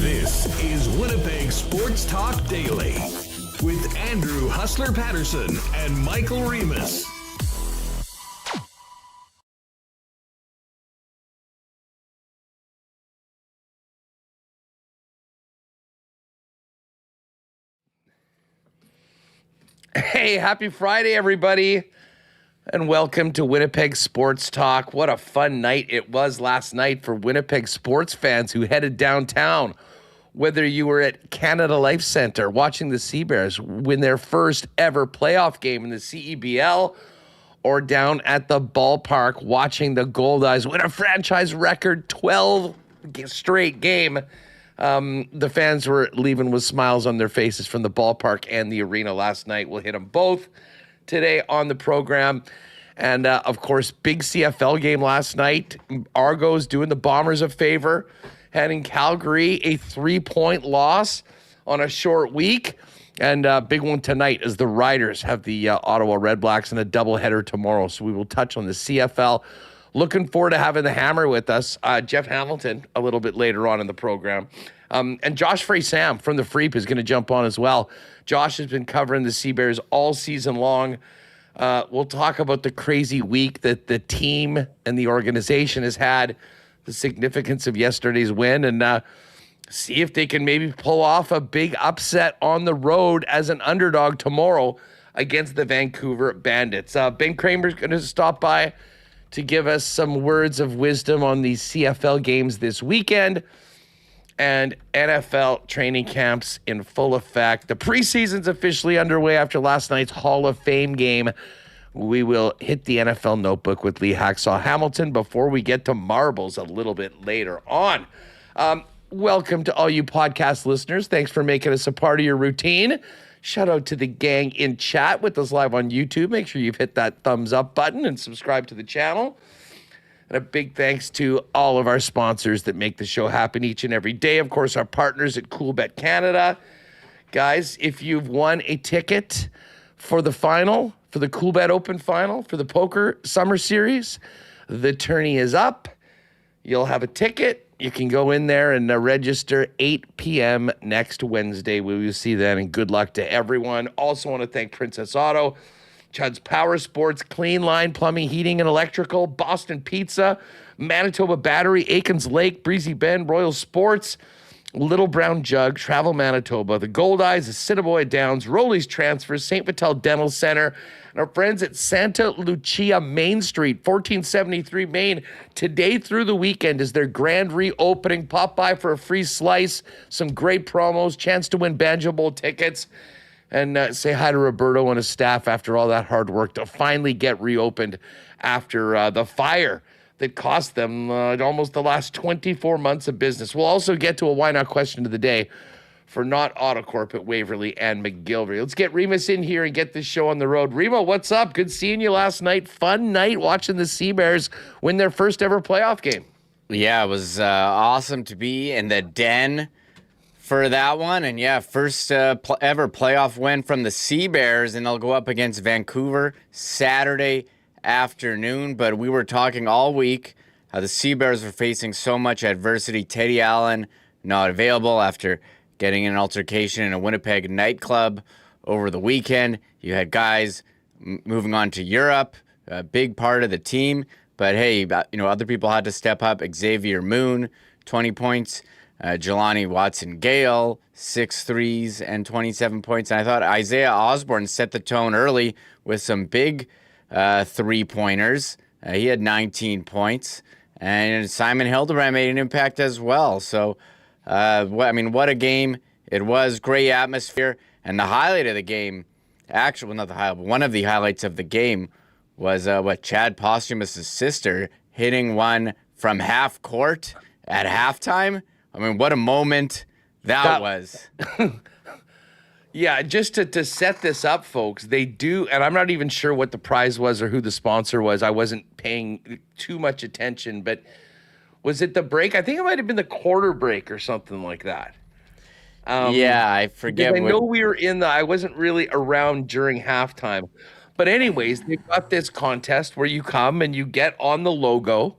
This is Winnipeg Sports Talk Daily with Andrew Hustler Paterson and Michael Remis. Hey, happy Friday, everybody, and welcome to Winnipeg Sports Talk. What a fun night it was last night for Winnipeg sports fans who headed downtown. Whether you were at Canada Life Centre watching the Sea Bears win their first ever playoff game in the CEBL, or down at the ballpark watching the Goldeyes win a franchise record 12 straight game. The fans were leaving with smiles on their faces from the ballpark and the arena last night. We'll hit them both today on the program. And, of course, big CFL game last night. Argos doing the Bombers a favor, handing Calgary a 3-point loss on a short week. And big one tonight as the Riders have the Ottawa Redblacks in a doubleheader tomorrow. So we will touch on the CFL. Looking forward to having the Hammer with us. Jeff Hamilton a little bit later on in the program. And Josh Frey-Sam from the Freep is going to jump on as well. Josh has been covering the Sea Bears all season long. We'll talk about the crazy week that the team and the organization has had, the significance of yesterday's win, and see if they can maybe pull off a big upset on the road as an underdog tomorrow against the Vancouver Bandits. Ben Kramer is going to stop by to give us some words of wisdom on the CFL games this weekend, and NFL training camps in full effect. The preseason's officially underway after last night's Hall of Fame game. We will hit the NFL notebook with Lee Hacksaw Hamilton before we get to marbles a little bit later on. Welcome to all you podcast listeners. Thanks for making us a part of your routine. Shout out to the gang in chat with us live on YouTube. Make sure you've hit that thumbs up button and subscribe to the channel. And a big thanks to all of our sponsors that make the show happen each and every day. Of course, our partners at Coolbet Canada. Guys, if you've won a ticket for the final, for the Coolbet Open final, for the Poker Summer Series, the tourney is up. You'll have a ticket. You can go in there and register 8 p.m. next Wednesday. We will see then, and good luck to everyone. Also want to thank Princess Auto, Chud's Power Sports, Clean Line, Plumbing, Heating, and Electrical, Boston Pizza, Manitoba Battery, Aikens Lake, Breezy Bend, Royal Sports, Little Brown Jug, Travel Manitoba, the Goldeyes, the Assiniboia Downs, Rowley's Transfers, St. Vital Dental Center, and our friends at Santa Lucia Main Street, 1473 Main. Today through the weekend is their grand reopening. Pop by for a free slice, some great promos, chance to win Banjo Bowl tickets, and say hi to Roberto and his staff after all that hard work to finally get reopened after the fire that cost them almost the last 24 months of business. We'll also get to a why not question of the day for Not Autocorp at Waverly and McGillivray. Let's get Remis in here and get this show on the road. Remo, what's up? Good seeing you last night. Fun night watching the Sea Bears win their first ever playoff game. Yeah, it was awesome to be in the den for that one. And yeah, first ever playoff win from the Sea Bears, and they'll go up against Vancouver Saturday afternoon. But we were talking all week how the Sea Bears were facing so much adversity. Teddy Allen not available after getting in an altercation in a Winnipeg nightclub over the weekend. You had guys moving on to Europe, a big part of the team. But hey, other people had to step up. Xavier Moon, 20 points. Jelani Watson-Gale, 6 threes and 27 points. And I thought Isaiah Osborne set the tone early with some big three-pointers. He had 19 points. And Simon Hildebrand made an impact as well. So, what a game it was. Great atmosphere. And the highlight of the game, actually, not the highlight, but one of the highlights of the game was Chad Posthumus' sister hitting one from half court at halftime. I mean, what a moment that was. Yeah, just to set this up, folks, they do, and I'm not even sure what the prize was or who the sponsor was. I wasn't paying too much attention, but was it the break? I think it might have been the quarter break or something like that. Yeah, I forget. I know we were I wasn't really around during halftime. But anyways, they've got this contest where you come and you get on the logo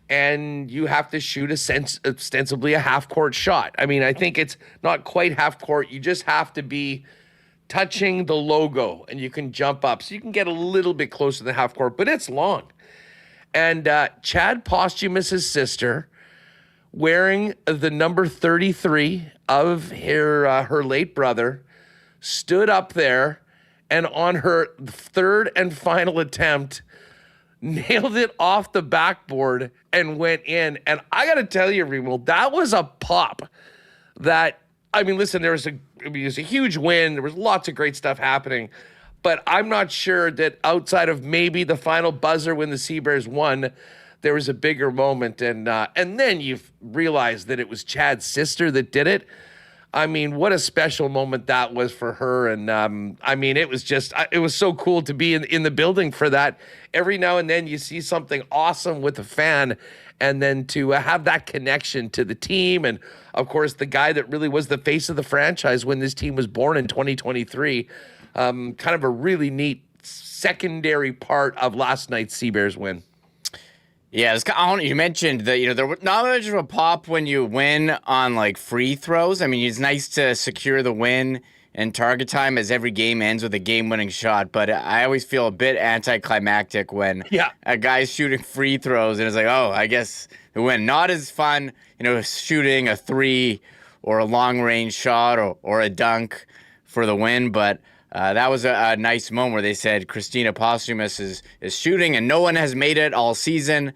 and you have to shoot ostensibly a half-court shot. I mean, I think it's not quite half-court. You just have to be touching the logo and you can jump up. So you can get a little bit closer to the half-court, but it's long. And Chad Posthumus' sister, wearing the number 33 of her late brother, stood up there and on her third and final attempt, nailed it off the backboard and went in. And I got to tell you, Remo, that was a pop. Listen, it was a huge win. There was lots of great stuff happening. But I'm not sure that outside of maybe the final buzzer when the Sea Bears won, there was a bigger moment. And then you realize that it was Chad's sister that did it. I mean, what a special moment that was for her. And it was so cool to be in the building for that. Every now and then you see something awesome with a fan, and then to have that connection to the team. And of course, the guy that really was the face of the franchise when this team was born in 2023, kind of a really neat secondary part of last night's Sea Bears win. Yeah, you mentioned that, there was not much of a pop when you win on like free throws. I mean, it's nice to secure the win in target time as every game ends with a game-winning shot, but I always feel a bit anticlimactic when a guy's shooting free throws and it's like, oh, I guess the win. Not as fun, shooting a three or a long-range shot or a dunk for the win, but that was a nice moment where they said Christina Posthumus is shooting and no one has made it all season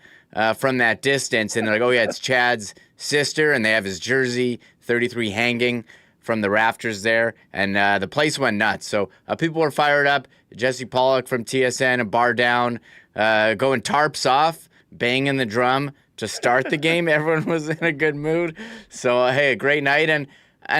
from that distance. And they're like, oh, yeah, it's Chad's sister. And they have his jersey, 33, hanging from the rafters there. And the place went nuts. So people were fired up. Jesse Pollock from TSN, a bar down, going tarps off, banging the drum to start the game. Everyone was in a good mood. So, hey, a great night. And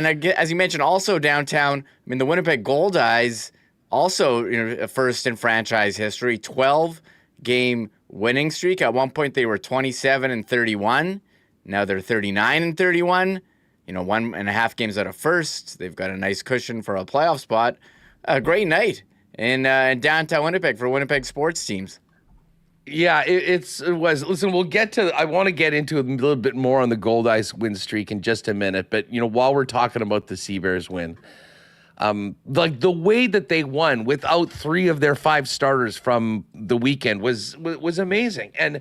as you mentioned, also downtown, the Winnipeg Goldeyes, also first in franchise history, 12-game winning streak. At one point, they were 27-31. Now they're 39-31. 1.5 games out of first. They've got a nice cushion for a playoff spot. A great night in downtown Winnipeg for Winnipeg sports teams. Yeah, it was. Listen, I want to get into a little bit more on the Goldeyes win streak in just a minute. But, while we're talking about the Sea Bears win, like the way that they won without 3 of their 5 starters from the weekend was amazing. And,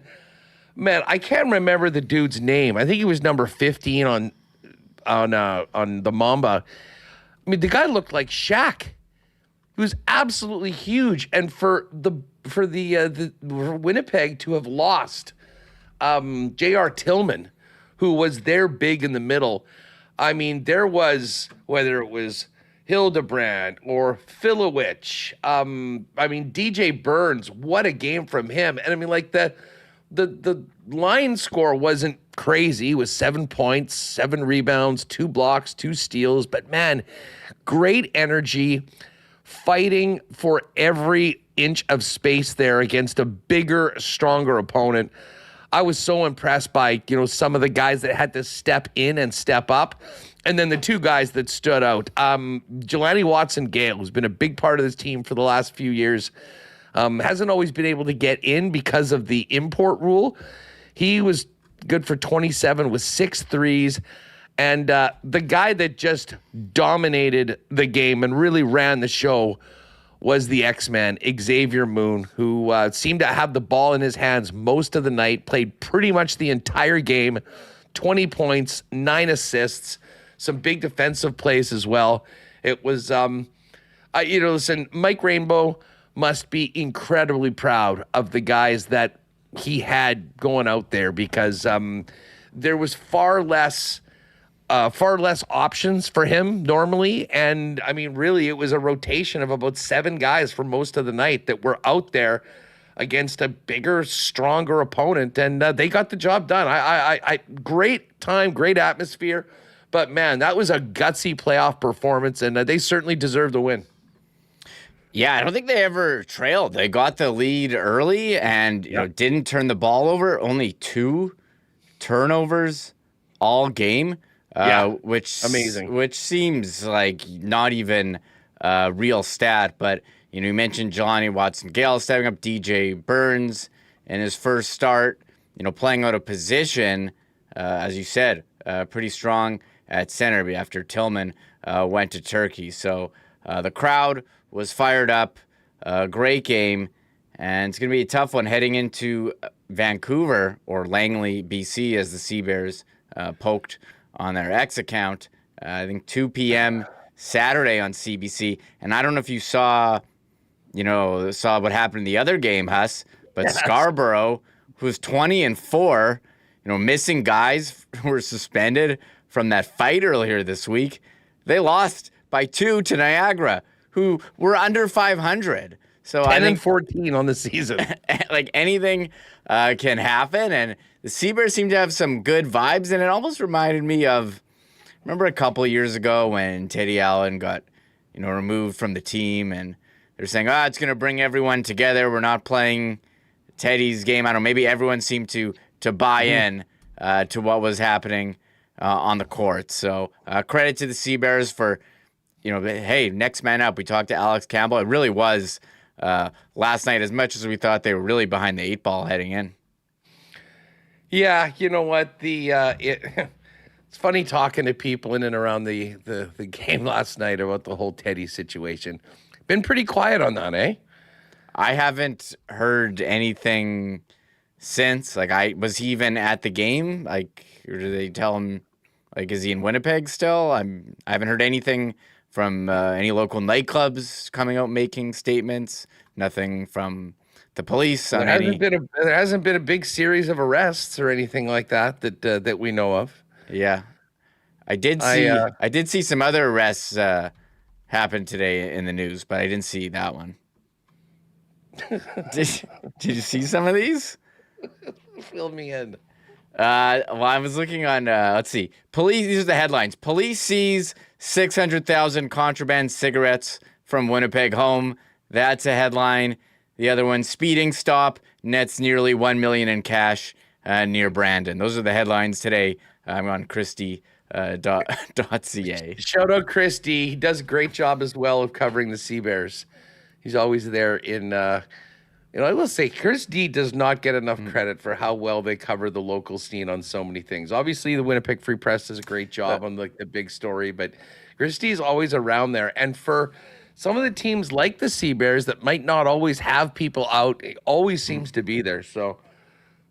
man, I can't remember the dude's name. I think he was number 15 on the Mamba. The guy looked like Shaq. He was absolutely huge. And for Winnipeg to have lost J.R. Tillman, who was there big in the middle. There was, whether it was Hildebrand or Filowich, DJ Burns, what a game from him. And the line score wasn't crazy. It was 7 points, 7 rebounds, 2 blocks, 2 steals. But man, great energy, fighting for every inch of space there against a bigger, stronger opponent. I was so impressed by, some of the guys that had to step in and step up. And then the 2 guys that stood out. Jelani Watson-Gale, who's been a big part of this team for the last few years, hasn't always been able to get in because of the import rule. He was good for 27 with 6 threes. And the guy that just dominated the game and really ran the show was the X-Man, Xavier Moon, who seemed to have the ball in his hands most of the night, played pretty much the entire game, 20 points, 9 assists, some big defensive plays as well. It was, listen, Mike Rainbow must be incredibly proud of the guys that he had going out there because there was far less options for him normally. And really, it was a rotation of about 7 guys for most of the night that were out there. against a bigger, stronger opponent, and they got the job done. I great time, great atmosphere, but man, that was a gutsy playoff performance, and they certainly deserved the win. Yeah, I don't think they ever trailed. They got the lead early and didn't turn the ball over. Only 2 turnovers all game. Which amazing. Which seems like not even a real stat, but you mentioned Johnny Watson-Gale stepping up, DJ Burns in his first start, playing out of position, as you said, pretty strong at center after Tillman went to Turkey. So the crowd was fired up, great game, and it's going to be a tough one heading into Vancouver, or Langley, BC, as the Sea Bears poked on their X account. I think 2 p.m. Saturday on CBC. And I don't know if you saw what happened in the other game, Huss, but yes. Scarborough, who's 20-4, missing guys who were suspended from that fight earlier this week. They lost by 2 to Niagara, who were under 500. So 10-14 on the season. Like anything can happen, and the Sea Bears seem to have some good vibes, and it almost reminded me of, remember a couple of years ago when Teddy Allen got, removed from the team, and they're saying, it's going to bring everyone together. We're not playing Teddy's game. I don't know, maybe everyone seemed to buy in to what was happening on the court. So credit to the Sea Bears for, hey, next man up. We talked to Alex Campbell. It really was last night, as much as we thought they were really behind the 8 ball heading in. Yeah, you know what? It's funny talking to people in and around the game last night about the whole Teddy situation. Been pretty quiet on that, eh? I haven't heard anything since. Was he even at the game? Or did they tell him, is he in Winnipeg still? I haven't heard anything from any local nightclubs coming out making statements. Nothing from the police. There hasn't been a big series of arrests or anything like that we know of. Yeah, I did see some other arrests happen today in the news, but I didn't see that one. Did you see some of these? Fill me in. Well, I was looking on. Let's see. Police. These are the headlines. Police seize 600,000 contraband cigarettes from Winnipeg home. That's a headline. The other one: speeding stop nets nearly $1 million in cash near Brandon. Those are the headlines today. I'm on Christie.ca. Shout out Christie. He does a great job as well of covering the Sea Bears. He's always there in. I will say Chris D does not get enough credit for how well they cover the local scene on so many things. Obviously, the Winnipeg Free Press does a great job on the big story, but Chris D is always around there. And for some of the teams like the Sea Bears that might not always have people out, it always seems to be there. So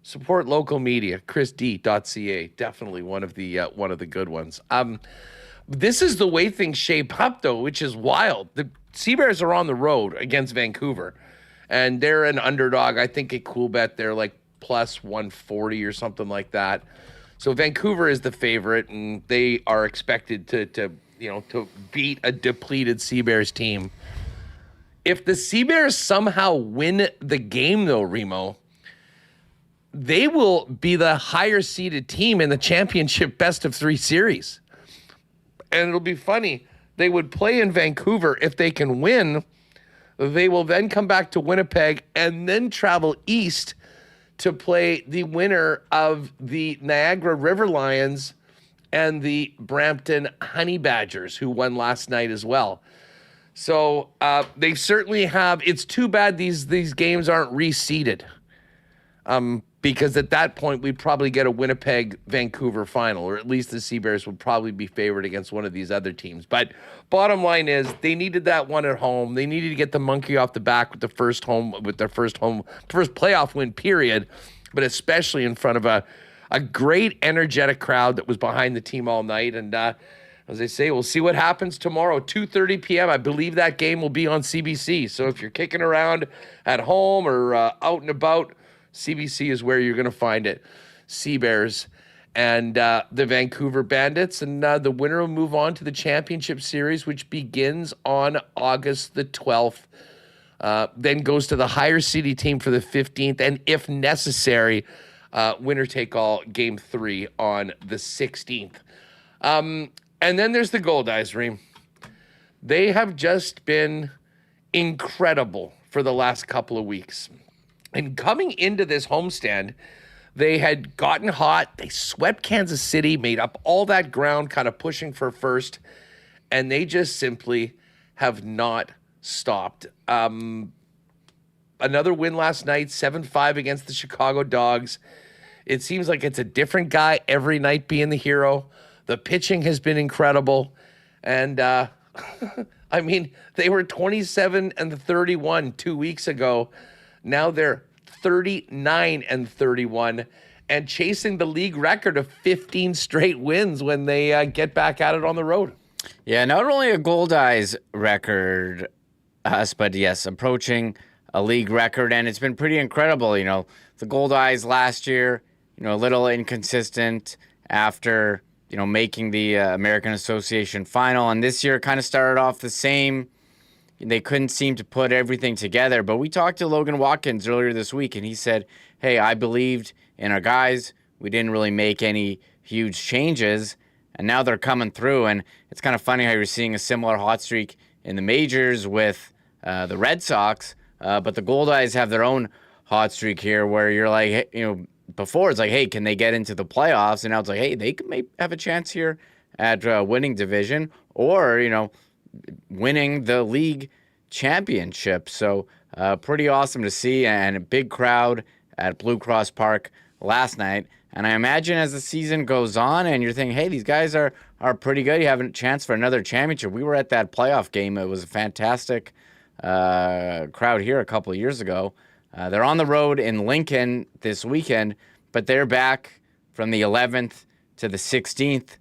support local media. ChrisD.ca, definitely one of the good ones. This is the way things shape up, though, which is wild. The Sea Bears are on the road against Vancouver. And they're an underdog. I think at Coolbet, they're like plus 140 or something like that. So Vancouver is the favorite, and they are expected to beat a depleted Sea Bears team. If the Sea Bears somehow win the game, though, Remo, they will be the higher seeded team in the championship best of 3 series. And it'll be funny. They would play in Vancouver. If they can win, they will then come back to Winnipeg and then travel east to play the winner of the Niagara River Lions and the Brampton Honey Badgers, who won last night as well. So they certainly have. It's too bad these games aren't reseeded, because at that point we'd probably get a Winnipeg-Vancouver final, or at least the Sea Bears would probably be favored against one of these other teams. But bottom line is they needed that one at home. They needed to get the monkey off the back with their first playoff win, period, but especially in front of a great, energetic crowd that was behind the team all night. And as I say, we'll see what happens tomorrow, 2:30 p.m. I believe that game will be on CBC. So if you're kicking around at home or out and about, CBC is where you're going to find it. Sea Bears and the Vancouver Bandits. And the winner will move on to the championship series, which begins on August the 12th then goes to the higher seeded team for the 15th, and if necessary, winner take all game 3 on the 16th. And then there's the Goldeyes, Reem. They have just been incredible for the last couple of weeks. And coming into this homestand, they had gotten hot. They swept Kansas City, made up all that ground, kind of pushing for first, and they just simply have not stopped. Another win last night, 7-5 against the Chicago Dogs. It seems like it's a different guy every night being the hero. The pitching has been incredible. And, I mean, they were 27-31 2 weeks ago. Now they're 39-31 and chasing the league record of 15 straight wins when they get back at it on the road. Yeah, not only a Goldeyes record, but yes, approaching a league record, and it's been pretty incredible. You know, the Goldeyes last year, a little inconsistent after, making the American Association final, and this year kind of started off the same. They couldn't seem to put everything together, but we talked to Logan Watkins earlier this week, and he said, hey, I believed in our guys. We didn't really make any huge changes, and now they're coming through, and it's kind of funny how you're seeing a similar hot streak in the majors with the Red Sox, but the Goldeyes have their own hot streak here where you're like, before it's like, hey, can they get into the playoffs? And now it's like, hey, they could have a chance here at winning division or, winning the league championship. So pretty awesome to see, and a big crowd at Blue Cross Park last night. And I imagine as the season goes on and you're thinking, hey, these guys are pretty good. You have a chance for another championship. We were at that playoff game. It was a fantastic crowd here a couple of years ago. They're on the road in Lincoln this weekend, but they're back from the 11th to the 16th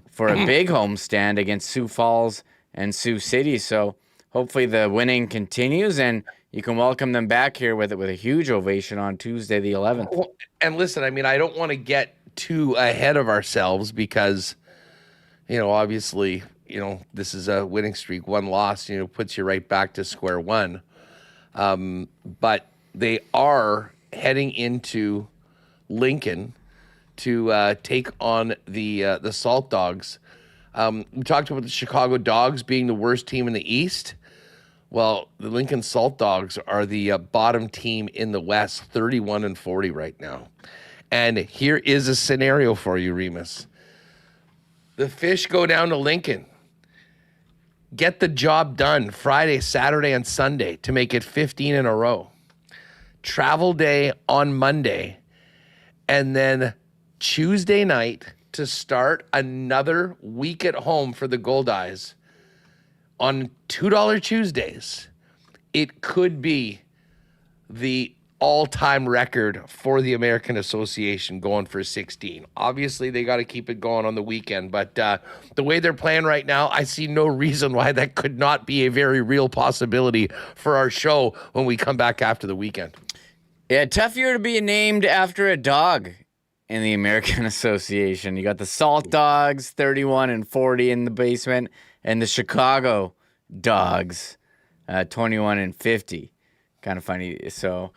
for a big homestand against Sioux Falls and Sioux City. So hopefully the winning continues and you can welcome them back here with a huge ovation on Tuesday the 11th. Well, and listen, I mean, I don't want to get too ahead of ourselves because, obviously, this is a winning streak. One loss, puts you right back to square one. But they are heading into Lincoln to take on the Salt Dogs. We talked about the Chicago Dogs being the worst team in the East. Well, the Lincoln Salt Dogs are the bottom team in the West, 31-40 right now. And here is a scenario for you, Remis. The Fish go down to Lincoln, get the job done Friday, Saturday, and Sunday to make it 15 in a row. Travel day on Monday, and then Tuesday night to start another week at home for the Goldeyes on $2 Tuesdays. It could be the all-time record for the American Association going for 16. Obviously, they got to keep it going on the weekend, but the way they're playing right now, I see no reason why that could not be a very real possibility for our show when we come back after the weekend. Yeah, tough year to be named after a dog in the American Association. You got the Salt Dogs, 31-40 in the basement, and the Chicago Dogs, 21-50. Kind of funny. So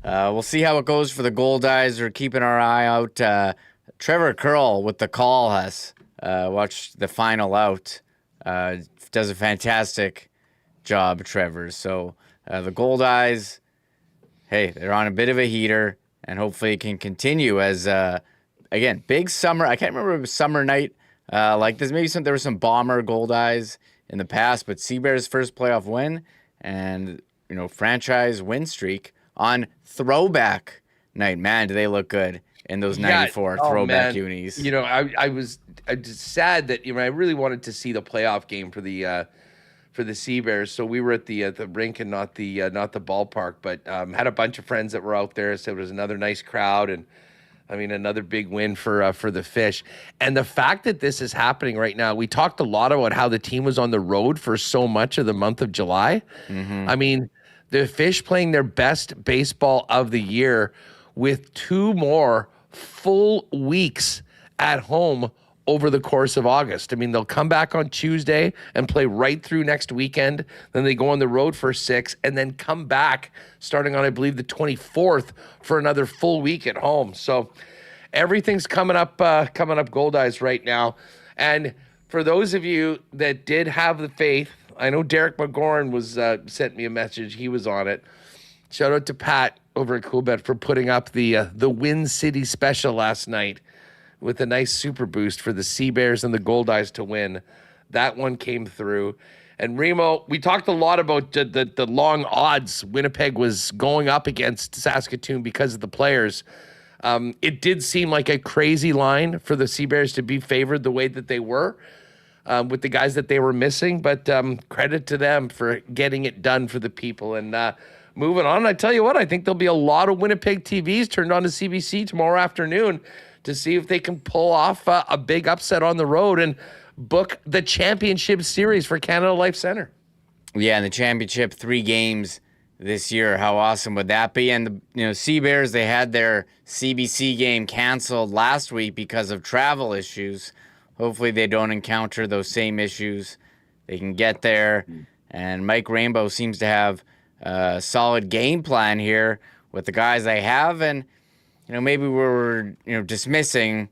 we'll see how it goes for the Goldeyes. We're keeping our eye out. Trevor Curl with the call has watched the final out. Does a fantastic job, Trevor. So the Goldeyes, hey, they're on a bit of a heater, and hopefully it can continue as, again, big summer. I can't remember if it was summer night like this. Maybe there were some bomber Goldeyes in the past, but Sea Bears' first playoff win and, franchise win streak on throwback night. Man, do they look good in those 94 throwback unis. I was just sad that, I really wanted to see the playoff game for the Sea Bears. So we were at the rink and not the ballpark, but had a bunch of friends that were out there. So it was another nice crowd, and another big win for the Fish. And the fact that this is happening right now, we talked a lot about how the team was on the road for so much of the month of July. Mm-hmm. The Fish playing their best baseball of the year with 2 more full weeks at home over the course of August. I mean, they'll come back on Tuesday and play right through next weekend. Then they go on the road for 6 and then come back starting on, I believe, the 24th for another full week at home. So everything's coming up Goldeyes right now. And for those of you that did have the faith, I know Derek McGorn was sent me a message. He was on it. Shout out to Pat over at Coolbet for putting up the Win City special last night with a nice super boost for the Sea Bears and the Goldeyes to win. That one came through. And Remo, we talked a lot about the long odds Winnipeg was going up against Saskatoon because of the players. It did seem like a crazy line for the Sea Bears to be favored the way that they were with the guys that they were missing. But credit to them for getting it done for the people. And moving on, I tell you what, I think there'll be a lot of Winnipeg TVs turned on to CBC tomorrow afternoon to see if they can pull off a big upset on the road and book the championship series for Canada Life Centre. Yeah, and the championship 3 games this year. How awesome would that be? And the Sea Bears, they had their CBC game canceled last week because of travel issues. Hopefully they don't encounter those same issues. They can get there. And Mike Rainbow seems to have a solid game plan here with the guys they have. And maybe we're dismissing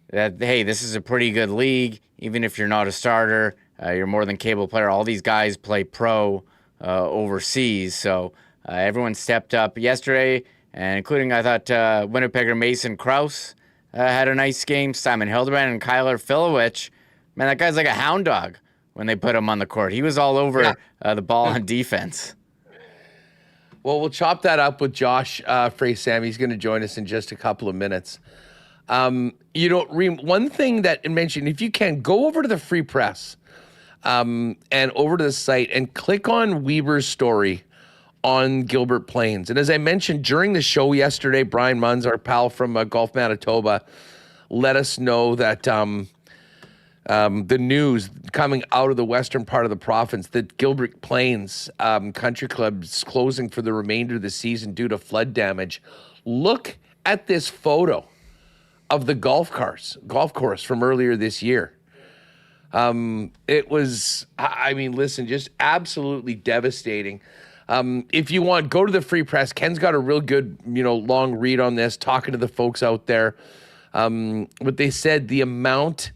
that, hey, this is a pretty good league. Even if you're not a starter, you're more than capable player. All these guys play pro overseas. So everyone stepped up yesterday, and including, I thought, Winnipegger Mason Krause had a nice game. Simon Hildebrand and Kyler Filowich. Man, that guy's like a hound dog when they put him on the court. He was all over the ball on defense. Well, we'll chop that up with Josh Frey-Sam. He's going to join us in just a couple of minutes. One thing that I mentioned, if you can, go over to the Free Press and over to the site and click on Weber's story on Gilbert Plains. And as I mentioned during the show yesterday, Brian Munns, our pal from Gulf, Manitoba, let us know that the news coming out of the western part of the province that Gilbert Plains Country Club is closing for the remainder of the season due to flood damage. Look at this photo of the golf course from earlier this year. It was, listen, just absolutely devastating. If you want, go to the Free Press. Ken's got a real good, long read on this, talking to the folks out there. What they said, the amount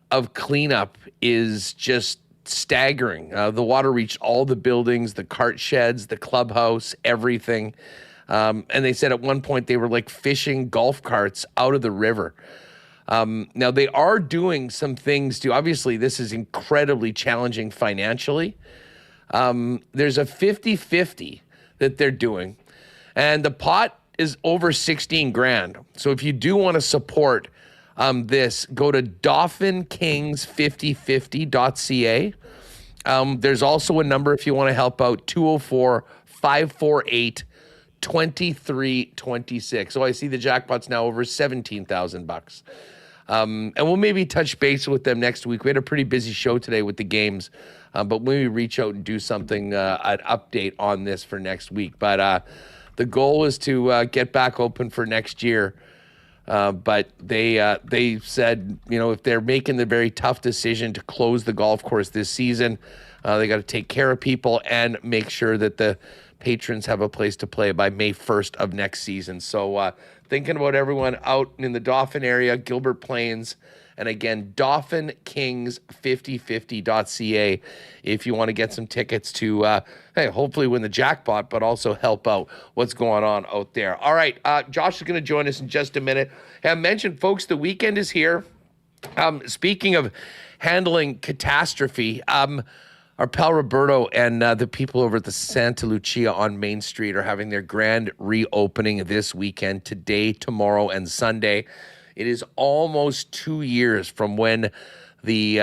of cleanup is just staggering. The water reached all the buildings, the cart sheds, the clubhouse, everything. And they said at one point they were like fishing golf carts out of the river. Now they are doing some things to, obviously this is incredibly challenging financially. There's a 50-50 that they're doing, and the pot is over 16 grand. So if you do want to support this, go to DoffinKings5050.ca. There's also a number if you want to help out, 204-548-2326. So I see the jackpot's now over $17,000. And we'll maybe touch base with them next week. We had a pretty busy show today with the games, but maybe reach out and do something, an update on this for next week. But the goal is to get back open for next year. But they said, if they're making the very tough decision to close the golf course this season, they got to take care of people and make sure that the patrons have a place to play by May 1st of next season. So thinking about everyone out in the Dauphin area, Gilbert Plains, and again, DoffinKings5050.ca if you want to get some tickets to, hopefully win the jackpot, but also help out what's going on out there. All right, Josh is going to join us in just a minute. I mentioned, folks, the weekend is here. Speaking of handling catastrophe, our pal Roberto and the people over at the Santa Lucia on Main Street are having their grand reopening this weekend, today, tomorrow, and Sunday. It is almost 2 years from when the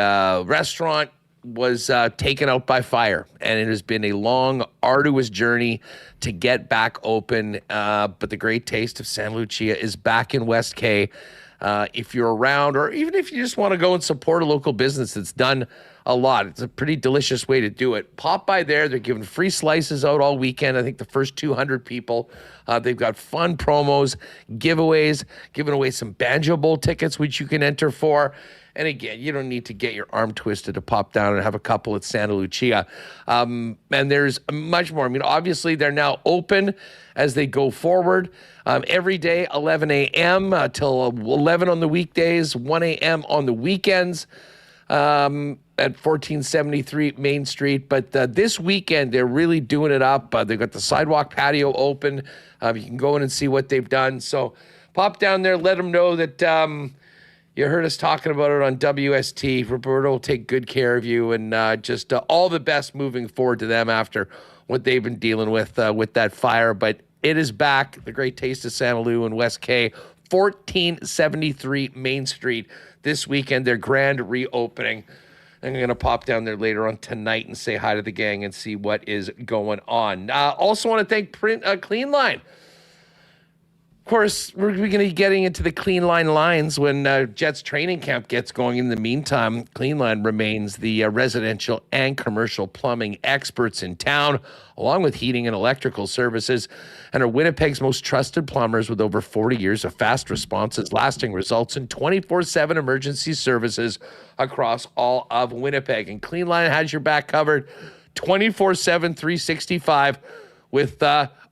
restaurant was taken out by fire, and it has been a long, arduous journey to get back open, but the great taste of Santa Lucia is back in West K. If you're around, or even if you just want to go and support a local business that's done a lot. It's a pretty delicious way to do it. Pop by there. They're giving free slices out all weekend. I think the first 200 people. They've got fun promos, giveaways, giving away some Banjo Bowl tickets, which you can enter for. And again, you don't need to get your arm twisted to pop down and have a couple at Santa Lucia. And there's much more. I mean, obviously, they're now open as they go forward. Every day, 11 a.m. Till 11 on the weekdays, 1 a.m. on the weekends at 1473 Main Street. But this weekend, they're really doing it up. They've got the sidewalk patio open. You can go in and see what they've done. So pop down there, let them know that you heard us talking about it on WST. Roberto will take good care of you, and just all the best moving forward to them after what they've been dealing with that fire. But it is back. The Great Taste of Santa Lu and West K, 1473 Main Street. This weekend, their grand reopening. I'm going to pop down there later on tonight and say hi to the gang and see what is going on. Also want to thank Clean Line. Of course, we're going to be getting into the Clean Line lines when Jets training camp gets going. In the meantime, Clean Line remains the residential and commercial plumbing experts in town, along with heating and electrical services, and are Winnipeg's most trusted plumbers with over 40 years of fast responses, lasting results, and 24/7 emergency services across all of Winnipeg. And Clean Line has your back covered 24/7, 365 with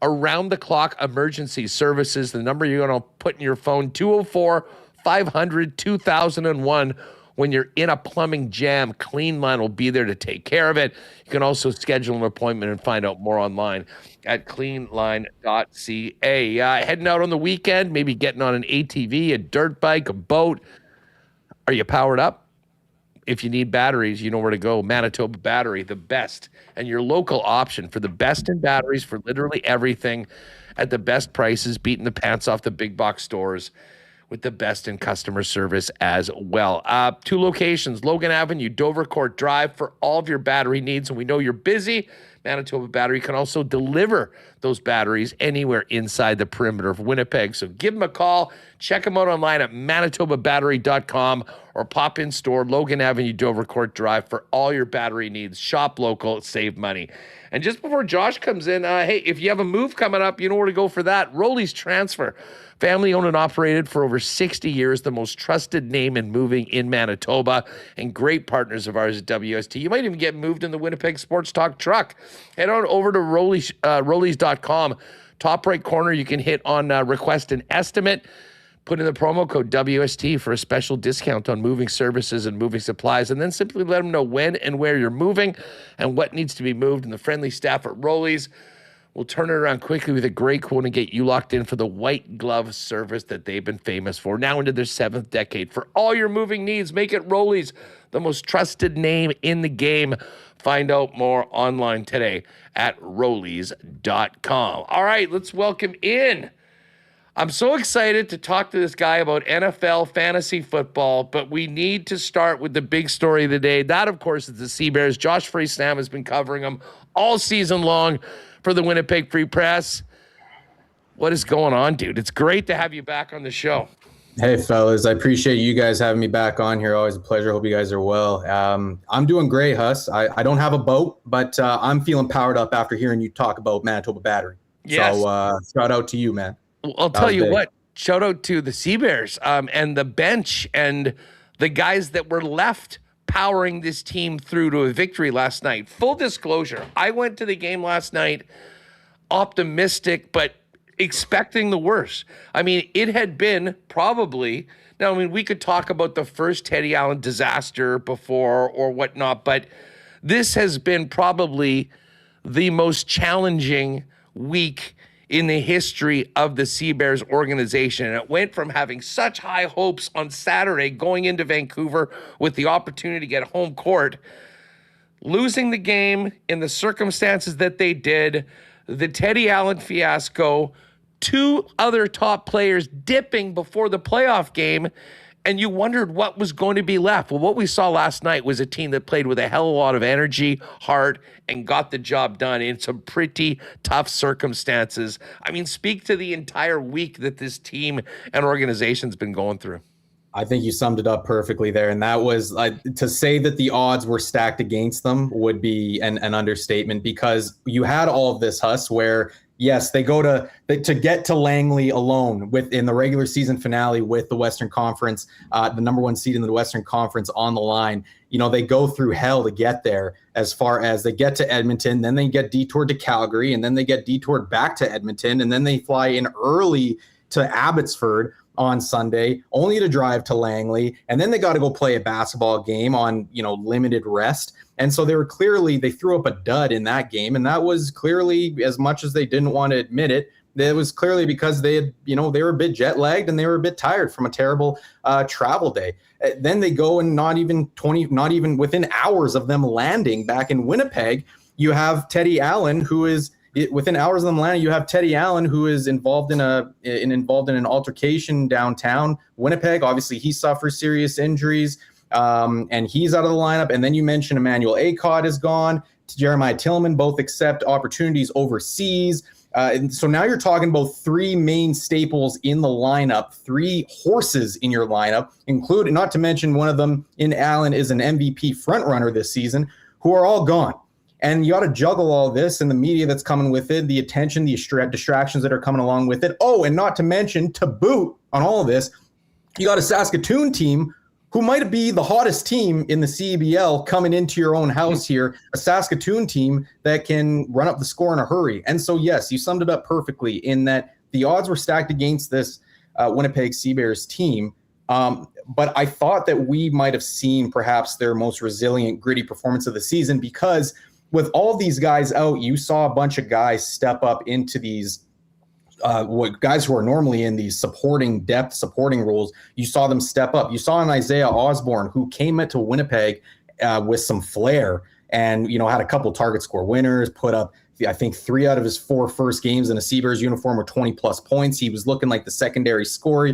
around-the-clock emergency services. The number you're going to put in your phone, 204-500-2001. When you're in a plumbing jam, Clean Line will be there to take care of it. You can also schedule an appointment and find out more online at cleanline.ca. Heading out on the weekend, maybe getting on an ATV, a dirt bike, a boat. Are you powered up? If you need batteries, you know where to go. Manitoba Battery, the best, and your local option for the best in batteries for literally everything at the best prices, beating the pants off the big box stores with the best in customer service as well. 2 locations, Logan Avenue, Dovercourt Drive, for all of your battery needs. And we know you're busy. Manitoba Battery can also deliver those batteries anywhere inside the perimeter of Winnipeg. So give them a call. Check them out online at manitobabattery.com or pop in store, Logan Avenue, Dovercourt Drive, for all your battery needs. Shop local, save money. And just before Josh comes in, hey, if you have a move coming up, you know where to go for that. Rolly's Transfer. Family owned and operated for over 60 years, the most trusted name in moving in Manitoba, and great partners of ours at WST. You might even get moved in the Winnipeg Sports Talk truck. Head on over to Rollies.com. Top right corner, you can hit on request an estimate. Put in the promo code WST for a special discount on moving services and moving supplies, and then simply let them know when and where you're moving and what needs to be moved. And the friendly staff at Rollies will turn it around quickly with a great quote and get you locked in for the white glove service that they've been famous for. Now into their 7th decade. For all your moving needs, make it Rollies, the most trusted name in the game. Find out more online today at Rollies.com. All right, let's welcome in. I'm so excited to talk to this guy about NFL fantasy football, but we need to start with the big story of the day. That, of course, is the Sea Bears. Josh Frey-Sam has been covering them all season long for the Winnipeg Free Press. What is going on, dude? It's great to have you back on the show. Hey, fellas. I appreciate you guys having me back on here. Always a pleasure. Hope you guys are well. I'm doing great, Huss. I don't have a boat, but I'm feeling powered up after hearing you talk about Manitoba Battery. Yes. So shout out to you, man. I'll tell you what, shout out to the Sea Bears and the bench and the guys that were left powering this team through to a victory last night. Full disclosure, I went to the game last night optimistic, but expecting the worst. I mean, it had been probably, now, I mean, we could talk about the first Teddy Allen disaster before or whatnot, but this has been probably the most challenging week in the history of the Sea Bears organization. And it went from having such high hopes on Saturday going into Vancouver with the opportunity to get home court, losing the game in the circumstances that they did, the Teddy Allen fiasco, 2 other top players dipping before the playoff game, and you wondered what was going to be left. Well, what we saw last night was a team that played with a hell of a lot of energy, heart, and got the job done in some pretty tough circumstances. I mean, speak to the entire week that this team and organization's been going through. I think you summed it up perfectly there. And that was to say that the odds were stacked against them would be an understatement, because you had all of this, Huss, where yes, they go to get to Langley alone in the regular season finale with the Western Conference, the number one seed in the Western Conference on the line. You know, they go through hell to get there, as far as they get to Edmonton, then they get detoured to Calgary, and then they get detoured back to Edmonton, and then they fly in early to Abbotsford on Sunday, only to drive to Langley, and then they got to go play a basketball game on, limited rest. And so they threw up a dud in that game, and that was clearly, as much as they didn't want to admit it, it was clearly because they were a bit jet lagged and they were a bit tired from a terrible travel day. Then they go, and not even within hours of them landing back in Winnipeg, you have Teddy Allen, who is within hours of them landing, you have Teddy Allen, who is involved in an altercation downtown Winnipeg. Obviously, he suffers serious injuries, and he's out of the lineup. And then you mentioned Emmanuel Acott is gone. Jeremiah Tillman both accept opportunities overseas. And so now you're talking about three main staples in the lineup, three horses in your lineup, including, not to mention one of them in Allen is an MVP frontrunner this season, who are all gone. And you got to juggle all this and the media that's coming with it, the attention, the distractions that are coming along with it. Oh, and not to mention, to boot on all of this, you got a Saskatoon team who might be the hottest team in the CEBL coming into your own house here, a Saskatoon team that can run up the score in a hurry. And so, yes, you summed it up perfectly in that the odds were stacked against this Winnipeg Sea Bears team. But I thought that we might have seen perhaps their most resilient, gritty performance of the season, because with all these guys out, you saw a bunch of guys step up into these guys who are normally in these supporting roles. You saw them step up. You saw an Isaiah Osborne who came into Winnipeg with some flair and, had a couple target score winners, put up, I think, 3 out of his 4 first games in a Sea Bears uniform were 20-plus points. He was looking like the secondary scorer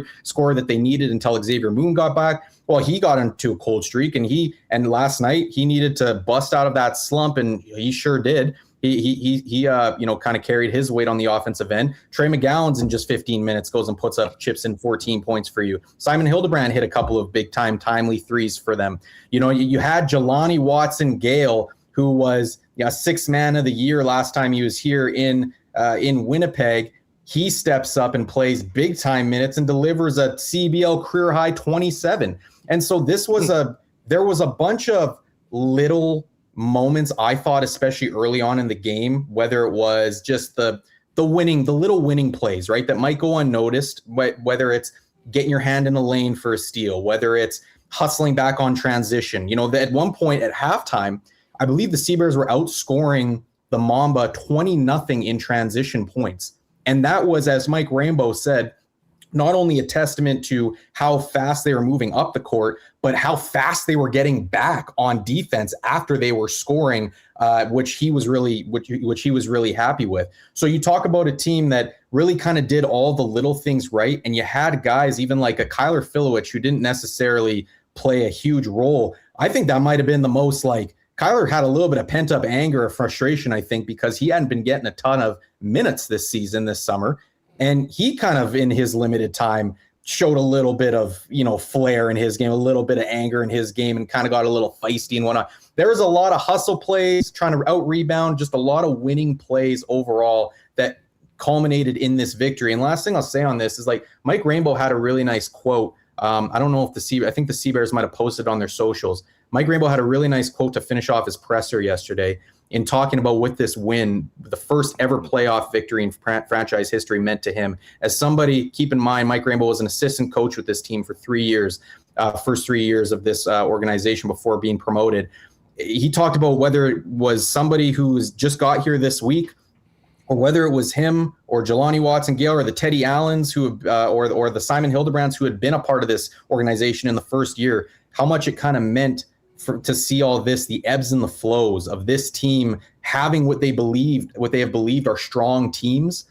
that they needed until Xavier Moon got back. Well, he got into a cold streak, and last night he needed to bust out of that slump, and he sure did. He kind of carried his weight on the offensive end. Trey McGowan's in just 15 minutes goes and puts up chips in 14 points for you. Simon Hildebrand hit a couple of big time timely threes for them. You had Jelani Watson-Gale, who was sixth man of the year last time he was here in Winnipeg. He steps up and plays big time minutes and delivers a CEBL career high 27. And so there was a bunch of little moments, I thought, especially early on in the game, whether it was just the little winning plays, right, that might go unnoticed, whether it's getting your hand in a lane for a steal, whether it's hustling back on transition. At one point at halftime, I believe the Sea Bears were outscoring the Mamba 20-0 in transition points. And that was, as Mike Rainbow said, not only a testament to how fast they were moving up the court, but how fast they were getting back on defense after they were scoring, which he was really happy with. So you talk about a team that really kind of did all the little things right, and you had guys even like a Kyler Filowich who didn't necessarily play a huge role. I think that might have been the most Kyler had a little bit of pent-up anger or frustration, I think, because he hadn't been getting a ton of minutes this summer. And he kind of, in his limited time, showed a little bit of, flair in his game, a little bit of anger in his game, and kind of got a little feisty and whatnot. There was a lot of hustle plays, trying to out-rebound, just a lot of winning plays overall that culminated in this victory. And last thing I'll say on this is, Mike Rainbow had a really nice quote. I don't know if I think the Sea Bears might have posted on their socials. Mike Rainbow had a really nice quote to finish off his presser yesterday in talking about what this win, the first ever playoff victory in franchise history, meant to him. As somebody, keep in mind, Mike Rainbow was an assistant coach with this team for 3 years, first 3 years of this organization before being promoted. He talked about whether it was somebody who's just got here this week, or whether it was him or Jelani Watson-Gale or the Teddy Allens or the Simon Hildebrands who had been a part of this organization in the first year, how much it kind of meant to see all this, the ebbs and the flows of this team having what they have believed are strong teams,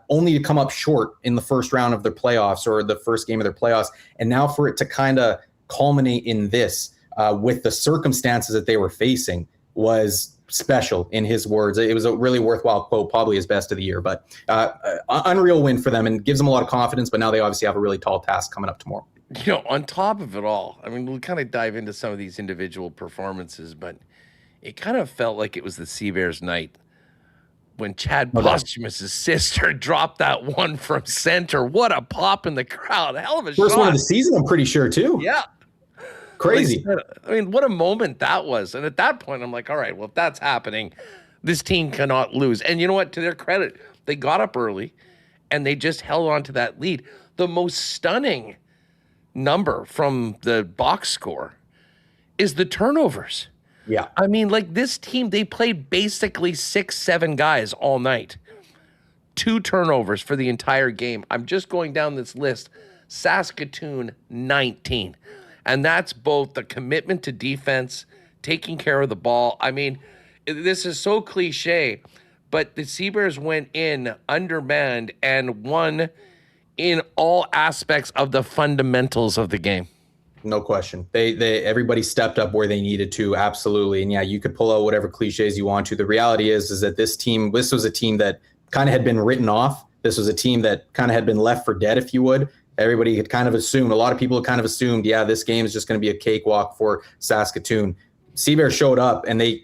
only to come up short in the first round of their playoffs or the first game of their playoffs. And now for it to kind of culminate in this with the circumstances that they were facing was special, in his words. It was a really worthwhile quote, probably his best of the year, but unreal win for them and gives them a lot of confidence. But now they obviously have a really tall task coming up tomorrow. on top of it all, I mean, we'll kind of dive into some of these individual performances, but it kind of felt like it was the Sea Bears night when Chad Posthumus' sister dropped that one from center. What a pop in the crowd. Hell of a First shot. one of the season, I'm pretty sure, too. Yeah. Crazy. I mean, what a moment that was. And at that point, I'm like, all right, well, if that's happening, this team cannot lose. And you know what? To their credit, they got up early and they just held on to that lead. The most stunning number from the box score is the turnovers. Yeah. I mean, like this team, they played basically 6-7 guys all night. 2 turnovers for the entire game. I'm just going down this list. Saskatoon, 19. And that's both the commitment to defense, taking care of the ball. I mean, this is so cliche, but the Sea Bears went in undermanned and won in all aspects of the fundamentals of the game. No question. They everybody stepped up where they needed to. Absolutely. And yeah, you could pull out whatever cliches you want to. The reality is that this was a team that kind of had been written off. This was a team that kind of had been left for dead, if you would. Everybody had kind of assumed, a lot of people had kind of assumed, yeah, this game is just going to be a cakewalk for Saskatoon. Sea Bears showed up and it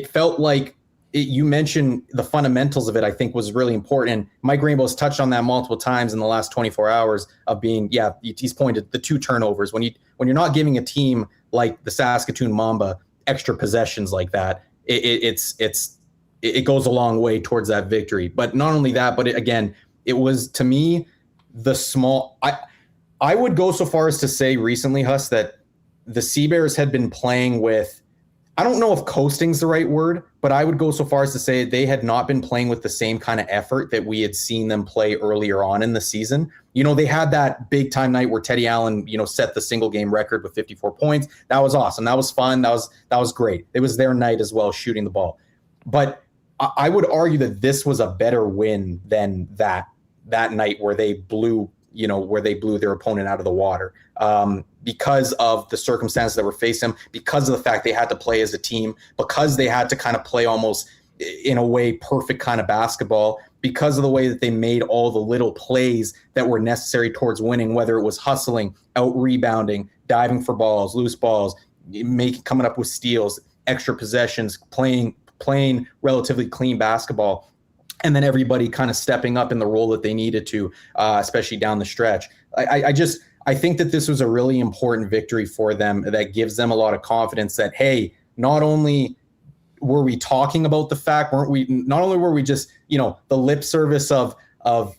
felt like you mentioned the fundamentals of it, I think was really important. And Mike Rainbow's touched on that multiple times in the last 24 hours of being, he's pointed the 2 turnovers. When you're not giving a team like the Saskatoon Mamba extra possessions like that, it goes a long way towards that victory. But not only that, but it was, to me, I would go so far as to say recently, Huss, that the Sea Bears had been playing with, I don't know if coasting's the right word, but I would go so far as to say they had not been playing with the same kind of effort that we had seen them play earlier on in the season. They had that big time night where Teddy Allen, set the single game record with 54 points. That was awesome. That was fun. That was great. It was their night as well, shooting the ball. But I would argue that this was a better win than that night where they blew their opponent out of the water, because of the circumstances that were facing them, because of the fact they had to play as a team, because they had to kind of play almost in a way perfect kind of basketball, because of the way that they made all the little plays that were necessary towards winning, whether it was hustling, out rebounding, diving for balls, loose balls, coming up with steals, extra possessions, playing relatively clean basketball. And then everybody kind of stepping up in the role that they needed to, especially down the stretch. I think that this was a really important victory for them that gives them a lot of confidence that, hey, not only were we talking about the fact, not only were we just, the lip service of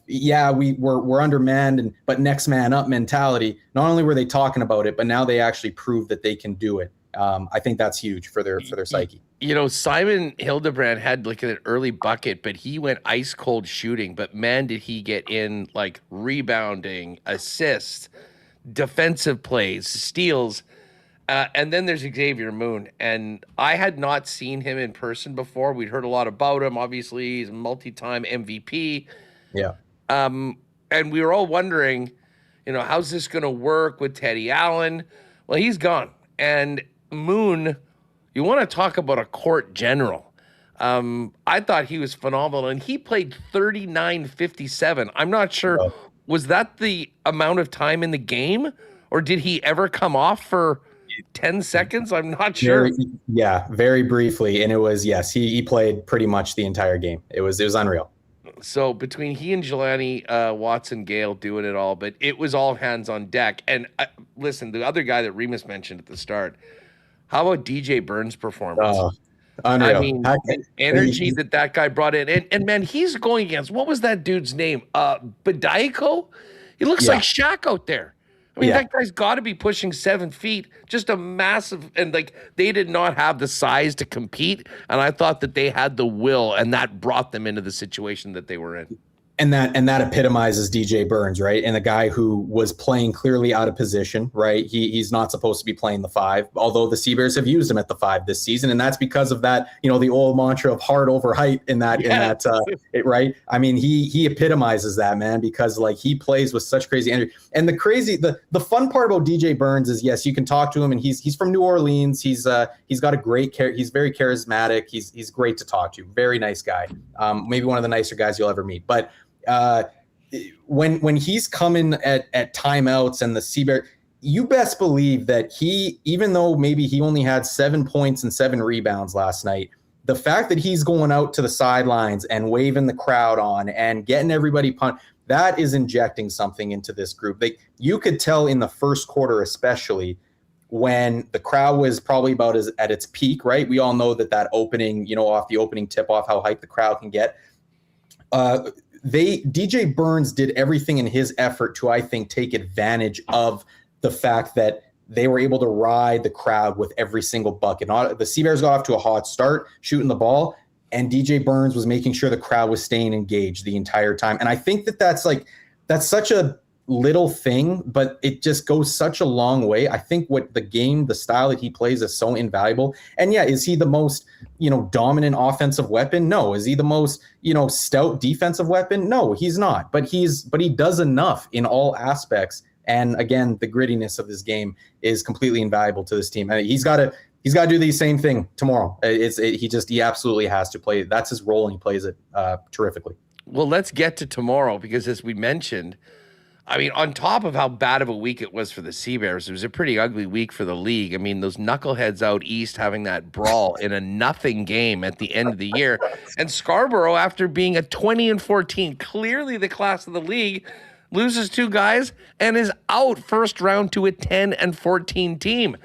we're undermanned, but next man up mentality. Not only were they talking about it, but now they actually proved that they can do it. I think that's huge for their psyche. Simon Hildebrand had like an early bucket, but he went ice cold shooting. But man, did he get in like rebounding, assists, defensive plays, steals. And then there's Xavier Moon. And I had not seen him in person before. We'd heard a lot about him. Obviously, he's a multi-time MVP. Yeah. And we were all wondering, how's this going to work with Teddy Allen? Well, he's gone. And Moon, you want to talk about a court general. I thought he was phenomenal, and he played 39-57. I'm not sure, was that the amount of time in the game, or did he ever come off for 10 seconds? I'm not sure. Very briefly, and it was, yes, he played pretty much the entire game. It was unreal. So between he and Jelani Watson-Gale doing it all, but it was all hands on deck. And listen, the other guy that Remis mentioned at the start, how about DJ Burns' performance? Unreal. I mean, the energy that guy brought in. And man, he's going against, what was that dude's name? Badiako? He looks like Shaq out there. I mean, that guy's got to be pushing 7 feet. Just a massive, and like they did not have the size to compete. And I thought that they had the will, and that brought them into the situation that they were in. And that epitomizes DJ Burns, right? And a guy who was playing clearly out of position, right? He's not supposed to be playing the 5, although the Sea Bears have used him at the 5 this season, and that's because of that, the old mantra of hard over height right? I mean, he epitomizes that, man, because like he plays with such crazy energy. And the fun part about DJ Burns is, yes, you can talk to him, and he's from New Orleans. He's got a great he's very charismatic. He's great to talk to. Very nice guy. Maybe one of the nicer guys you'll ever meet, but when he's coming at timeouts and the Sea Bears, you best believe that even though maybe he only had 7 points and 7 rebounds last night, the fact that he's going out to the sidelines and waving the crowd on and getting everybody pumped, that is injecting something into this group. You could tell in the first quarter, especially when the crowd was probably about at its peak, right? We all know that opening, off the opening tip-off, how hyped the crowd can get. DJ Burns did everything in his effort to, I think, take advantage of the fact that they were able to ride the crowd with every single bucket. The Sea Bears got off to a hot start shooting the ball, and DJ Burns was making sure the crowd was staying engaged the entire time. And I think that's such a little thing, but it just goes such a long way. I think the style that he plays is so invaluable. And yeah, is he the most, dominant offensive weapon? No. Is he the most, stout defensive weapon? No, he's not. But he does enough in all aspects. And again, the grittiness of this game is completely invaluable to this team. I mean, he's got to do the same thing tomorrow. He absolutely has to play. That's his role, and he plays it terrifically. Well, let's get to tomorrow, because as we mentioned, I mean, on top of how bad of a week it was for the Sea Bears, it was a pretty ugly week for the league. I mean, those knuckleheads out east having that brawl in a nothing game at the end of the year. And Scarborough, after being a 20-14, clearly the class of the league, loses 2 guys and is out first round to a 10-14 team.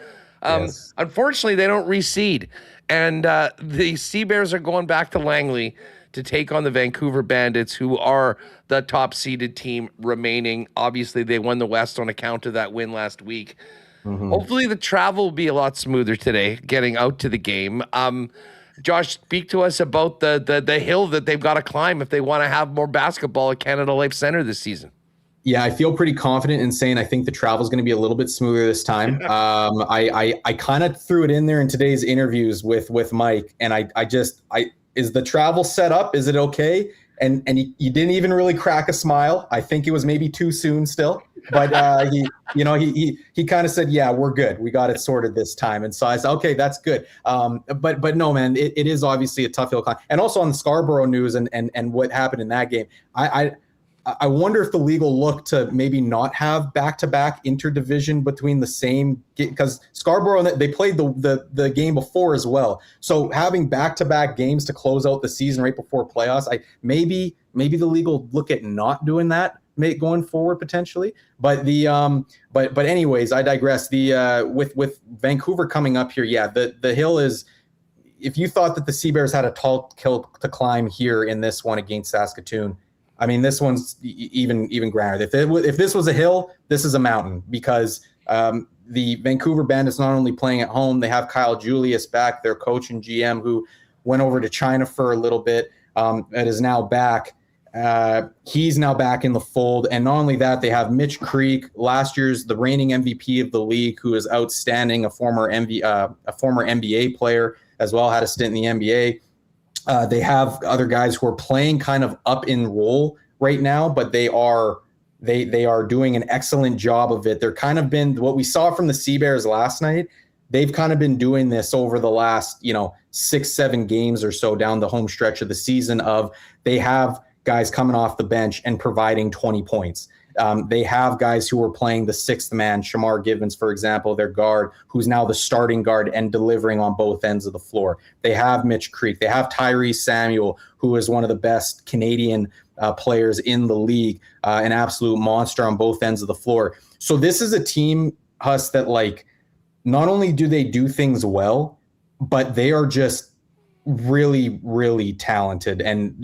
Yes. Unfortunately, they don't reseed. And the Sea Bears are going back to Langley to take on the Vancouver Bandits, who are the top-seeded team remaining. Obviously, they won the West on account of that win last week. Mm-hmm. Hopefully, the travel will be a lot smoother today, getting out to the game. Josh, speak to us about the hill that they've got to climb if they want to have more basketball at Canada Life Centre this season. Yeah, I feel pretty confident in saying I think the travel is going to be a little bit smoother this time. I kind of threw it in there in today's interviews with Mike, and I is the travel set up? Is it okay? And he didn't even really crack a smile. I think it was maybe too soon still, but he kind of said, yeah, we're good. We got it sorted this time. And so I said, okay, that's good. But no, man, it is obviously a tough hill climb. And also on the Scarborough news and what happened in that game, I wonder if the league will look to maybe not have back-to-back interdivision between the same, because Scarborough, they played the game before as well. So having back-to-back games to close out the season right before playoffs, maybe the league will look at not doing that going forward potentially. But but anyways, I digress. With Vancouver coming up here, yeah, the hill is. If you thought that the Sea Bears had a tall hill to climb here in this one against Saskatoon, I mean, this one's even grander. If this was a hill, this is a mountain, because the Vancouver Bandits not only playing at home, they have Kyle Julius back, their coach and GM, who went over to China for a little bit, and is now back. He's now back in the fold. And not only that, they have Mitch Creek, last year's the reigning MVP of the league, who is outstanding, a former NBA player as well, had a stint in the NBA. They have other guys who are playing kind of up in role right now, but they are doing an excellent job of it. They're kind of been what we saw from the Sea Bears last night. They've kind of been doing this over the last 6-7 games or so down the home stretch of the season. They have guys coming off the bench and providing 20 points. They have guys who are playing the sixth man, Shamar Givens, for example, their guard, who's now the starting guard and delivering on both ends of the floor. They have Mitch Creek. They have Tyree Samuel, who is one of the best Canadian players in the league, an absolute monster on both ends of the floor. So this is a team, Huss, that not only do they do things well, but they are just really, really talented, and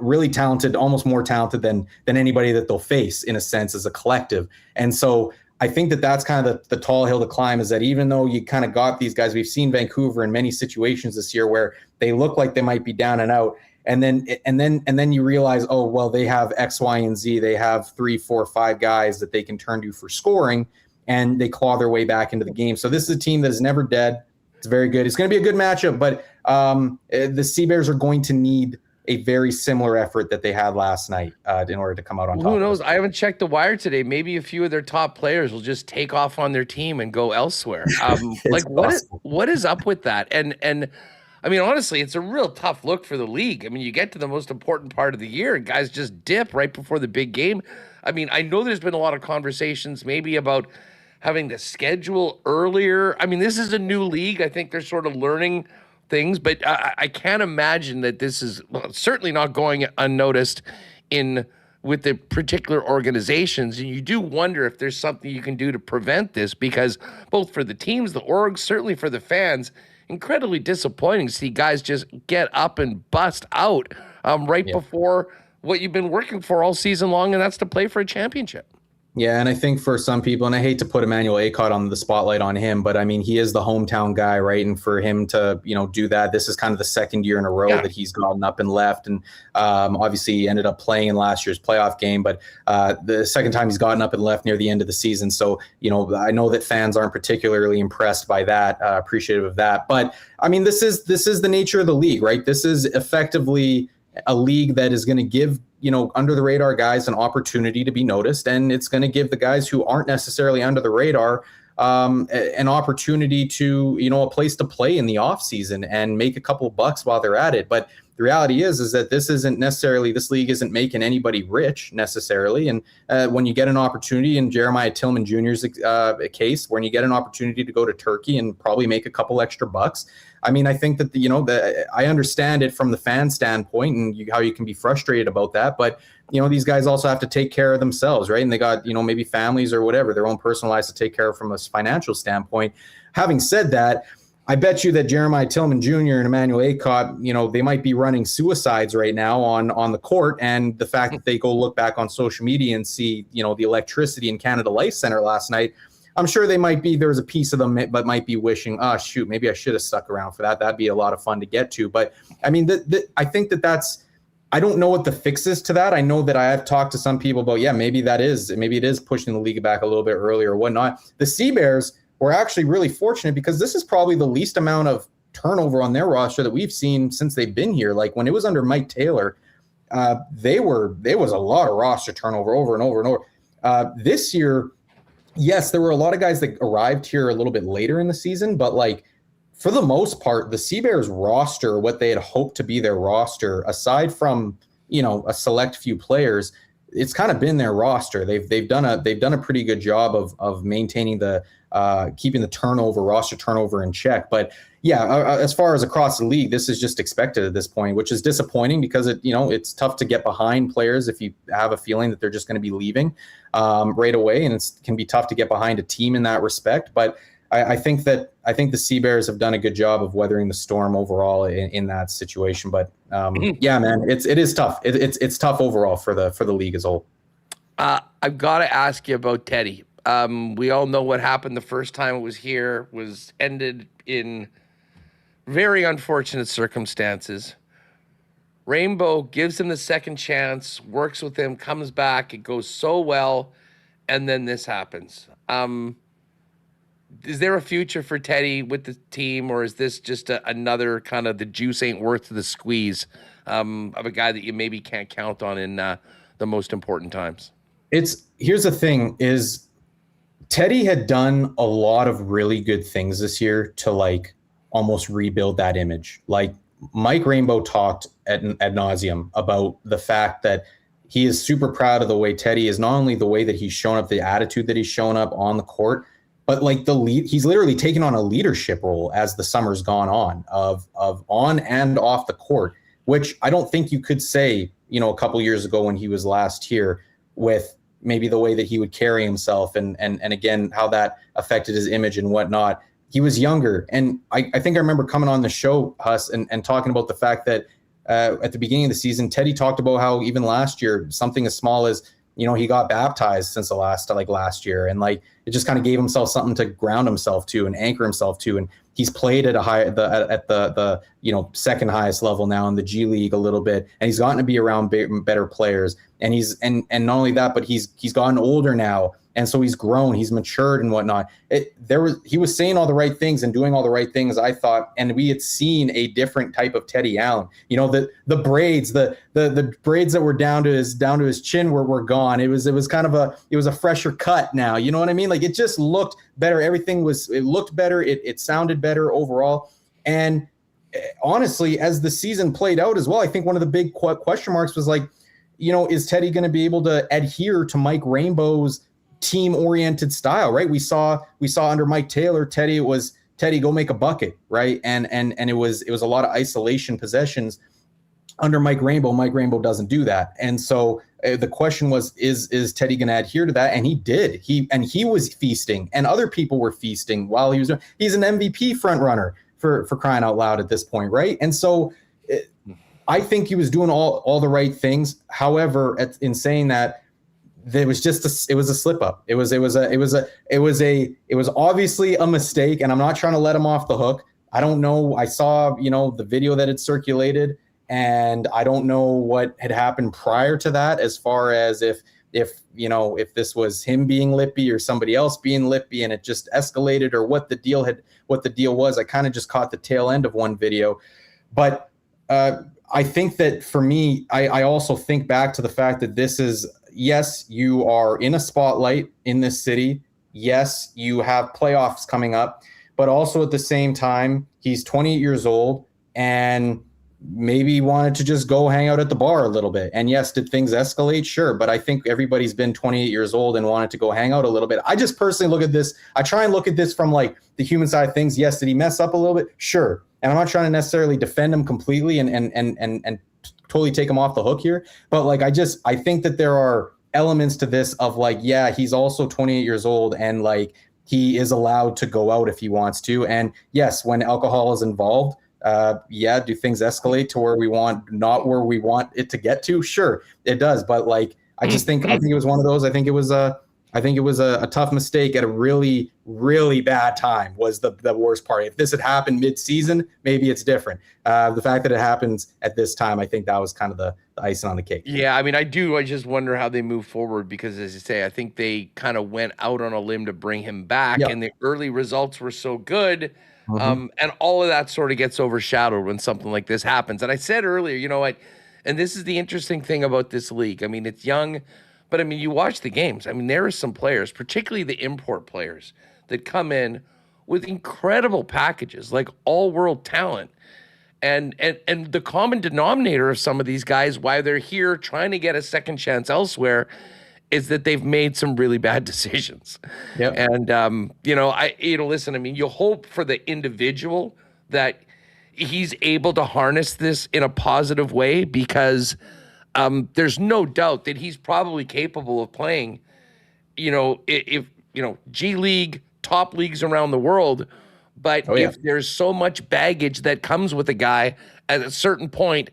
really talented, almost more talented than anybody that they'll face in a sense as a collective. And so I think that's kind of the tall hill to climb, is that even though you kind of got these guys, we've seen Vancouver in many situations this year where they look like they might be down and out, and then you realize, oh well, they have X, Y, and Z. They have 3, 4, 5 guys that they can turn to for scoring, and they claw their way back into the game. So this is a team that is never dead. It's very good. It's going to be a good matchup, but the Sea Bears are going to need a very similar effort that they had last night in order to come out on top. Who knows? I haven't checked the wire today. Maybe a few of their top players will just take off on their team and go elsewhere. What is up with that? And I mean, honestly, it's a real tough look for the league. I mean, you get to the most important part of the year and guys just dip right before the big game. I mean, I know there's been a lot of conversations maybe about having to schedule earlier. I mean, this is a new league. I think they're sort of learning things, but I can't imagine that this is certainly not going unnoticed with the particular organizations. And you do wonder if there's something you can do to prevent this, because both for the teams, the orgs, certainly for the fans, incredibly disappointing to see guys just get up and bust out before what you've been working for all season long, and that's to play for a championship. Yeah, and I think for some people, and I hate to put Emmanuel Acott on the spotlight on him, but I mean, he is the hometown guy, right? And for him to, do that, this is kind of the second year in a row that he's gotten up and left. And obviously he ended up playing in last year's playoff game, but the second time he's gotten up and left near the end of the season. So, I know that fans aren't particularly impressed by that, appreciative of that. But I mean, this is the nature of the league, right? This is effectively a league that is going to give, under the radar guys an opportunity to be noticed. And it's going to give the guys who aren't necessarily under the radar an opportunity to, a place to play in the off season and make a couple of bucks while they're at it. But the reality is that this league isn't making anybody rich necessarily. And when you get an opportunity, in Jeremiah Tillman Jr.'s case, when you get an opportunity to go to Turkey and probably make a couple extra bucks, I mean, I think that, I understand it from the fan standpoint and how you can be frustrated about that. But, these guys also have to take care of themselves, right? And they got, maybe families or whatever, their own personal lives to take care of from a financial standpoint. Having said that, I bet you that Jeremiah Tillman Jr. and Emmanuel Acott, they might be running suicides right now on the court. And the fact that they go look back on social media and see, the electricity in Canada Life Center last night, I'm sure there's a piece of them but might be wishing, shoot, maybe I should have stuck around for that. That'd be a lot of fun to get to. But I mean, I think I don't know what the fix is to that. I know that I have talked to some people about, maybe it is pushing the league back a little bit earlier or whatnot. The Sea Bears were actually really fortunate because this is probably the least amount of turnover on their roster that we've seen since they've been here. Like when it was under Mike Taylor, there was a lot of roster turnover over and over and over. This year, yes, there were a lot of guys that arrived here a little bit later in the season, but like for the most part, the Sea Bears roster, what they had hoped to be their roster, aside from, a select few players, it's kind of been their roster. They've done a pretty good job of maintaining keeping the roster turnover in check. But yeah, as far as across the league, this is just expected at this point, which is disappointing because it's tough to get behind players if you have a feeling that they're just going to be leaving right away, and it can be tough to get behind a team in that respect. But I think the Sea Bears have done a good job of weathering the storm overall in that situation. But yeah, man, it is tough. It's tough overall for the league as a whole. I've got to ask you about Teddy. We all know what happened the first time it was here, was ended in very unfortunate circumstances. Rainbow gives him the second chance, works with him, comes back. It goes so well, and then this happens. Is there a future for Teddy with the team, or is this just another kind of the juice ain't worth the squeeze of a guy that you maybe can't count on in the most important times? Here's the thing is Teddy had done a lot of really good things this year to like almost rebuild that image. Like Mike Rainbow talked ad nauseum about the fact that he is super proud of the way Teddy is, not only the way that he's shown up, the attitude that he's shown up on the court, but like he's literally taken on a leadership role as the summer's gone on of on and off the court, which I don't think you could say, a couple years ago when he was last here, with maybe the way that he would carry himself and again, how that affected his image and whatnot. He was younger. And I think I remember coming on the show, Huss, and talking about the fact that at the beginning of the season, Teddy talked about how even last year, something as small as, he got baptized since last year. And like, it just kind of gave himself something to ground himself to and anchor himself to. And he's played at the second highest level now in the G League a little bit. And he's gotten to be around better players. And and not only that, but he's gotten older now. And so he's grown, he's matured and whatnot. He was saying all the right things and doing all the right things, I thought, and we had seen a different type of Teddy Allen. The braids, the braids that were down to his chin were gone. It was kind of a fresher cut now. You know what I mean? Like it just looked better. It looked better. It sounded better overall. And honestly, as the season played out as well, I think one of the big question marks was like, is Teddy going to be able to adhere to Mike Rainbow's team-oriented style, right? We saw under Mike Taylor, Teddy go make a bucket, right? And it was a lot of isolation possessions. Under Mike Rainbow doesn't do that. And so the question was, is Teddy going to adhere to that? And he did. He was feasting, and other people were feasting while he's an MVP front runner for crying out loud at this point, right? And so I think he was doing all the right things. However, in saying that, it was a slip up. It was obviously a mistake, and I'm not trying to let him off the hook. I don't know. I saw, the video that had circulated, and I don't know what had happened prior to that, as far as if this was him being lippy or somebody else being lippy and it just escalated, or what the deal was. I kind of just caught the tail end of one video. But I think that for me, I also think back to the fact that this is, yes, you are in a spotlight in this city. Yes, you have playoffs coming up, but also at the same time, he's 28 years old and maybe wanted to just go hang out at the bar a little bit. And yes, did things escalate? Sure. But I think everybody's been 28 years old and wanted to go hang out a little bit. I just personally look at this. I try and look at this from like the human side of things. Yes, did he mess up a little bit? Sure. And I'm not trying to necessarily defend him completely and totally take him off the hook here. But like, I think that there are elements to this of like, yeah, he's also 28 years old and like he is allowed to go out if he wants to. And yes, when alcohol is involved, do things escalate to where we want it to get to? Sure, it does. But like, I think it was one of those. I think it was a tough mistake at a really, really bad time was the worst part. If this had happened mid-season, maybe it's different. The fact that it happens at this time, I think that was kind of the icing on the cake. Yeah, I mean, I just wonder how they move forward, because as you say, I think they kind of went out on a limb to bring him back, and the early results were so good. And all of that sort of gets overshadowed when something like this happens. And I said earlier, and this is the interesting thing about this league. I mean, it's young, but I mean, you watch the games. I mean, there are some players, particularly the import players, that come in with incredible packages, like all-world talent. And the common denominator of some of these guys, why they're here trying to get a second chance elsewhere, is that they've made some really bad decisions. Yep. And, listen, I mean, you hope for the individual that he's able to harness this in a positive way, because there's no doubt that he's probably capable of playing, if G League, top leagues around the world. But if there's so much baggage that comes with a guy, at a certain point,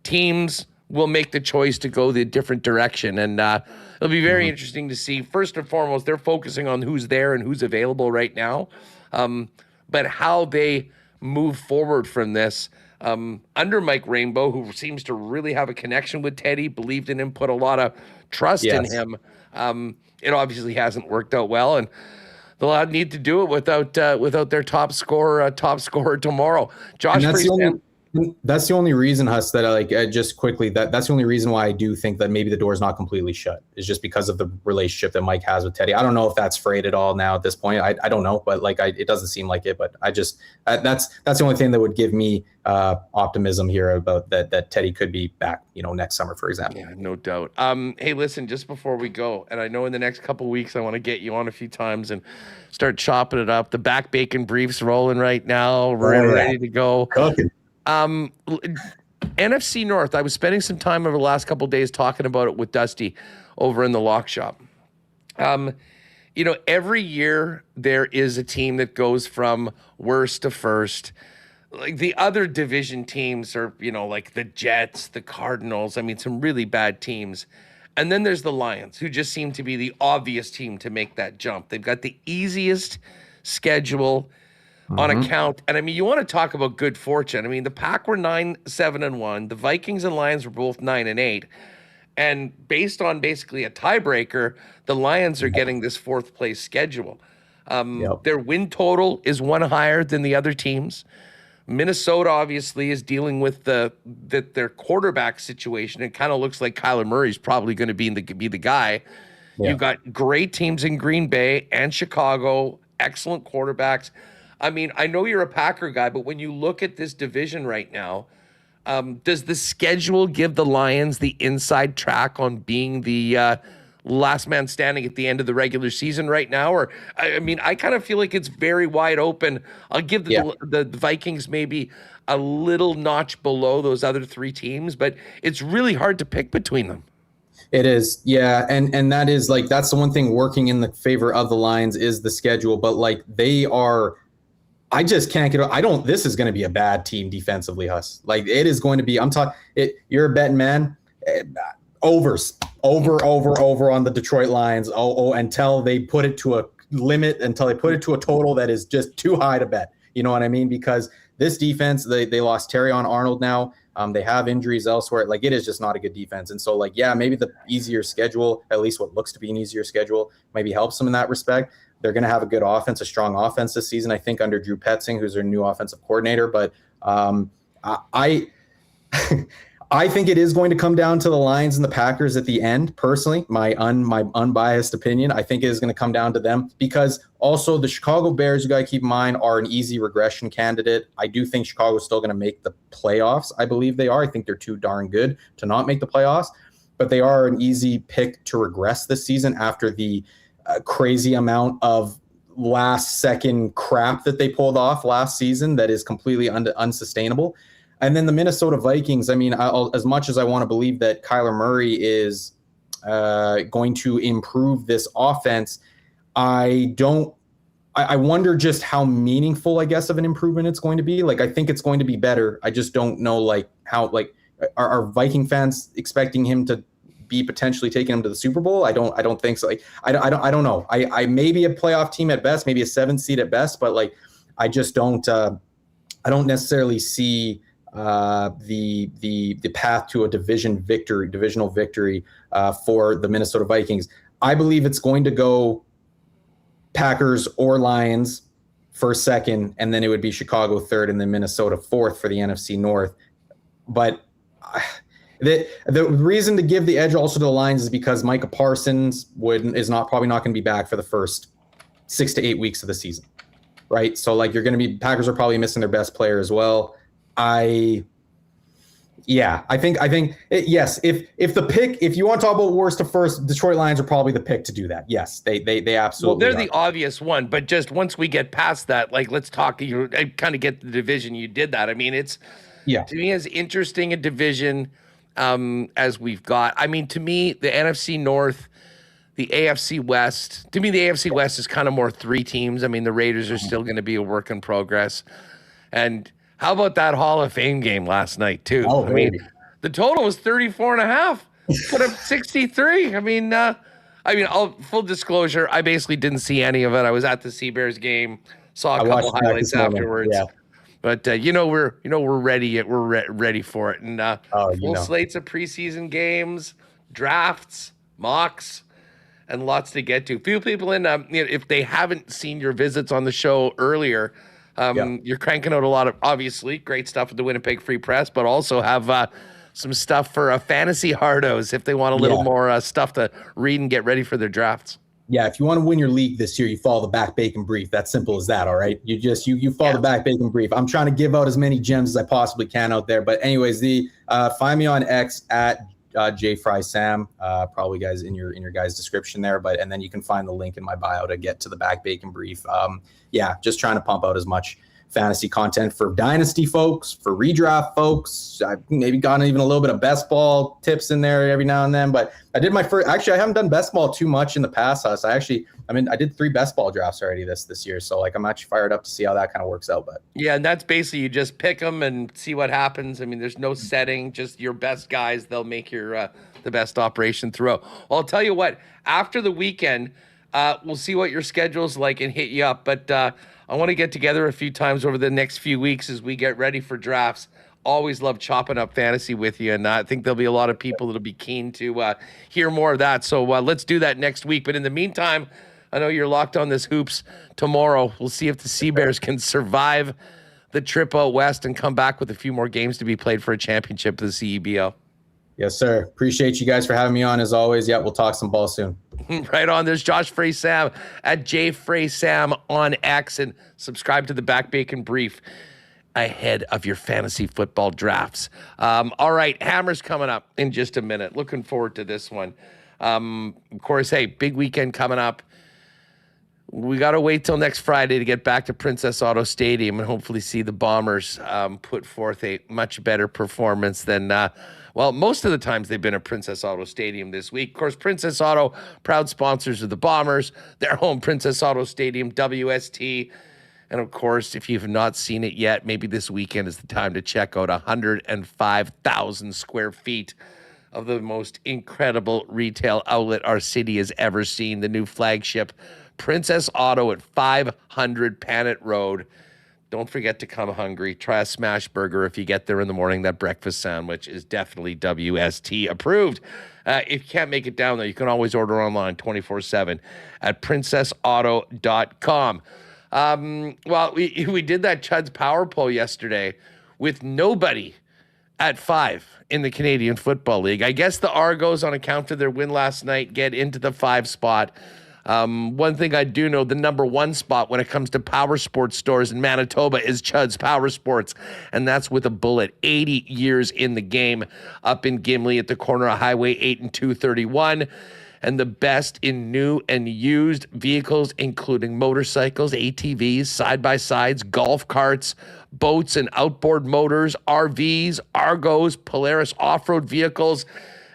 teams will make the choice to go the different direction. And it'll be very interesting to see. First and foremost, they're focusing on who's there and who's available right now. But how they move forward from this under Mike Rainbow, who seems to really have a connection with Teddy, believed in him, put a lot of trust in him. It obviously hasn't worked out well, and they'll need to do it without their top scorer tomorrow. Josh, that's the only reason, Huss, that I like just quickly that's the only reason why I do think that maybe the door's not completely shut, is just because of the relationship that Mike has with Teddy. I don't know if that's frayed at all now at this point. I don't know, but like it doesn't seem like it. But I just that's the only thing that would give me optimism here about that Teddy could be back, next summer, for example. Yeah, no doubt. Hey, listen, just before we go, and I know in the next couple of weeks I want to get you on a few times and start chopping it up. The back bacon brief's rolling right now. We're ready to go. Cooking. NFC North, I was spending some time over the last couple of days talking about it with Dusty over in the lock shop. Every year there is a team that goes from worst to first. Like the other division teams are, like the Jets, the Cardinals, I mean, some really bad teams. And then there's the Lions, who just seem to be the obvious team to make that jump. They've got the easiest schedule on account. And I mean, you want to talk about good fortune. I mean, the Pack were 9-7-1. The Vikings and Lions were both 9-8. And based on basically a tiebreaker, the Lions are getting this fourth place schedule. Their win total is one higher than the other teams. Minnesota obviously is dealing with their quarterback situation. It kind of looks like Kyler Murray's probably going to be the guy. Yeah. You've got great teams in Green Bay and Chicago, excellent quarterbacks. I mean, I know you're a Packer guy, but when you look at this division right now, does the schedule give the Lions the inside track on being the last man standing at the end of the regular season right now? Or, I mean, I kind of feel like it's very wide open. I'll give the Vikings maybe a little notch below those other three teams, but it's really hard to pick between them. It is, yeah, and that is like that's the one thing working in the favor of the Lions is the schedule, but like they are. I just can't get. I don't. This is going to be a bad team defensively, Huss. Like it is going to be. I'm talking. You're a betting man. Overs, over on the Detroit Lions. Until they put it to a limit, until they put it to a total that is just too high to bet. You know what I mean? Because this defense, they lost Terrion Arnold now. They have injuries elsewhere. Like it is just not a good defense. And so like, yeah, maybe the easier schedule, at least what looks to be an easier schedule, maybe helps them in that respect. They're going to have a good offense, a strong offense this season, I think, under Drew Petzing, who's their new offensive coordinator. But I think it is going to come down to the Lions and the Packers at the end. Personally, my unbiased opinion, I think it is going to come down to them because also the Chicago Bears, you got to keep in mind, are an easy regression candidate. I do think Chicago is still going to make the playoffs. I believe they are. I think they're too darn good to not make the playoffs, but they are an easy pick to regress this season after the crazy amount of last second crap that they pulled off last season that is completely unsustainable. And then the Minnesota Vikings, I mean, as much as I want to believe that Kyler Murray is going to improve this offense, I wonder just how meaningful, I guess, of an improvement it's going to be. Like, I think it's going to be better. I just don't know, like, how, like, are Viking fans expecting him to be potentially taking him to the Super Bowl? I don't think so. Like, I don't know. I may be a playoff team at best, maybe a 7th seed at best, but like, I just don't, I don't necessarily see the path to a divisional victory for the Minnesota Vikings. I believe it's going to go Packers or Lions first, second, and then it would be Chicago third, and then Minnesota fourth for the NFC North. But the reason to give the edge also to the Lions is because Micah Parsons is probably not going to be back for the first 6 to 8 weeks of the season, right? So like Packers are probably missing their best player as well. I think yes. If you want to talk about worst to first, Detroit Lions are probably the pick to do that. Yes, they absolutely. Well, they're the obvious one, but just once we get past that, like let's talk. I kind of get the division. You did that. I mean, it's to me as interesting a division as we've got. I mean, to me, the NFC North, the AFC West. To me, the AFC West is kind of more three teams. I mean, the Raiders are still going to be a work in progress, and. How about that Hall of Fame game last night, too? Oh, I mean, the total was 34.5. Put up 63. I mean, full disclosure, I basically didn't see any of it. I was at the Sea Bears game, saw a couple highlights afterwards. Yeah. But we're ready. We're ready for it. And full slates of preseason games, drafts, mocks, and lots to get to. Few people in if they haven't seen your visits on the show earlier. You're cranking out a lot of, obviously, great stuff with the Winnipeg Free Press, but also have some stuff for fantasy hardos if they want a little more stuff to read and get ready for their drafts. Yeah, if you want to win your league this year, you follow the Back Bacon Brief. That's simple as that, all right? You follow the Back Bacon Brief. I'm trying to give out as many gems as I possibly can out there. But anyways, find me on X at Frey-Sam, probably guys in your guys' description there, and then you can find the link in my bio to get to the Back Bacon Brief. Just trying to pump out as much fantasy content for dynasty folks, for redraft folks. I've maybe gotten even a little bit of best ball tips in there every now and then, but I did my first. Actually, I haven't done best ball too much in the past. So I did 3 best ball drafts already this year. So like I'm actually fired up to see how that kind of works out. But yeah, and that's basically you just pick them and see what happens. I mean, there's no setting, just your best guys. They'll make your the best operation throughout. Well, I'll tell you what. After the weekend, we'll see what your schedule's like and hit you up. But I want to get together a few times over the next few weeks as we get ready for drafts. Always love chopping up fantasy with you, and I think there'll be a lot of people that'll be keen to hear more of that. So let's do that next week. But in the meantime, I know you're locked on this hoops tomorrow. We'll see if the Sea Bears can survive the trip out west and come back with a few more games to be played for a championship of the CEBL. Yes, sir. Appreciate you guys for having me on as always. Yeah, we'll talk some ball soon. Right on. There's Josh Frey-Sam at Frey-Sam on X, and subscribe to the Back Bacon Brief ahead of your fantasy football drafts. All right, Hammer's coming up in just a minute. Looking forward to this one. Of course, hey, big weekend coming up. We got to wait till next Friday to get back to Princess Auto Stadium and hopefully see the Bombers put forth a much better performance than, most of the times they've been at Princess Auto Stadium this week. Of course, Princess Auto, proud sponsors of the Bombers, their home Princess Auto Stadium, WST. And of course, if you've not seen it yet, maybe this weekend is the time to check out 105,000 square feet of the most incredible retail outlet our city has ever seen. The new flagship Princess Auto at 500 Panet Road. Don't forget to come hungry. Try a smash burger if you get there in the morning. That breakfast sandwich is definitely WST approved. If you can't make it down there, you can always order online 24/7 at princessauto.com. We did that Chud's Power Poll yesterday with nobody at 5 in the Canadian Football League. I guess the Argos, on account of their win last night, get into the 5 spot. One thing I do know, the number 1 spot when it comes to power sports stores in Manitoba is Chud's Power Sports, and that's with a bullet. 80 years in the game, up in Gimli at the corner of Highway 8 and 231. And the best in new and used vehicles, including motorcycles, ATVs, side-by-sides, golf carts, boats and outboard motors, RVs, Argos, Polaris off-road vehicles,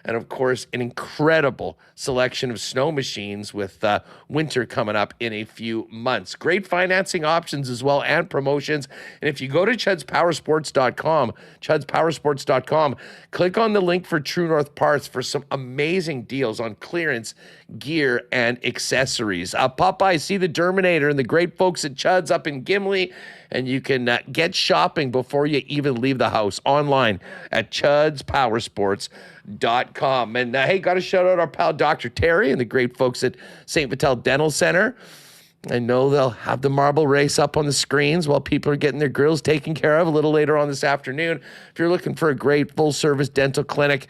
and of course, an incredible selection of snow machines with winter coming up in a few months. Great financing options as well and promotions. And if you go to chudspowersports.com, click on the link for True North Parts for some amazing deals on clearance, gear, and accessories. Pop by, see the Derminator and the great folks at Chud's up in Gimli, and you can get shopping before you even leave the house online at chudspowersports.com. And hey, got to shout out our pal Dr. Terry and the great folks at St. Vital Dental Center. I know they'll have the marble race up on the screens while people are getting their grills taken care of a little later on this afternoon. If you're looking for a great full-service dental clinic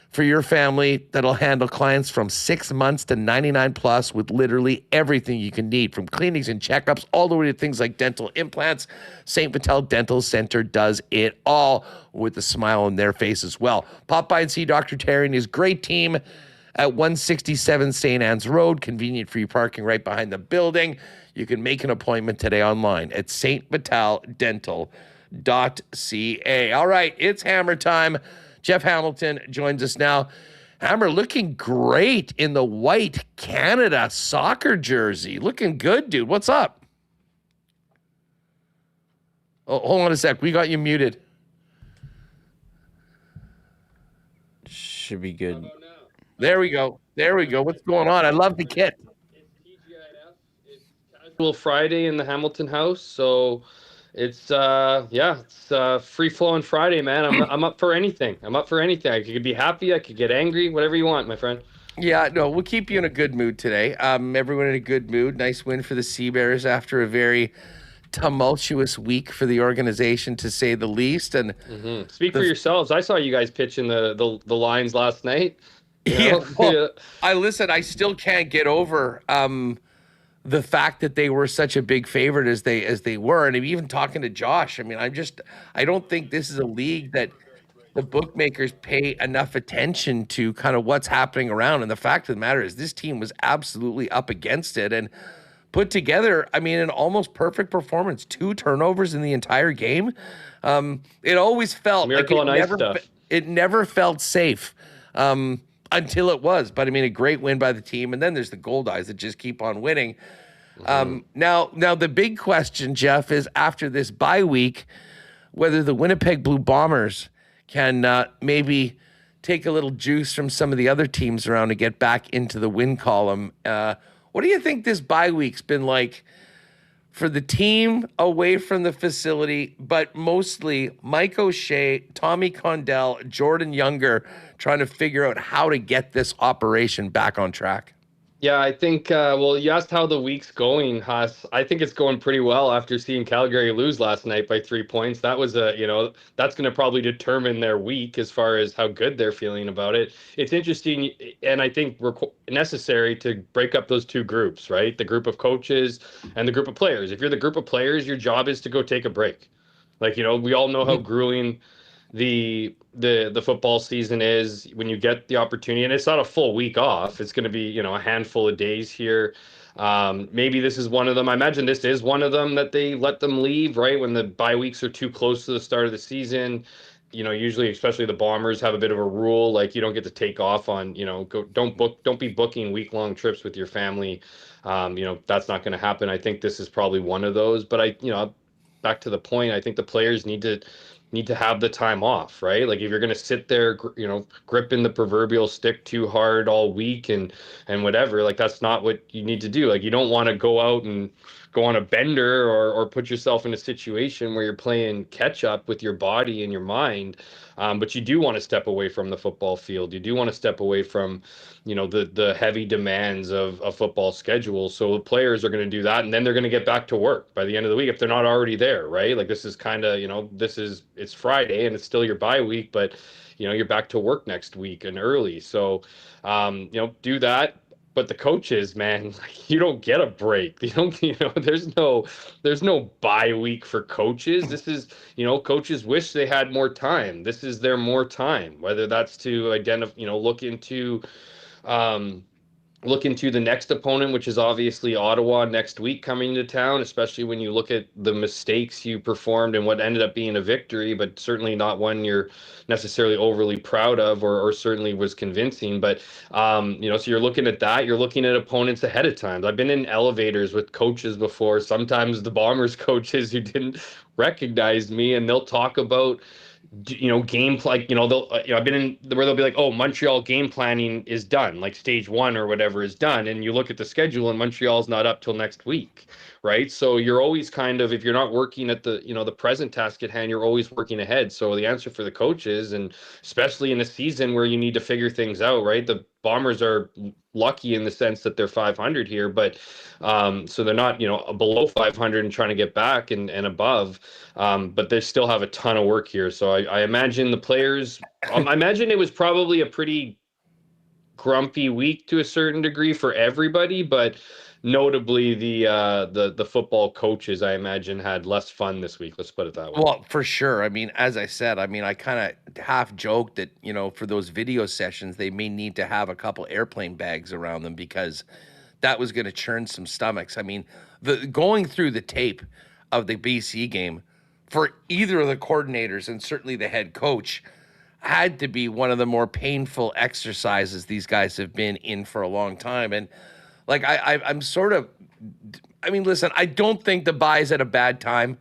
for your family that'll handle clients from 6 months to 99 plus with literally everything you can need, from cleanings and checkups all the way to things like dental implants, St. Vital Dental Center does it all with a smile on their face as well. Pop by and see Dr. Terry and his great team at 167 St. Anne's Road. Convenient free parking right behind the building. You can make an appointment today online at stvitaldental.ca. All right, it's Hammer time. Jeff Hamilton joins us now. Hammer looking great in the white Canada soccer jersey. Looking good, dude. What's up? Oh, hold on a sec. We got you muted. Should be good. There we go. What's going on? I love the kit. It's TGIF. It's Casual Friday in the Hamilton house. So it's free flowing Friday, man. I'm up for anything. I could be happy. I could get angry. Whatever you want, my friend. Yeah, no, we'll keep you in a good mood today. Everyone in a good mood. Nice win for the Sea Bears after a very tumultuous week for the organization, to say the least. And Speak for yourselves. I saw you guys pitching the lines last night. Yeah, I still can't get over the fact that they were such a big favorite as they were. And even talking to Josh, I mean, I don't think this is a league that the bookmakers pay enough attention to kind of what's happening around. And the fact of the matter is this team was absolutely up against it and put together, I mean, an almost perfect performance. 2 turnovers in the entire game. It always felt Miracle like stuff. It never felt safe. Until it was. But I mean, a great win by the team. And then there's the Goldeyes that just keep on winning. Now the big question, Jeff, is after this bye week, whether the Winnipeg Blue Bombers can maybe take a little juice from some of the other teams around to get back into the win column. What do you think this bye week's been like for the team away from the facility, but mostly Mike O'Shea, Tommy Condell, Jordan Younger trying to figure out how to get this operation back on track? Yeah, I think, well, you asked how the week's going, Haas. I think it's going pretty well after seeing Calgary lose last night by 3 points. That was that's going to probably determine their week as far as how good they're feeling about it. It's interesting, and I think necessary to break up those two groups, right? The group of coaches and the group of players. If you're the group of players, your job is to go take a break. Like, we all know how grueling the football season is when you get the opportunity, and it's not a full week off. It's going to be a handful of days here. Maybe this is one of them. I imagine this is one of them that they let them leave right when the bye weeks are too close to the start of the season. Usually, especially the Bombers have a bit of a rule, like you don't get to take off on, don't be booking week-long trips with your family. That's not going to happen. I think this is probably one of those, but back to the point, I think the players need to have the time off, right? Like if you're going to sit there, gripping the proverbial stick too hard all week and whatever, like that's not what you need to do. Like you don't want to go out and go on a bender or put yourself in a situation where you're playing catch up with your body and your mind. But you do want to step away from the football field. You do want to step away from, the heavy demands of a football schedule. So the players are going to do that, and then they're going to get back to work by the end of the week if they're not already there, right? Like this is kind of, it's Friday and it's still your bye week, but you're back to work next week and early. So, do that. But the coaches, man, like, you don't get a break. You don't, there's no bye week for coaches. This is, coaches wish they had more time. This is their more time, whether that's to identify, look into the next opponent, which is obviously Ottawa next week coming to town, especially when you look at the mistakes you performed and what ended up being a victory, but certainly not one you're necessarily overly proud of or certainly was convincing. But, so you're looking at that. You're looking at opponents ahead of time. I've been in elevators with coaches before, sometimes the Bombers coaches who didn't recognize me, and they'll talk about game like they'll I've been in where they'll be like, oh, Montreal game planning is done, like stage 1 or whatever is done, and you look at the schedule and Montreal's not up till next week, right? So you're always kind of, if you're not working at the the present task at hand, you're always working ahead. So the answer for the coaches, and especially in a season where you need to figure things out, right? The Bombers are lucky in the sense that they're 500 here, but so they're not below 500 and trying to get back and above, but they still have a ton of work here. So I imagine the players, I imagine it was probably a pretty grumpy week to a certain degree for everybody, but notably the football coaches, I imagine, had less fun this week. Let's put it that way. Well, for sure. I mean, as I said, I kind of half joked that, for those video sessions, they may need to have a couple airplane bags around them because that was going to churn some stomachs. I mean, going through the tape of the BC game for either of the coordinators and certainly the head coach had to be one of the more painful exercises these guys have been in for a long time. And like, I'm sort of, listen, I don't think the bye's at a bad time.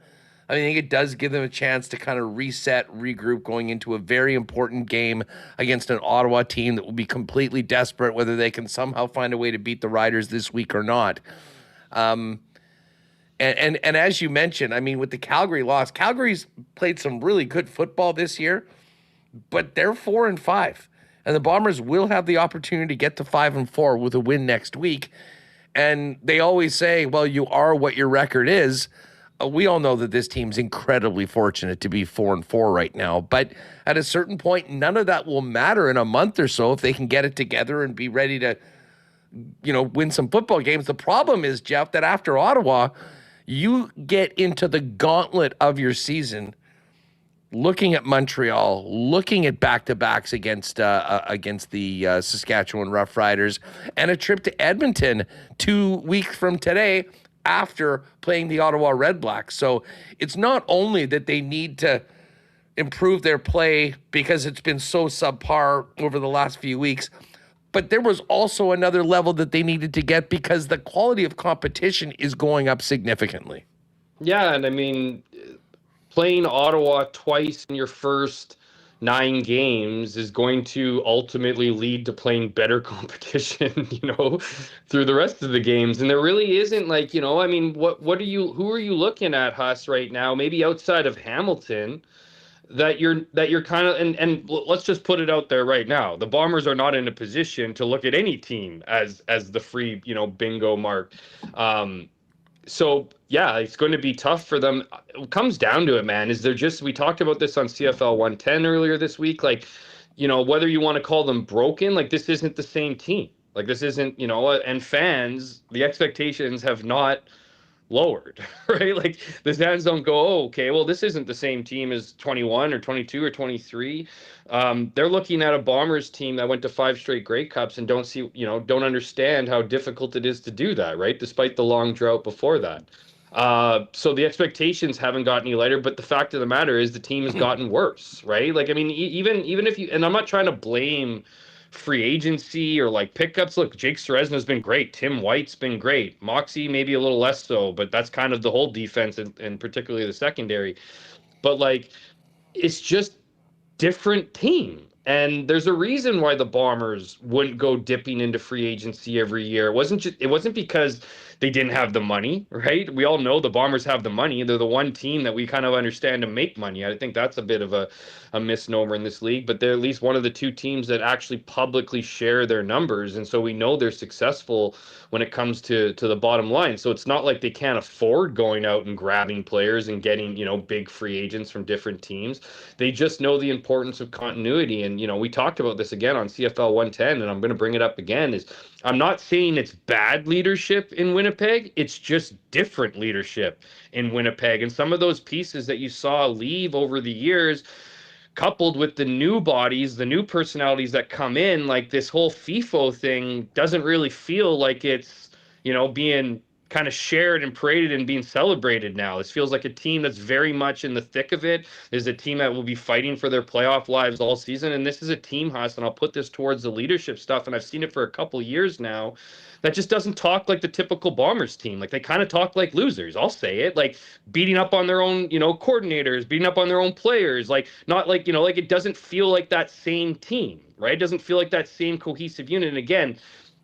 I think it does give them a chance to kind of reset, regroup going into a very important game against an Ottawa team that will be completely desperate, whether they can somehow find a way to beat the Riders this week or not. And as you mentioned, with the Calgary loss, Calgary's played some really good football this year, but they're 4-5. And the Bombers will have the opportunity to get to 5-4 with a win next week. And they always say, well, you are what your record is. We all know that this team's incredibly fortunate to be 4-4 right now. But at a certain point, none of that will matter in a month or so if they can get it together and be ready to, win some football games. The problem is, Jeff, that after Ottawa, you get into the gauntlet of your season looking at Montreal, looking at back-to-backs against the Saskatchewan Roughriders, and a trip to Edmonton 2 weeks from today after playing the Ottawa Redblacks. So it's not only that they need to improve their play because it's been so subpar over the last few weeks, but there was also another level that they needed to get because the quality of competition is going up significantly. Yeah, and playing Ottawa twice in your first 9 games is going to ultimately lead to playing better competition, through the rest of the games. And there really isn't who are you looking at, Huss, right now? Maybe outside of Hamilton, that you're kind of, and let's just put it out there right now. The Bombers are not in a position to look at any team as the free, bingo mark. So yeah, it's going to be tough for them. It comes down to it, man. We talked about this on CFL 110 earlier this week. Like, whether you want to call them broken, like this isn't the same team. Like this isn't, and fans, the expectations have not lowered, right? Like the fans don't go, oh, okay, well, this isn't the same team as 21 or 22 or 23. They're looking at a Bombers team that went to 5 straight Grey Cups and don't understand how difficult it is to do that, right? Despite the long drought before that. So the expectations haven't gotten any lighter, but the fact of the matter is the team has gotten worse, right? Like, I mean, even if you, and I'm not trying to blame free agency or like pickups. Look, Jake Ceresna's been great. Tim White's been great. Moxie maybe a little less so, but that's kind of the whole defense and particularly the secondary. But like, it's just different team. And there's a reason why the Bombers wouldn't go dipping into free agency every year. It wasn't because they didn't have the money, right? We all know the Bombers have the money. They're the one team that we kind of understand to make money. I think that's a bit of a misnomer in this league, but they're at least one of the 2 teams that actually publicly share their numbers. And so we know they're successful when it comes to the bottom line. So it's not like they can't afford going out and grabbing players and getting, big free agents from different teams. They just know the importance of continuity. And, we talked about this again on CFL 110, and I'm going to bring it up again, is I'm not saying it's bad leadership in Winnipeg. It's just different leadership in Winnipeg. And some of those pieces that you saw leave over the years, coupled with the new bodies, the new personalities that come in, like this whole FIFO thing doesn't really feel like it's, being kind of shared and paraded and being celebrated now. This feels like a team that's very much in the thick of it. There's a team that will be fighting for their playoff lives all season. And this is a team, Huss, and I'll put this towards the leadership stuff, and I've seen it for a couple years now, that just doesn't talk like the typical Bombers team. Like they kind of talk like losers. I'll say it, like beating up on their own, coordinators, beating up on their own players, like not like, like it doesn't feel like that same team, right? It doesn't feel like that same cohesive unit. And again,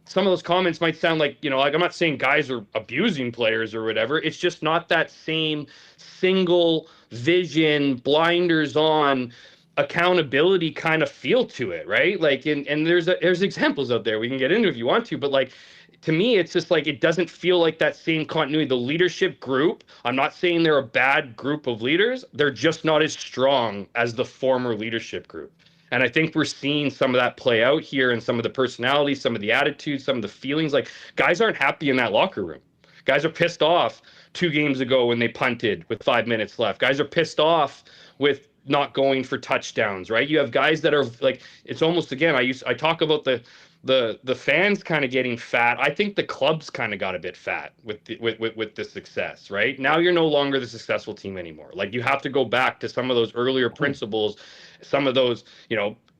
some of those comments might sound like, like I'm not saying guys are abusing players or whatever. It's just not that same single vision, blinders on accountability kind of feel to it, right? Like, and there's examples out there we can get into if you want to, but like, to me, it's just like, it doesn't feel like that same continuity. The leadership group, I'm not saying they're a bad group of leaders. They're just not as strong as the former leadership group. And I think we're seeing some of that play out here, and some of the personalities, some of the attitudes, some of the feelings. Like guys aren't happy in that locker room. Guys are pissed off 2 games ago when they punted with 5 minutes left. Guys are pissed off with not going for touchdowns, right? You have guys that are like, it's almost, again, I talk about the fans kind of getting fat. I think the club's kind of got a bit fat with the success, right? Now you're no longer the successful team anymore. Like you have to go back to some of those earlier principles, some of those,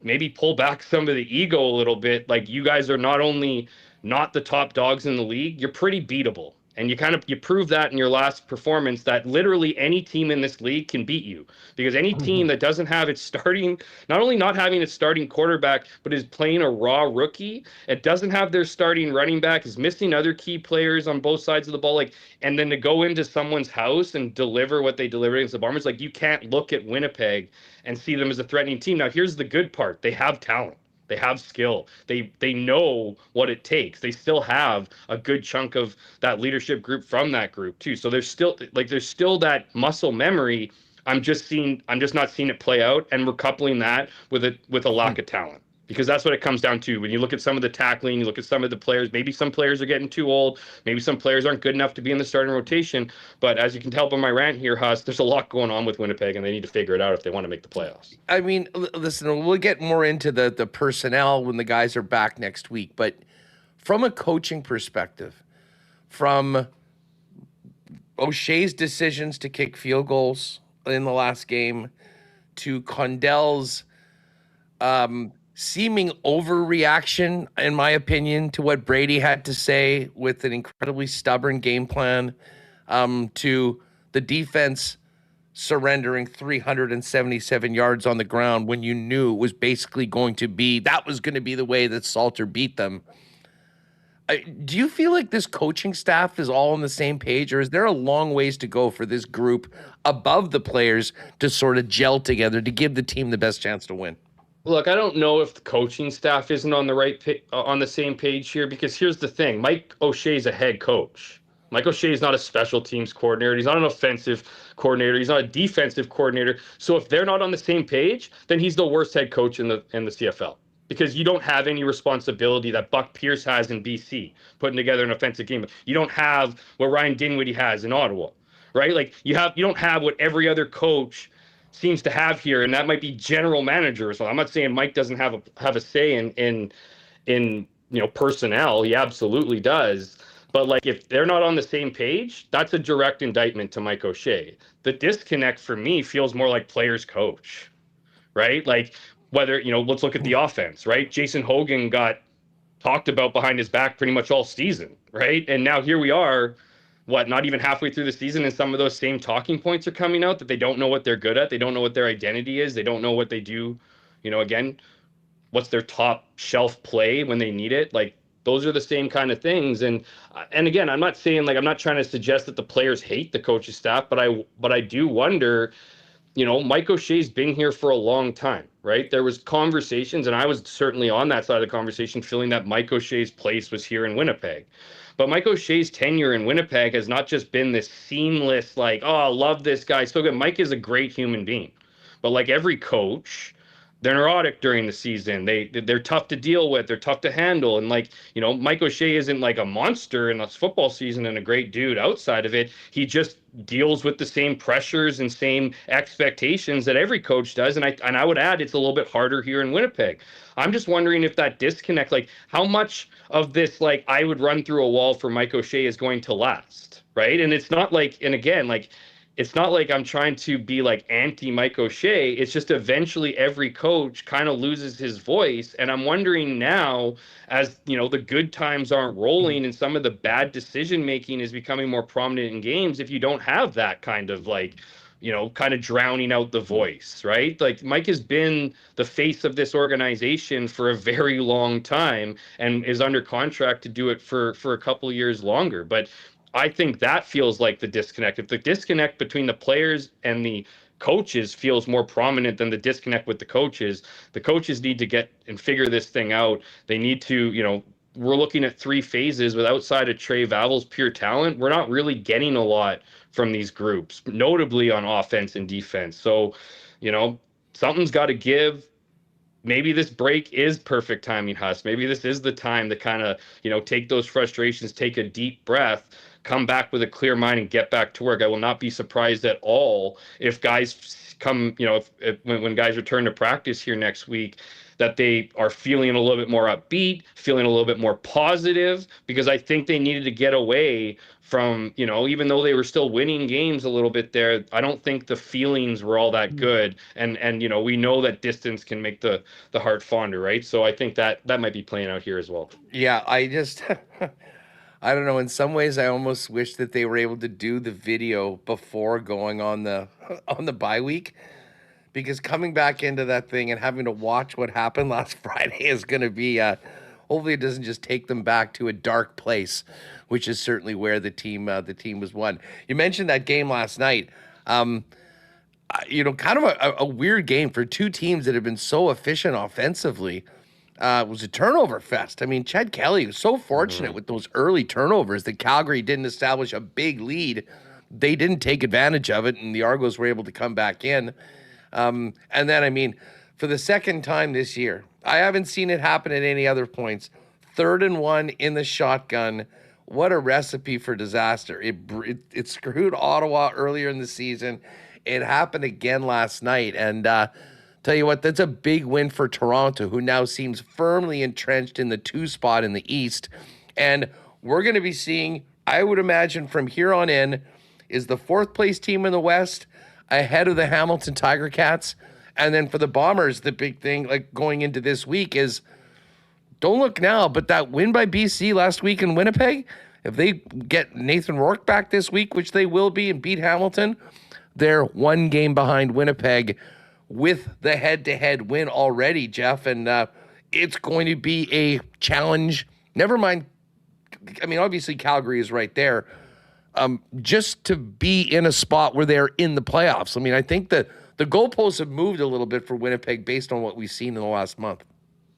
maybe pull back some of the ego a little bit. Like you guys are not only not the top dogs in the league, you're pretty beatable. And you prove that in your last performance, that literally any team in this league can beat you, because any team that doesn't have its starting, not only not having its starting quarterback, but is playing a raw rookie, it doesn't have their starting running back, is missing other key players on both sides of the ball, like, and then to go into someone's house and deliver what they delivered against the Bombers, like you can't look at Winnipeg and see them as a threatening team. Now, here's the good part. They have talent. They have skill. They know what it takes. They still have a good chunk of that leadership group from that group too. So there's still that muscle memory. I'm just not seeing it play out, and we're coupling that with a lack of talent. Because that's what it comes down to. When you look at some of the tackling, you look at some of the players, maybe some players are getting too old. Maybe some players aren't good enough to be in the starting rotation. But as you can tell by my rant here, Huss, there's a lot going on with Winnipeg, and they need to figure it out if they want to make the playoffs. I mean, listen, we'll get more into the personnel when the guys are back next week. But from a coaching perspective, from O'Shea's decisions to kick field goals in the last game to Condell's seeming overreaction, in my opinion, to what Brady had to say with an incredibly stubborn game plan, to the defense surrendering 377 yards on the ground when you knew it was basically going to be the way that Salter beat them. Do you feel like this coaching staff is all on the same page, or is there a long ways to go for this group above the players to sort of gel together to give the team the best chance to win? Look, I don't know if the coaching staff isn't on the same page here, because here's the thing. Mike O'Shea's a head coach. Mike O'Shea is not a special teams coordinator. He's not an offensive coordinator. He's not a defensive coordinator. So if they're not on the same page, then he's the worst head coach in the CFL, because you don't have any responsibility that Buck Pierce has in BC, putting together an offensive game. You don't have what Ryan Dinwiddie has in Ottawa, right? Like you don't have what every other coach seems to have here, and that might be general manager. So I'm not saying Mike doesn't have a say in personnel. He absolutely does. But like, if they're not on the same page, that's a direct indictment to Mike O'Shea. The disconnect for me feels more like players coach, right? Like whether, let's look at the offense, right? Jason Hogan got talked about behind his back pretty much all season, right? And now here we are, not even halfway through the season, and some of those same talking points are coming out, that they don't know what they're good at. They don't know what their identity is. They don't know what they do, again, what's their top shelf play when they need it. Like, those are the same kind of things. And again, I'm not saying, like, I'm not trying to suggest that the players hate the coaching staff, but I do wonder, Mike O'Shea's been here for a long time, right? There was conversations, and I was certainly on that side of the conversation, feeling that Mike O'Shea's place was here in Winnipeg. But Mike O'Shea's tenure in Winnipeg has not just been this seamless, like, oh, I love this guy, so good. Mike is a great human being. But like every coach, they're neurotic during the season. They're tough to deal with. They're tough to handle. And like, Mike O'Shea isn't like a monster in this football season and a great dude outside of it. He just deals with the same pressures and same expectations that every coach does. And I would add, it's a little bit harder here in Winnipeg. I'm just wondering if that disconnect, like how much of this, like I would run through a wall for Mike O'Shea is going to last, right? And it's not like, and again, like, it's not like I'm trying to be like anti Mike O'Shea. It's just eventually every coach kind of loses his voice. And I'm wondering now, as the good times aren't rolling and some of the bad decision making is becoming more prominent in games, if you don't have that kind of like, kind of drowning out the voice, right? Like Mike has been the face of this organization for a very long time and is under contract to do it for a couple of years longer. But I think that feels like the disconnect. If the disconnect between the players and the coaches feels more prominent than the disconnect with the coaches need to get and figure this thing out. They need to, we're looking at 3 phases with outside of Trey Vavel's pure talent. We're not really getting a lot from these groups, notably on offense and defense. So, something's got to give. Maybe this break is perfect timing, Huss. Maybe this is the time to kind of, take those frustrations, take a deep breath, come back with a clear mind and get back to work. I will not be surprised at all if guys come, when guys return to practice here next week, that they are feeling a little bit more upbeat, feeling a little bit more positive, because I think they needed to get away from, even though they were still winning games a little bit there, I don't think the feelings were all that good. And we know that distance can make the heart fonder, right? So I think that might be playing out here as well. Yeah, I just... I don't know. In some ways, I almost wish that they were able to do the video before going on the bye week, because coming back into that thing and having to watch what happened last Friday is going to be. Hopefully, it doesn't just take them back to a dark place, which is certainly where the team was won. You mentioned that game last night. Kind of a weird game for two teams that have been so efficient offensively. It was a turnover fest. I mean, Chad Kelly was so fortunate with those early turnovers that Calgary didn't establish a big lead. They didn't take advantage of it, and the Argos were able to come back in. And then, I mean, for the second time this year, I haven't seen it happen at any other points. 3rd and 1 in the shotgun. What a recipe for disaster. It screwed Ottawa earlier in the season. It happened again last night, and tell you what, that's a big win for Toronto, who now seems firmly entrenched in the 2 spot in the East. And we're going to be seeing, I would imagine from here on in, is the 4th place team in the West ahead of the Hamilton Tiger Cats. And then for the Bombers, the big thing like going into this week is, don't look now, but that win by BC last week in Winnipeg, if they get Nathan Rourke back this week, which they will be, and beat Hamilton, they're 1 game behind Winnipeg with the head-to-head win already, Jeff. And it's going to be a challenge. Never mind I mean, obviously Calgary is right there. Just to be in a spot where they're in the playoffs. I mean, I think that the goalposts have moved a little bit for Winnipeg based on what we've seen in the last month.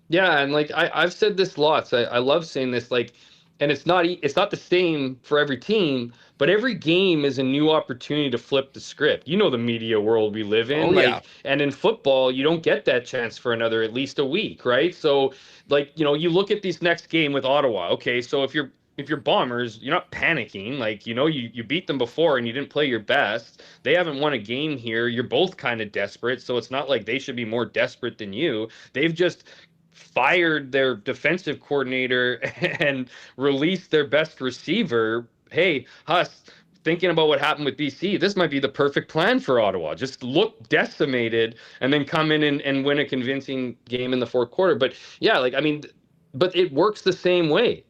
Yeah, and like I've said this lots. I love saying this. Like, and it's not the same for every team, but every game is a new opportunity to flip the script. You know the media world we live in. Oh, like, yeah. and in football, you don't get that chance for another at least a week, right? So, like, you look at this next game with Ottawa. Okay, so if you're Bombers, you're not panicking. Like, you beat them before and you didn't play your best. They haven't won a game here. You're both kind of desperate, so it's not like they should be more desperate than you. They've just fired their defensive coordinator and released their best receiver. Hey, Huss, thinking about what happened with BC, this might be the perfect plan for Ottawa. Just look decimated and then come in and win a convincing game in the fourth quarter. But yeah, like, I mean, but it works the same way.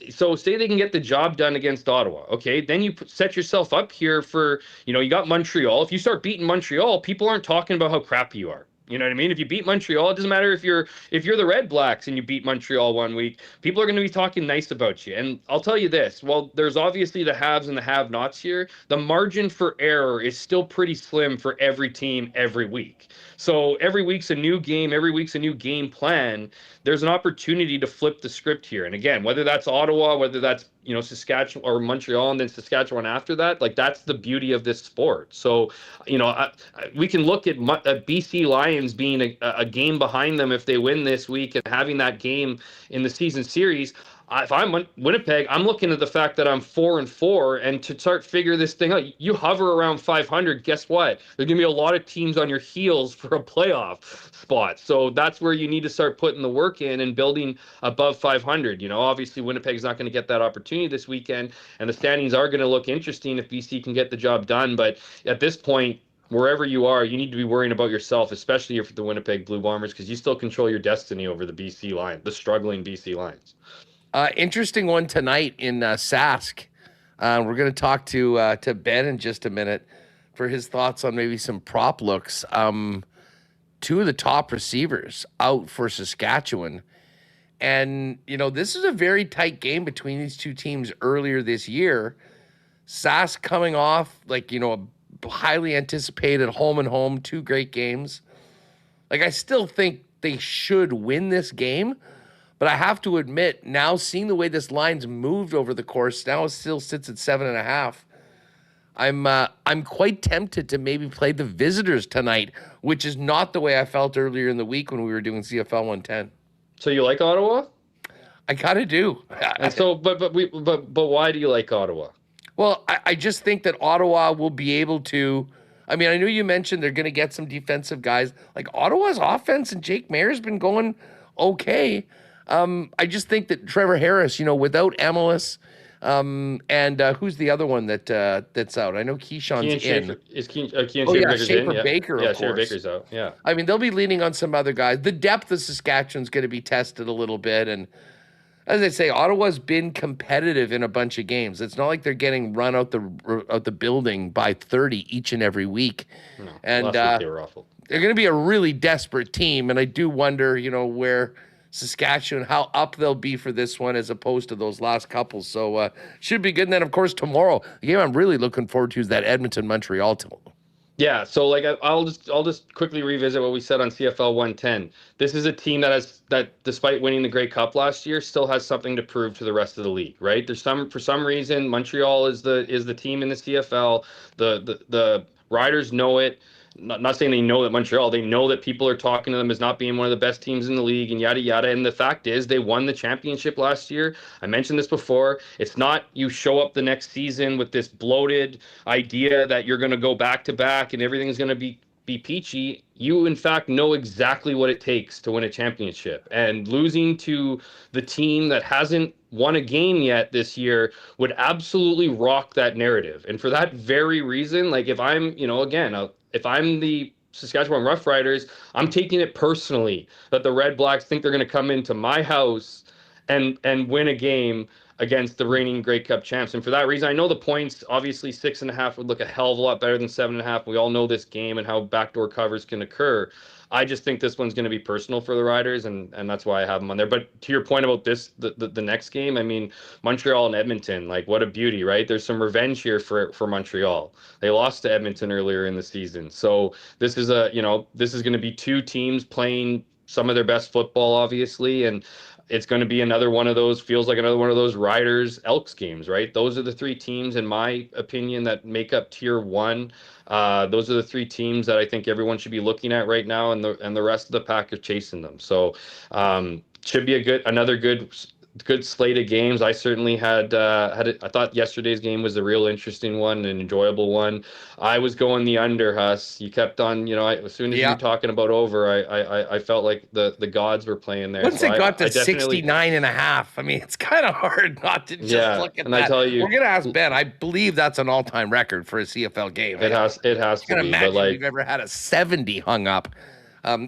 So say they can get the job done against Ottawa. Okay, then you set yourself up here for, you got Montreal. If you start beating Montreal, people aren't talking about how crappy you are. You know what I mean? If you beat Montreal, it doesn't matter if you're the Red Blacks and you beat Montreal one week, people are going to be talking nice about you. And I'll tell you this, well, there's obviously the haves and the have-nots here. The margin for error is still pretty slim for every team every week. So every week's a new game, every week's a new game plan. There's an opportunity to flip the script here. And again, whether that's Ottawa, whether that's Saskatchewan or Montreal and then Saskatchewan after that, like, that's the beauty of this sport. So, we can look at BC Lions being a game behind them if they win this week and having that game in the season series. If I'm Winnipeg, I'm looking at the fact that I'm 4-4 and to start figure this thing out. You hover around 500. Guess what? There's gonna be a lot of teams on your heels for a playoff spot. So that's where you need to start putting the work in and building above 500. Obviously Winnipeg's not going to get that opportunity this weekend, and the standings are going to look interesting if BC can get the job done. But at this point, wherever you are, you need to be worrying about yourself, especially if you're the Winnipeg Blue Bombers, because you still control your destiny over the BC Lions, the struggling BC Lions. Interesting one tonight in Sask. We're going to talk to Ben in just a minute for his thoughts on maybe some prop looks. Two of the top receivers out for Saskatchewan. And, this is a very tight game between these two teams earlier this year. Sask coming off, a highly anticipated home and home, two great games. I still think they should win this game. But I have to admit, now seeing the way this line's moved over the course, now it still sits at 7.5. I'm quite tempted to maybe play the visitors tonight, which is not the way I felt earlier in the week when we were doing CFL 110. So you like Ottawa? I kind of do. And so, but why do you like Ottawa? Well, I just think that Ottawa will be able to. I mean, I know you mentioned they're going to get some defensive guys. Ottawa's offense and Jake Mayer's been going okay. I just think that Trevor Harris, without Emilus, and who's the other one that's out? I know Keyshawn's in. Schaefer Baker, of course. Schaefer Baker's out, yeah. I mean, they'll be leaning on some other guys. The depth of Saskatchewan's going to be tested a little bit. And as I say, Ottawa's been competitive in a bunch of games. It's not like they're getting run out the building by 30 each and every week. No, and last week they were awful. They're going to be a really desperate team. And I do wonder, where Saskatchewan, how up they'll be for this one as opposed to those last couple. So should be good. And then, of course, tomorrow, the game I'm really looking forward to is that Edmonton-Montreal team. Yeah, so I'll just quickly revisit what we said on CFL 110. This is a team that despite winning the Grey Cup last year, still has something to prove to the rest of the league, right? For some reason, Montreal is the team in the CFL. The Riders know it. Not saying they know that Montreal, they know that people are talking to them as not being one of the best teams in the league and yada, yada. And the fact is they won the championship last year. I mentioned this before. It's not you show up the next season with this bloated idea that you're going to go back to back and everything's going to be peachy. You, in fact, know exactly what it takes to win a championship. And losing to the team that hasn't won a game yet this year would absolutely rock that narrative. And for that very reason, if I'm, if I'm the Saskatchewan Roughriders, I'm taking it personally that the Red Blacks think they're going to come into my house and win a game against the reigning Grey Cup champs. And for that reason, I know the points, obviously 6.5 would look a hell of a lot better than 7.5. We all know this game and how backdoor covers can occur. I just think this one's going to be personal for the Riders, and that's why I have them on there. But to your point about this, the next game, I mean, Montreal and Edmonton, like, what a beauty, right? There's some revenge here for Montreal. They lost to Edmonton earlier in the season. So this is this is going to be two teams playing some of their best football, obviously, and it's going to be another one of those, feels like another one of those Riders Elks games, right? Those are the three teams, in my opinion, that make up tier one. Those are the three teams that I think everyone should be looking at right now, and the rest of the pack are chasing them. So should be another good slate of games. I certainly I thought yesterday's game was a real interesting one, an enjoyable one. I was going the under, Huss. You kept on, as soon as you were talking about over, I felt like the gods were playing there. Once it got to 69.5, I mean, it's kind of hard not to just look at that. I tell you, we're going to ask Ben. I believe that's an all-time record for a CFL game. It has to be. I can't imagine we've ever had a 70 hung up,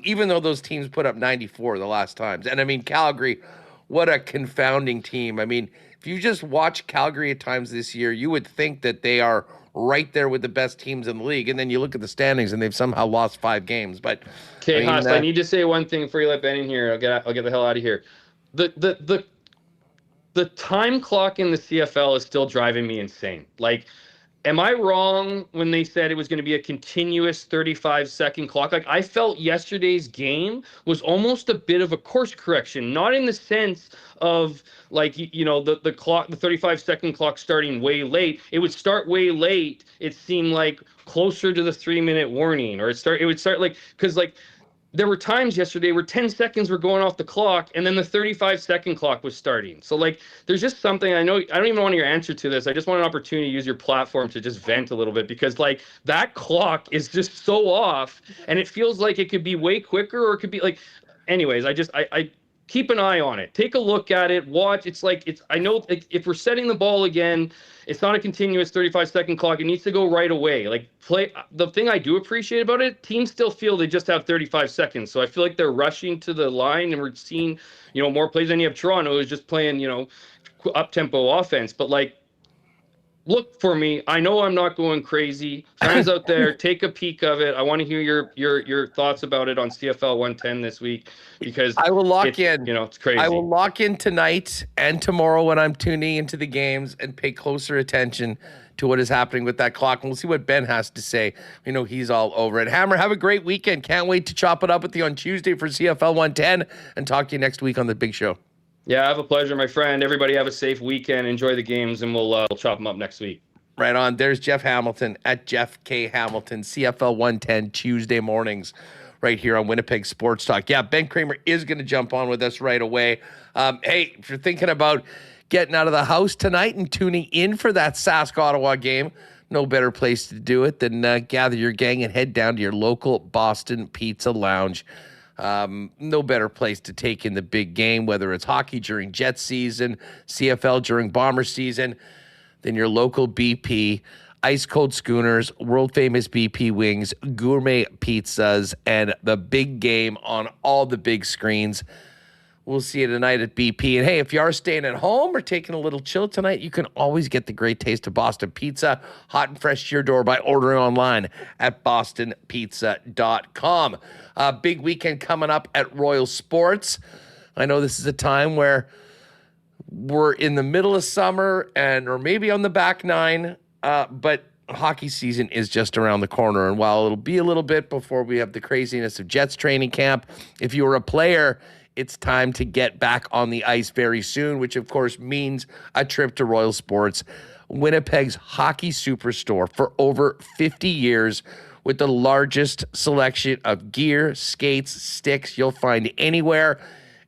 even though those teams put up 94 the last times. And I mean, Calgary, what a confounding team. I mean, if you just watch Calgary at times this year, you would think that they are right there with the best teams in the league. And then you look at the standings and they've somehow lost 5 games. But okay, Haas, I need to say one thing before you let Ben in here. I'll get the hell out of here. The time clock in the CFL is still driving me insane. Like, am I wrong when they said it was going to be a continuous 35-second clock? Like, I felt yesterday's game was almost a bit of a course correction, not in the sense of like, the clock, the 35-second clock starting way late. It would start way late. It seemed like closer to the 3-minute warning, or it would start like, because like, there were times yesterday where 10 seconds were going off the clock and then the 35-second clock was starting. So, like, there's just something, I know, I don't even want your answer to this. I just want an opportunity to use your platform to just vent a little bit, because, like, that clock is just so off, and it feels like it could be way quicker, or it could be, like, anyways, I keep an eye on it. Take a look at it. Watch. I know if we're setting the ball again, it's not a continuous 35-second clock. It needs to go right away. Like, the thing I do appreciate about it, teams still feel they just have 35 seconds. So I feel like they're rushing to the line, and we're seeing, more plays than you have Toronto who's just playing, up-tempo offense. But, like, look for me. I know I'm not going crazy. Fans out there, take a peek of it. I want to hear your thoughts about it on CFL 110 this week, because I will lock in. It's crazy. I will lock in tonight and tomorrow when I'm tuning into the games and pay closer attention to what is happening with that clock. And we'll see what Ben has to say. He's all over it. Hammer, have a great weekend. Can't wait to chop it up with you on Tuesday for CFL 110 and talk to you next week on the big show. Yeah, have a pleasure, my friend. Everybody have a safe weekend. Enjoy the games, and we'll chop them up next week. Right on. There's Jeff Hamilton at Jeff K. Hamilton, CFL 110 Tuesday mornings right here on Winnipeg Sports Talk. Yeah, Ben Kramer is going to jump on with us right away. Hey, if you're thinking about getting out of the house tonight and tuning in for that Sask-Ottawa game, no better place to do it than gather your gang and head down to your local Boston Pizza Lounge. No better place to take in the big game, whether it's hockey during Jet season, CFL during Bomber season, than your local BP, ice cold schooners, world famous BP wings, gourmet pizzas, and the big game on all the big screens. We'll see you tonight at BP. And hey, if you are staying at home or taking a little chill tonight, you can always get the great taste of Boston Pizza hot and fresh to your door by ordering online at bostonpizza.com. Big weekend coming up at Royal Sports. I know this is a time where we're in the middle of summer or maybe on the back nine, but hockey season is just around the corner. And while it'll be a little bit before we have the craziness of Jets training camp, if you were a player, it's time to get back on the ice very soon, which of course means a trip to Royal Sports, Winnipeg's hockey superstore for over 50 years, with the largest selection of gear, skates, sticks you'll find anywhere,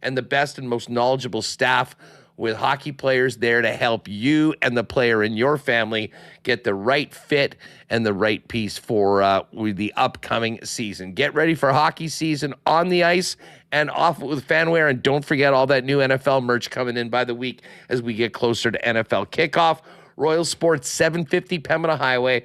and the best and most knowledgeable staff with hockey players there to help you and the player in your family get the right fit and the right piece for the upcoming season. Get ready for hockey season on the ice and off with fanware, and don't forget all that new NFL merch coming in by the week as we get closer to NFL kickoff. Royal Sports, 750 Pembina Highway,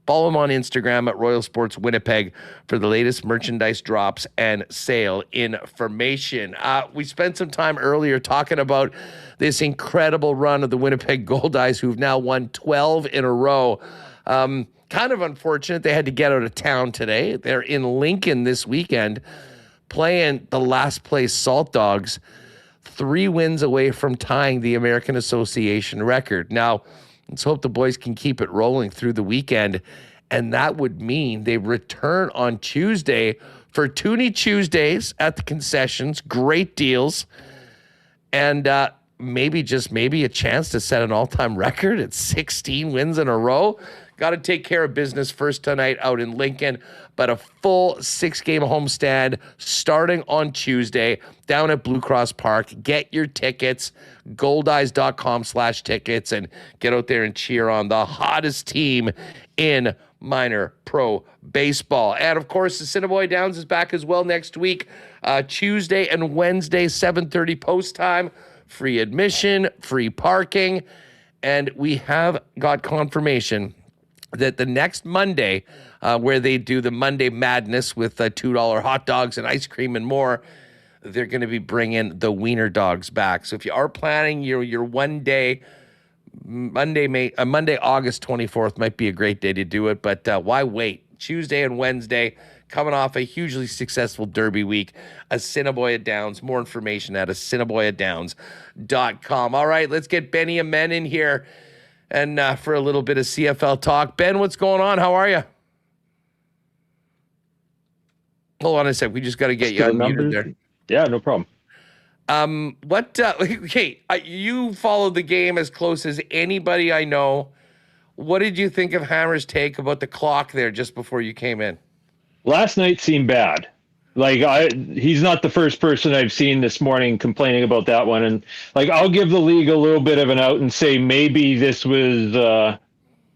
Follow them on Instagram at Royal Sports Winnipeg for the latest merchandise drops and sale information. We spent some time earlier talking about this incredible run of the Winnipeg Goldeyes, who've now won 12 in a row. Kind of unfortunate they had to get out of town today. They're in Lincoln this weekend playing the last place Salt Dogs, 3 wins away from tying the American Association record. Now, let's hope the boys can keep it rolling through the weekend. And that would mean they return on Tuesday for Toonie Tuesdays at the concessions. Great deals. And maybe a chance to set an all-time record at 16 wins in a row. Got to take care of business first tonight out in Lincoln, but a full 6-game homestand starting on Tuesday down at Blue Cross Park. Get your tickets, goldeyes.com/tickets, and get out there and cheer on the hottest team in minor pro baseball. And of course, the Assiniboia Downs is back as well next week, Tuesday and Wednesday, 7:30 post time, free admission, free parking. And we have got confirmation that the next Monday, where they do the Monday Madness with $2 hot dogs and ice cream and more, they're going to be bringing the wiener dogs back. So if you are planning your one day, Monday, August 24th might be a great day to do it, but why wait? Tuesday and Wednesday, coming off a hugely successful Derby week, Assiniboia Downs. More information at assiniboiadowns.com. All right, let's get Benny Amen in here and for a little bit of CFL talk. Ben, what's going on? How are you? Hold on a sec. We just got to get you unmuted there. Yeah, no problem. You followed the game as close as anybody I know. What did you think of Hammer's take about the clock there just before you came in? Last night seemed bad. He's not the first person I've seen this morning complaining about that one. And I'll give the league a little bit of an out and say maybe this was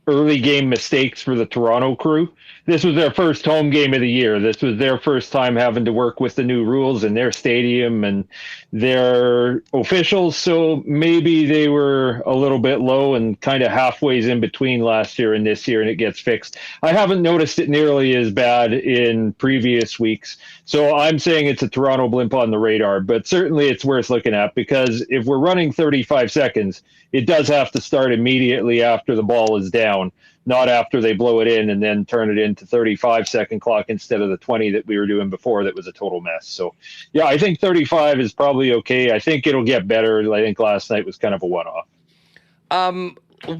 early game mistakes for the Toronto crew. This was their first home game of the year. This was their first time having to work with the new rules in their stadium and their officials. So maybe they were a little bit low and kind of halfway in between last year and this year, and it gets fixed. I haven't noticed it nearly as bad in previous weeks. So I'm saying it's a Toronto blimp on the radar, but certainly it's worth looking at, because if we're running 35 seconds, it does have to start immediately after the ball is down, not after they blow it in and then turn it into 35-second clock instead of the 20 that we were doing before. That was a total mess. So, yeah, I think 35 is probably okay. I think it'll get better. I think last night was kind of a one-off.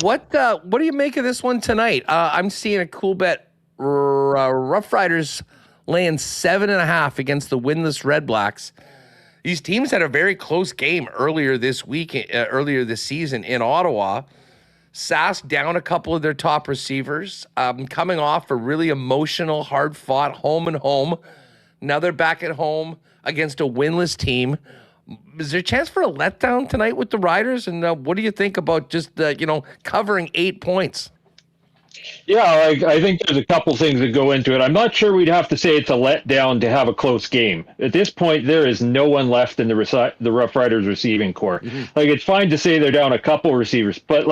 What do you make of this one tonight? I'm seeing a Coolbet Rough Riders laying 7.5 against the winless Red Blacks. These teams had a very close game earlier this season in Ottawa. Sask down a couple of their top receivers, coming off a really emotional, hard-fought home and home. Now they're back at home against a winless team. Is there a chance for a letdown tonight with the Riders? And what do you think about just covering 8 points? Yeah, I think there's a couple things that go into it. I'm not sure we'd have to say it's a letdown to have a close game. At this point, there is no one left in the Rough Riders receiving core. Mm-hmm. It's fine to say they're down a couple receivers, but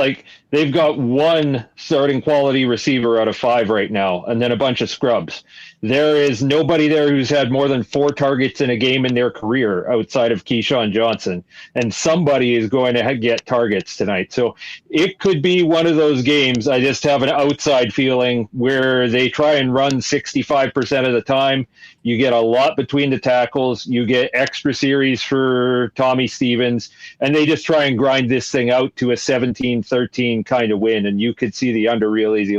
they've got one starting quality receiver out of 5 right now, and then a bunch of scrubs. There is nobody there who's had more than 4 targets in a game in their career outside of Keyshawn Johnson, and somebody is going to get targets tonight. So it could be one of those games. I just have an outside feeling where they try and run 65% of the time. You get a lot between the tackles. You get extra series for Tommy Stevens, and they just try and grind this thing out to a 17-13 kind of win. And you could see the under real easy.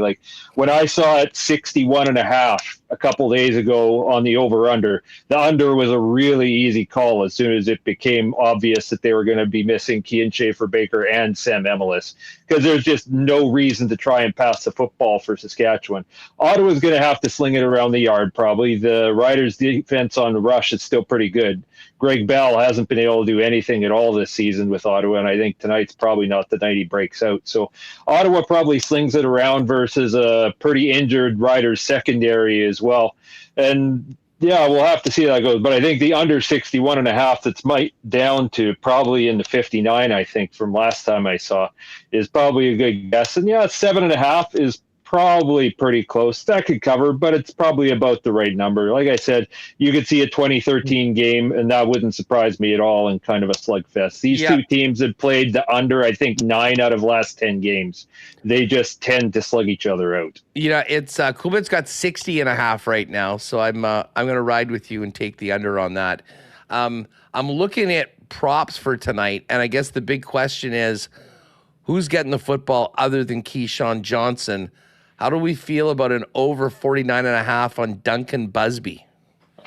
When I saw it 61.5 a couple days ago on the over-under, the under was a really easy call as soon as it became obvious that they were going to be missing Kean Schaefer-Baker and Sam Emelis, because there's just no reason to try and pass the football for Saskatchewan. Ottawa's going to have to sling it around the yard probably. The Riders' defense on the rush is still pretty good. Greg Bell hasn't been able to do anything at all this season with Ottawa, and I think tonight's probably not the night he breaks out. So Ottawa probably slings it around versus a pretty injured Riders secondary as well. And yeah, we'll have to see how that goes. But I think the under 61.5 that's might down to probably in the 59, I think, from last time I saw, is probably a good guess. And yeah, 7.5 is probably pretty close. That could cover, but it's probably about the right number. Like I said, you could see a 2013 game, and that wouldn't surprise me at all in kind of a slugfest. These two teams have played the under, I think, 9 out of last 10 games. They just tend to slug each other out. It's Coolbet's got 60.5 right now, so I'm going to ride with you and take the under on that. I'm looking at props for tonight, and I guess the big question is, who's getting the football other than Keyshawn Johnson? How do we feel about an over 49.5 on Duncan Busby?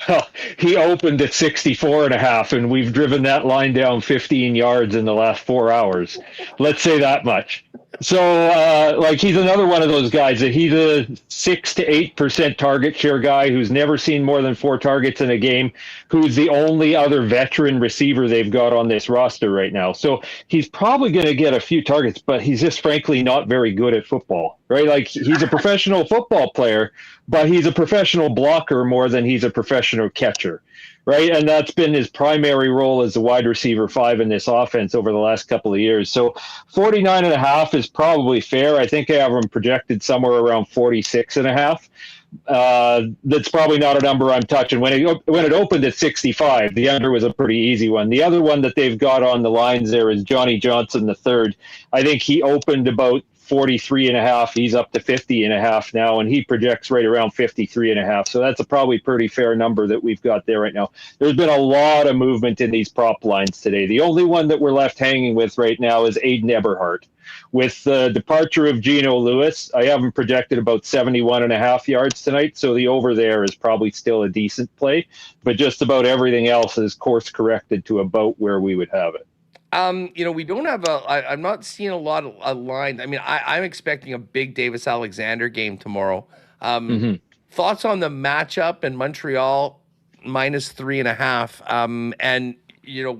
Well, he opened at 64.5, and we've driven that line down 15 yards in the last 4 hours. Let's say that much. So, he's another one of those guys that he's a 6 to 8% target share guy who's never seen more than 4 targets in a game, who's the only other veteran receiver they've got on this roster right now. So he's probably going to get a few targets, but he's just frankly not very good at football, right? Like, he's a professional football player, but he's a professional blocker more than he's a professional catcher. Right. And that's been his primary role as a wide receiver 5 in this offense over the last couple of years. So 49.5 is probably fair. I think I have him projected somewhere around 46.5. That's probably not a number I'm touching. When it opened at 65, the under was a pretty easy one. The other one that they've got on the lines there is Johnny Johnson III. I think he opened about 43.5. He's up to 50.5 now, and he projects right around 53.5. So that's a probably pretty fair number that we've got there right now. There's been a lot of movement in these prop lines today. The only one that we're left hanging with right now is Aiden Eberhardt. With the departure of Geno Lewis, I have him projected about 71.5 yards tonight. So the over there is probably still a decent play, but just about everything else is course corrected to about where we would have it. We don't have I'm not seeing a lot of lines. I mean, I'm expecting a big Davis Alexander game tomorrow. Thoughts on the matchup in Montreal -3.5? And,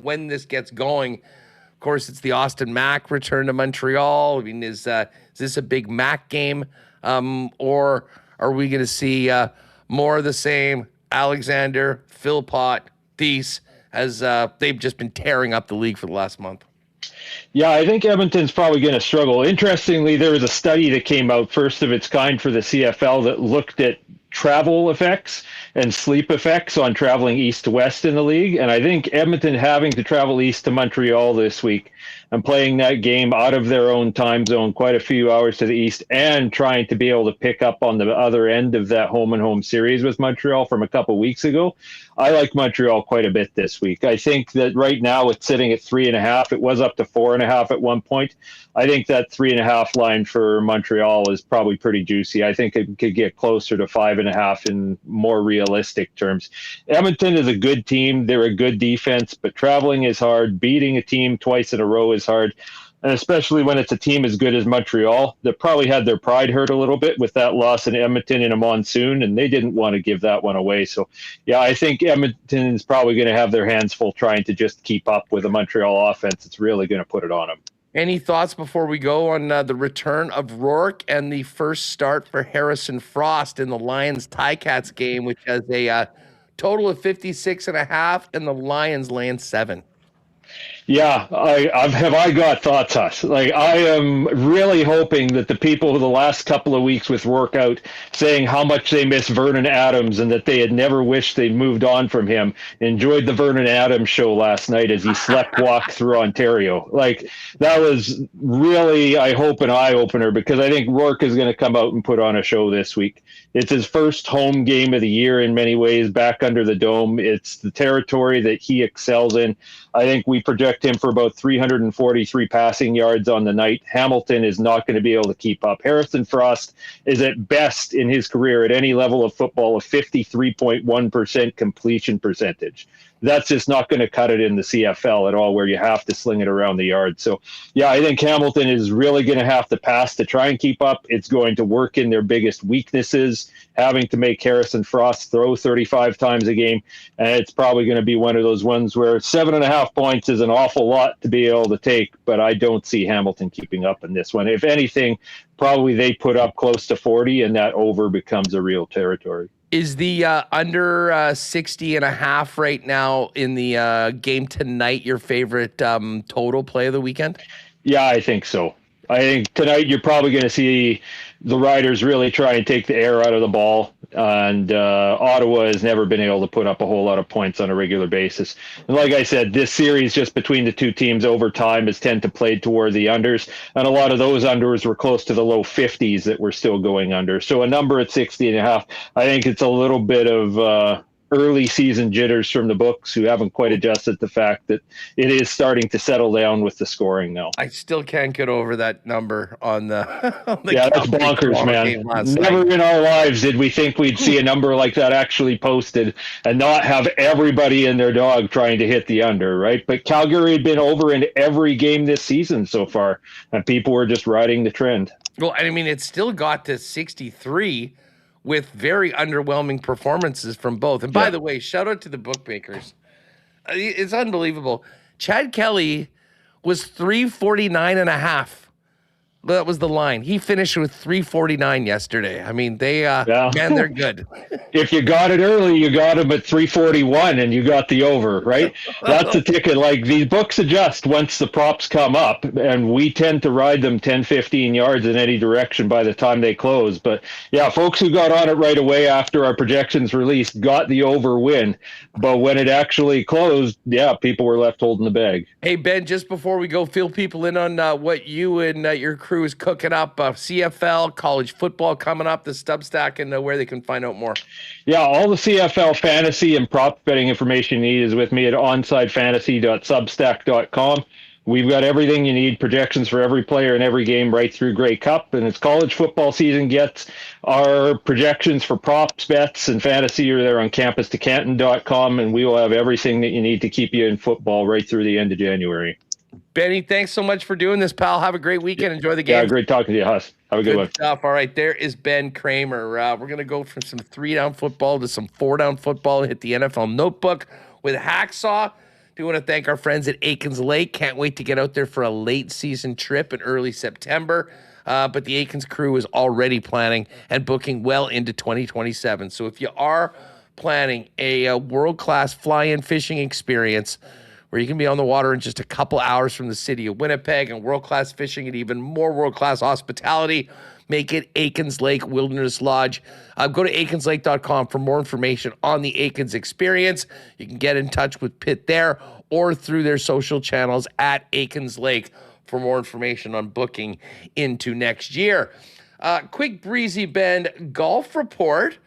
when this gets going, of course, it's the Austin Mack return to Montreal. I mean, is this a big Mack game? Or are we going to see more of the same? Alexander, Philpott, Thies, as they've just been tearing up the league for the last month. Yeah, I think Edmonton's probably going to struggle. Interestingly, there was a study that came out, first of its kind for the CFL, that looked at travel effects and sleep effects on traveling east to west in the league. And I think Edmonton having to travel east to Montreal this week and playing that game out of their own time zone, quite a few hours to the east, and trying to be able to pick up on the other end of that home and home series with Montreal from a couple weeks ago. I like Montreal quite a bit this week. I think that right now it's sitting at 3.5. It was up to 4.5 at one point. I think that 3.5 line for Montreal is probably pretty juicy. I think it could get closer to 5.5 in more realistic terms. Edmonton is a good team. They're a good defense, but traveling is hard. Beating a team twice in a row is hard. And especially when it's a team as good as Montreal, that probably had their pride hurt a little bit with that loss in Edmonton in a monsoon, and they didn't want to give that one away. So, yeah, I think Edmonton is probably going to have their hands full trying to just keep up with a Montreal offense. It's really going to put it on them. Any thoughts before we go on the return of Rourke and the first start for Harrison Frost in the Lions-Ticats game, which has a total of 56.5, and the Lions laying 7? Yeah, I got thoughts, Huss. Like, I am really hoping that the people who the last couple of weeks with workout saying how much they miss Vernon Adams and that they had never wished they'd moved on from him enjoyed the Vernon Adams show last night as he slept walk through Ontario. Like, that was really, I hope, an eye-opener, because I think Rourke is going to come out and put on a show this week. It's his first home game of the year in many ways, back under the dome. It's the territory that he excels in. I think we project him for about 343 passing yards on the night. Hamilton is not going to be able to keep up. Harrison Frost is at best in his career at any level of football a 53.1% completion percentage. That's just not going to cut it in the CFL at all, where you have to sling it around the yard. So, yeah, I think Hamilton is really going to have to pass to try and keep up. It's going to work in their biggest weaknesses, having to make Harrison Frost throw 35 times a game. And it's probably going to be one of those ones where 7.5 points is an awful lot to be able to take, but I don't see Hamilton keeping up in this one. If anything, probably they put up close to 40, and that over becomes a real territory. Is the under 60.5 right now in the game tonight your favorite total play of the weekend? Yeah, I think so. I think tonight you're probably going to see the Riders really try and take the air out of the ball. And Ottawa has never been able to put up a whole lot of points on a regular basis. And like I said, this series just between the two teams over time has tended to play toward the unders. And a lot of those unders were close to the low 50s that were still going under. So a number at 60.5, I think it's a little bit of early season jitters from the books who haven't quite adjusted the fact that it is starting to settle down with the scoring now. I still can't get over that number on the, yeah, that's bonkers, man. Never in our lives did we think we'd see a number like that actually posted and not have everybody and their dog trying to hit the under, right? But Calgary had been over in every game this season so far, and people were just riding the trend. Well, I mean, it still got to 63 with very underwhelming performances from both. And by the way, shout out to the bookmakers. It's unbelievable. Chad Kelly was 349.5. That was the line. He finished with 349 yesterday. I mean, man, they're good. If you got it early, you got him at 341 and you got the over, right? That's a ticket. Like, these books adjust once the props come up, and we tend to ride them 10, 15 yards in any direction by the time they close. But yeah, folks who got on it right away after our projections released got the over win. But when it actually closed, people were left holding the bag. Hey, Ben, just before we go, fill people in on what you and your crew is cooking up, CFL, college football coming up, the Substack, and where they can find out more. Yeah, all the CFL fantasy and prop betting information you need is with me at onsidefantasy.substack.com. We've got everything you need, projections for every player in every game right through Grey Cup. And as college football season gets, our projections for props, bets, and fantasy are there on campustocanton.com, and we will have everything that you need to keep you in football right through the end of January. Benny, thanks so much for doing this, pal. Have a great weekend. Enjoy the game. Yeah, great talking to you, Huss. Have a good one. Stuff. All right, there is Ben Kramer. We're going to go from some 3-down football to some 4-down football and hit the NFL notebook with Hacksaw. Do want to thank our friends at Aikens Lake. Can't wait to get out there for a late season trip in early September. But the Aikens crew is already planning and booking well into 2027. So if you are planning a world-class fly-in fishing experience where you can be on the water in just a couple hours from the city of Winnipeg and world-class fishing and even more world-class hospitality, make it Aikens Lake Wilderness Lodge. Go to aikenslake.com for more information on the Aikens experience. You can get in touch with Pitt there or through their social channels at Aikens Lake for more information on booking into next year. Quick Breezy Bend golf report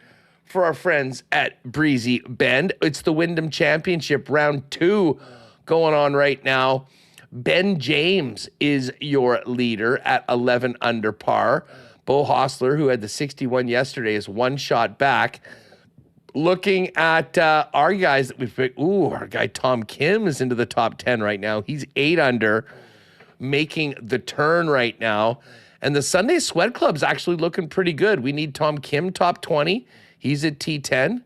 for our friends at Breezy Bend. It's the Wyndham Championship round 2 going on right now. Ben James is your leader at 11 under par. Bo Hostler, who had the 61 yesterday, is 1 shot back. Looking at our guys that we've picked, our guy Tom Kim is into the top 10 right now. He's 8 under, making the turn right now. And the Sunday Sweat Club's actually looking pretty good. We need Tom Kim top 20. He's at T10.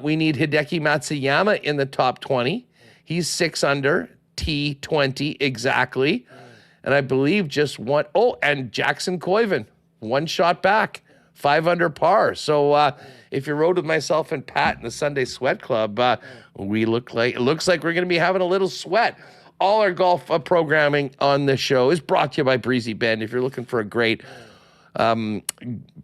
We need Hideki Matsuyama in the top 20. He's 6 under, T20 exactly. And I believe just one. Oh, and Jackson Koiven, 1 shot back, 5 under par. So if you rode with myself and Pat in the Sunday Sweat Club, it looks like we're going to be having a little sweat. All our golf programming on the show is brought to you by Breezy Bend. If you're looking for a great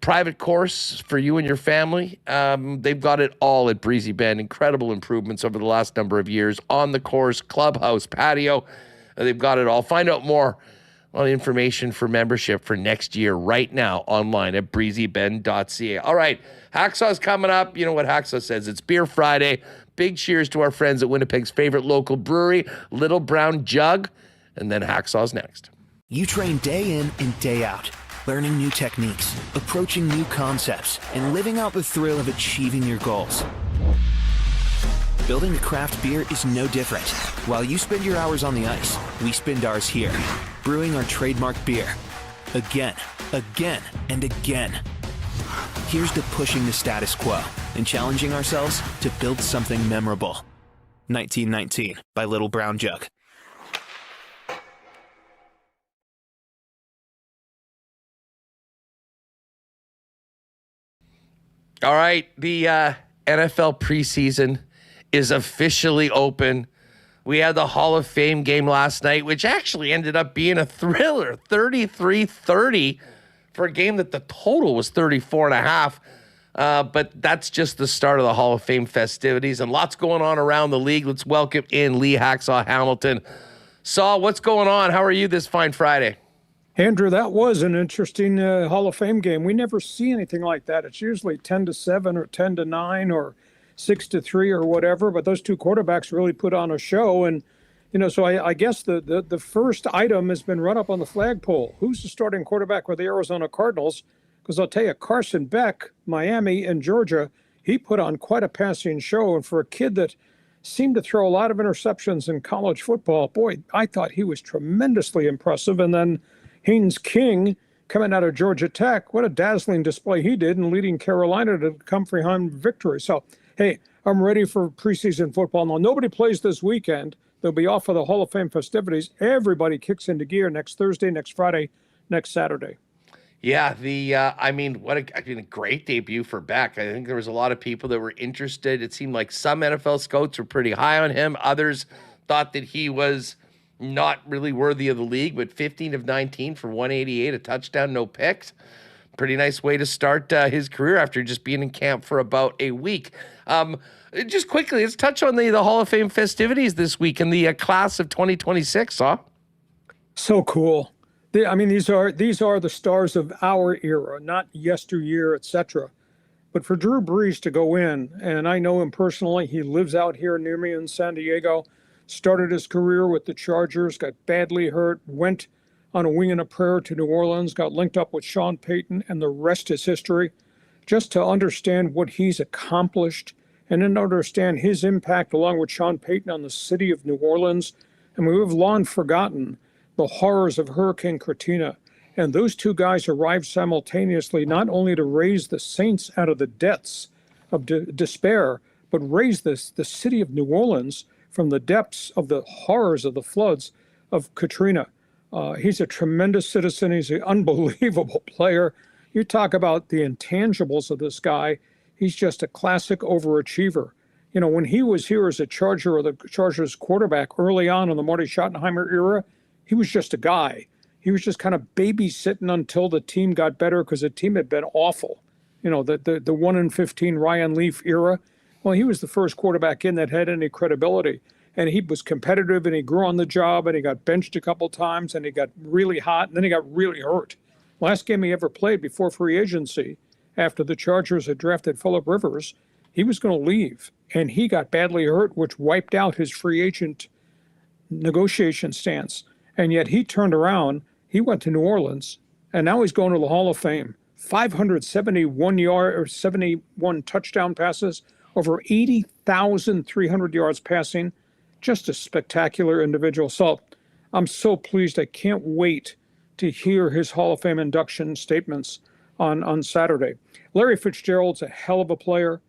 private course for you and your family, they've got it all at Breezy Bend. Incredible improvements over the last number of years on the course, clubhouse, patio. They've got it all. Find out more on information for membership for next year right now online at breezybend.ca. All right, Hacksaw's coming up. You know what Hacksaw says. It's Beer Friday. Big cheers to our friends at Winnipeg's favorite local brewery, Little Brown Jug. And then Hacksaw's next. You train day in and day out, learning new techniques, approaching new concepts, and living out the thrill of achieving your goals. Building a craft beer is no different. While you spend your hours on the ice, we spend ours here, brewing our trademark beer. Again, and again. Here's to pushing the status quo and challenging ourselves to build something memorable. 1919 by Little Brown Jug. All right, the NFL preseason is officially open. We had the Hall of Fame game last night, which actually ended up being a thriller, 33-30 for a game that the total was 34.5. But that's just the start of the Hall of Fame festivities, and lots going on around the league. Let's welcome in Lee Hacksaw Hamilton. Saw, what's going on? How are you this fine Friday? Andrew, that was an interesting Hall of Fame game. We never see anything like that. It's usually 10-7 or 10-9 or 6-3 or whatever, but those two quarterbacks really put on a show. And, so I guess the first item has been run up on the flagpole. Who's the starting quarterback with the Arizona Cardinals? Because I'll tell you, Carson Beck, Miami and Georgia, he put on quite a passing show. And for a kid that seemed to throw a lot of interceptions in college football, boy, I thought he was tremendously impressive. And then Haynes King coming out of Georgia Tech, what a dazzling display he did in leading Carolina to come behind victory. So, hey, I'm ready for preseason football. Now, nobody plays this weekend. They'll be off for the Hall of Fame festivities. Everybody kicks into gear next Thursday, next Friday, next Saturday. Yeah, what a great debut for Beck. I think there was a lot of people that were interested. It seemed like some NFL scouts were pretty high on him. Others thought that he was not really worthy of the league, but 15 of 19 for 188, a touchdown, no picks. Pretty nice way to start his career after just being in camp for about a week. Just quickly, let's touch on the Hall of Fame festivities this week in the class of 2026, huh? So cool. These are the stars of our era, not yesteryear, etc. But for Drew Brees to go in, and I know him personally, he lives out here near me in San Diego, started his career with the Chargers, got badly hurt, went on a wing and a prayer to New Orleans, got linked up with Sean Payton, and the rest is history. Just to understand what he's accomplished and then understand his impact along with Sean Payton on the city of New Orleans. And we've long forgotten the horrors of Hurricane Katrina. And those two guys arrived simultaneously, not only to raise the Saints out of the depths of despair, but raise the city of New Orleans from the depths of the horrors of the floods of Katrina. He's a tremendous citizen. He's an unbelievable player. You talk about the intangibles of this guy. He's just a classic overachiever. When he was here as a Charger or the Chargers quarterback early on in the Marty Schottenheimer era, he was just a guy. He was just kind of babysitting until the team got better because the team had been awful. The 1-15 Ryan Leaf era. Well, he was the first quarterback in that had any credibility. And he was competitive and he grew on the job and he got benched a couple times and he got really hot and then he got really hurt. Last game he ever played before free agency, after the Chargers had drafted Phillip Rivers, he was going to leave. And he got badly hurt, which wiped out his free agent negotiation stance. And yet he turned around, he went to New Orleans, and now he's going to the Hall of Fame. 71 touchdown passes, over 80,300 yards passing. Just a spectacular individual. So I'm so pleased. I can't wait to hear his Hall of Fame induction statements on Saturday. Larry Fitzgerald's a hell of a player.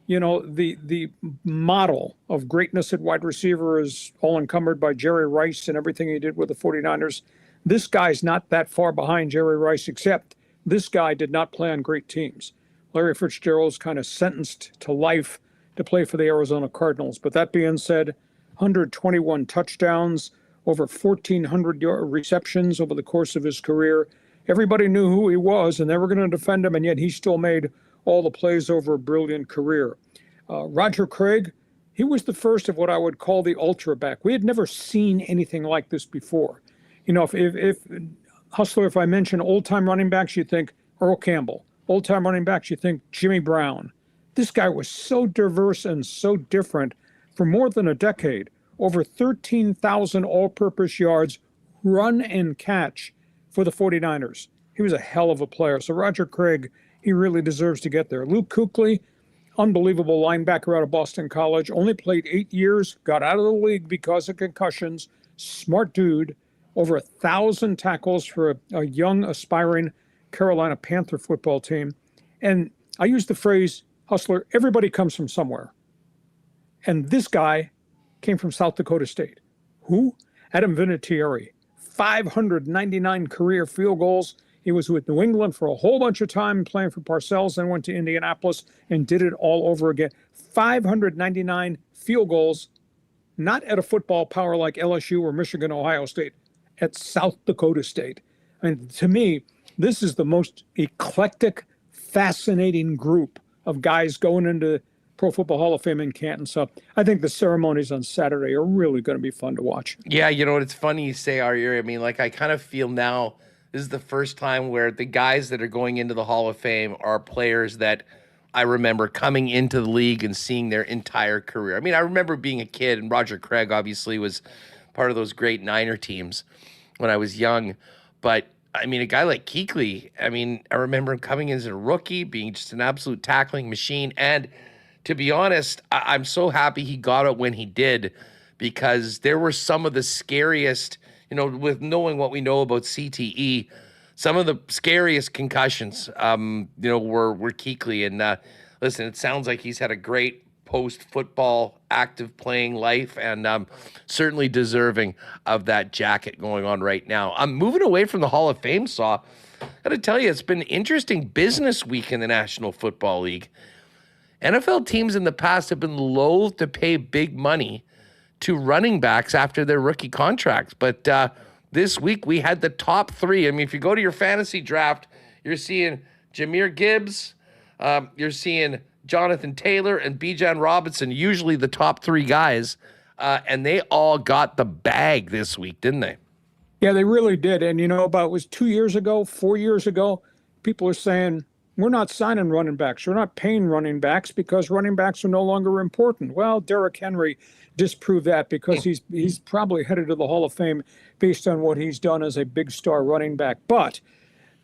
The model of greatness at wide receiver is all encumbered by Jerry Rice and everything he did with the 49ers. This guy's not that far behind Jerry Rice, except this guy did not play on great teams. Larry Fitzgerald's kind of sentenced to life to play for the Arizona Cardinals. But that being said, 121 touchdowns, over 1,400 receptions over the course of his career. Everybody knew who he was, and they were going to defend him, and yet he still made all the plays over a brilliant career. Roger Craig, he was the first of what I would call the ultra back. We had never seen anything like this before. If Hustler, if I mention old-time running backs, you think Earl Campbell. Old-time running backs, you think Jimmy Brown. This guy was so diverse and so different for more than a decade. Over 13,000 all-purpose yards, run and catch for the 49ers. He was a hell of a player. So Roger Craig, he really deserves to get there. Luke Kuechly, unbelievable linebacker out of Boston College, only played 8 years, got out of the league because of concussions. Smart dude, over 1,000 tackles for a young, aspiring Carolina Panther football team. And I use the phrase, Hustler, everybody comes from somewhere. And this guy came from South Dakota State. Who? Adam Vinatieri. 599 career field goals. He was with New England for a whole bunch of time playing for Parcells, then went to Indianapolis and did it all over again. 599 field goals, not at a football power like LSU or Michigan, Ohio State, at South Dakota State. And to me, This is the most eclectic, fascinating group of guys going into Pro Football Hall of Fame in Canton. So I think the ceremonies on Saturday are really going to be fun to watch. Yeah, you know what? It's funny you say Ari. I mean, like, I kind of feel now this is the first time where the guys that are going into the Hall of Fame are players that I remember coming into the league and seeing their entire career. I mean, I remember being a kid, and Roger Craig obviously was part of those great Niner teams when I was young. But, I mean, a guy like Kuechly, I mean, I remember him coming in as a rookie, being just an absolute tackling machine. And to be honest, I'm so happy he got it when he did, because there were some of the scariest, you know, with knowing what we know about CTE, some of the scariest concussions, you know, were Kuechly. And listen, it sounds like he's had a great post-football active playing life, and certainly deserving of that jacket going on right now. I'm moving away from the Hall of Fame, Saw. I got to tell you, it's been an interesting business week in the National Football League. NFL teams in the past have been loath to pay big money to running backs after their rookie contracts. But this week we had the top three. I mean, if you go to your fantasy draft, you're seeing Jahmyr Gibbs, you're seeing Jonathan Taylor, and Bijan Robinson, usually the top three guys. And they all got the bag this week, didn't they? Yeah, they really did. And, you know, about it was 2 years ago, 4 years ago, people are saying, we're not signing running backs. We're not paying running backs because running backs are no longer important. Well, Derrick Henry disproved that, because he's probably headed to the Hall of Fame based on what he's done as a big star running back. But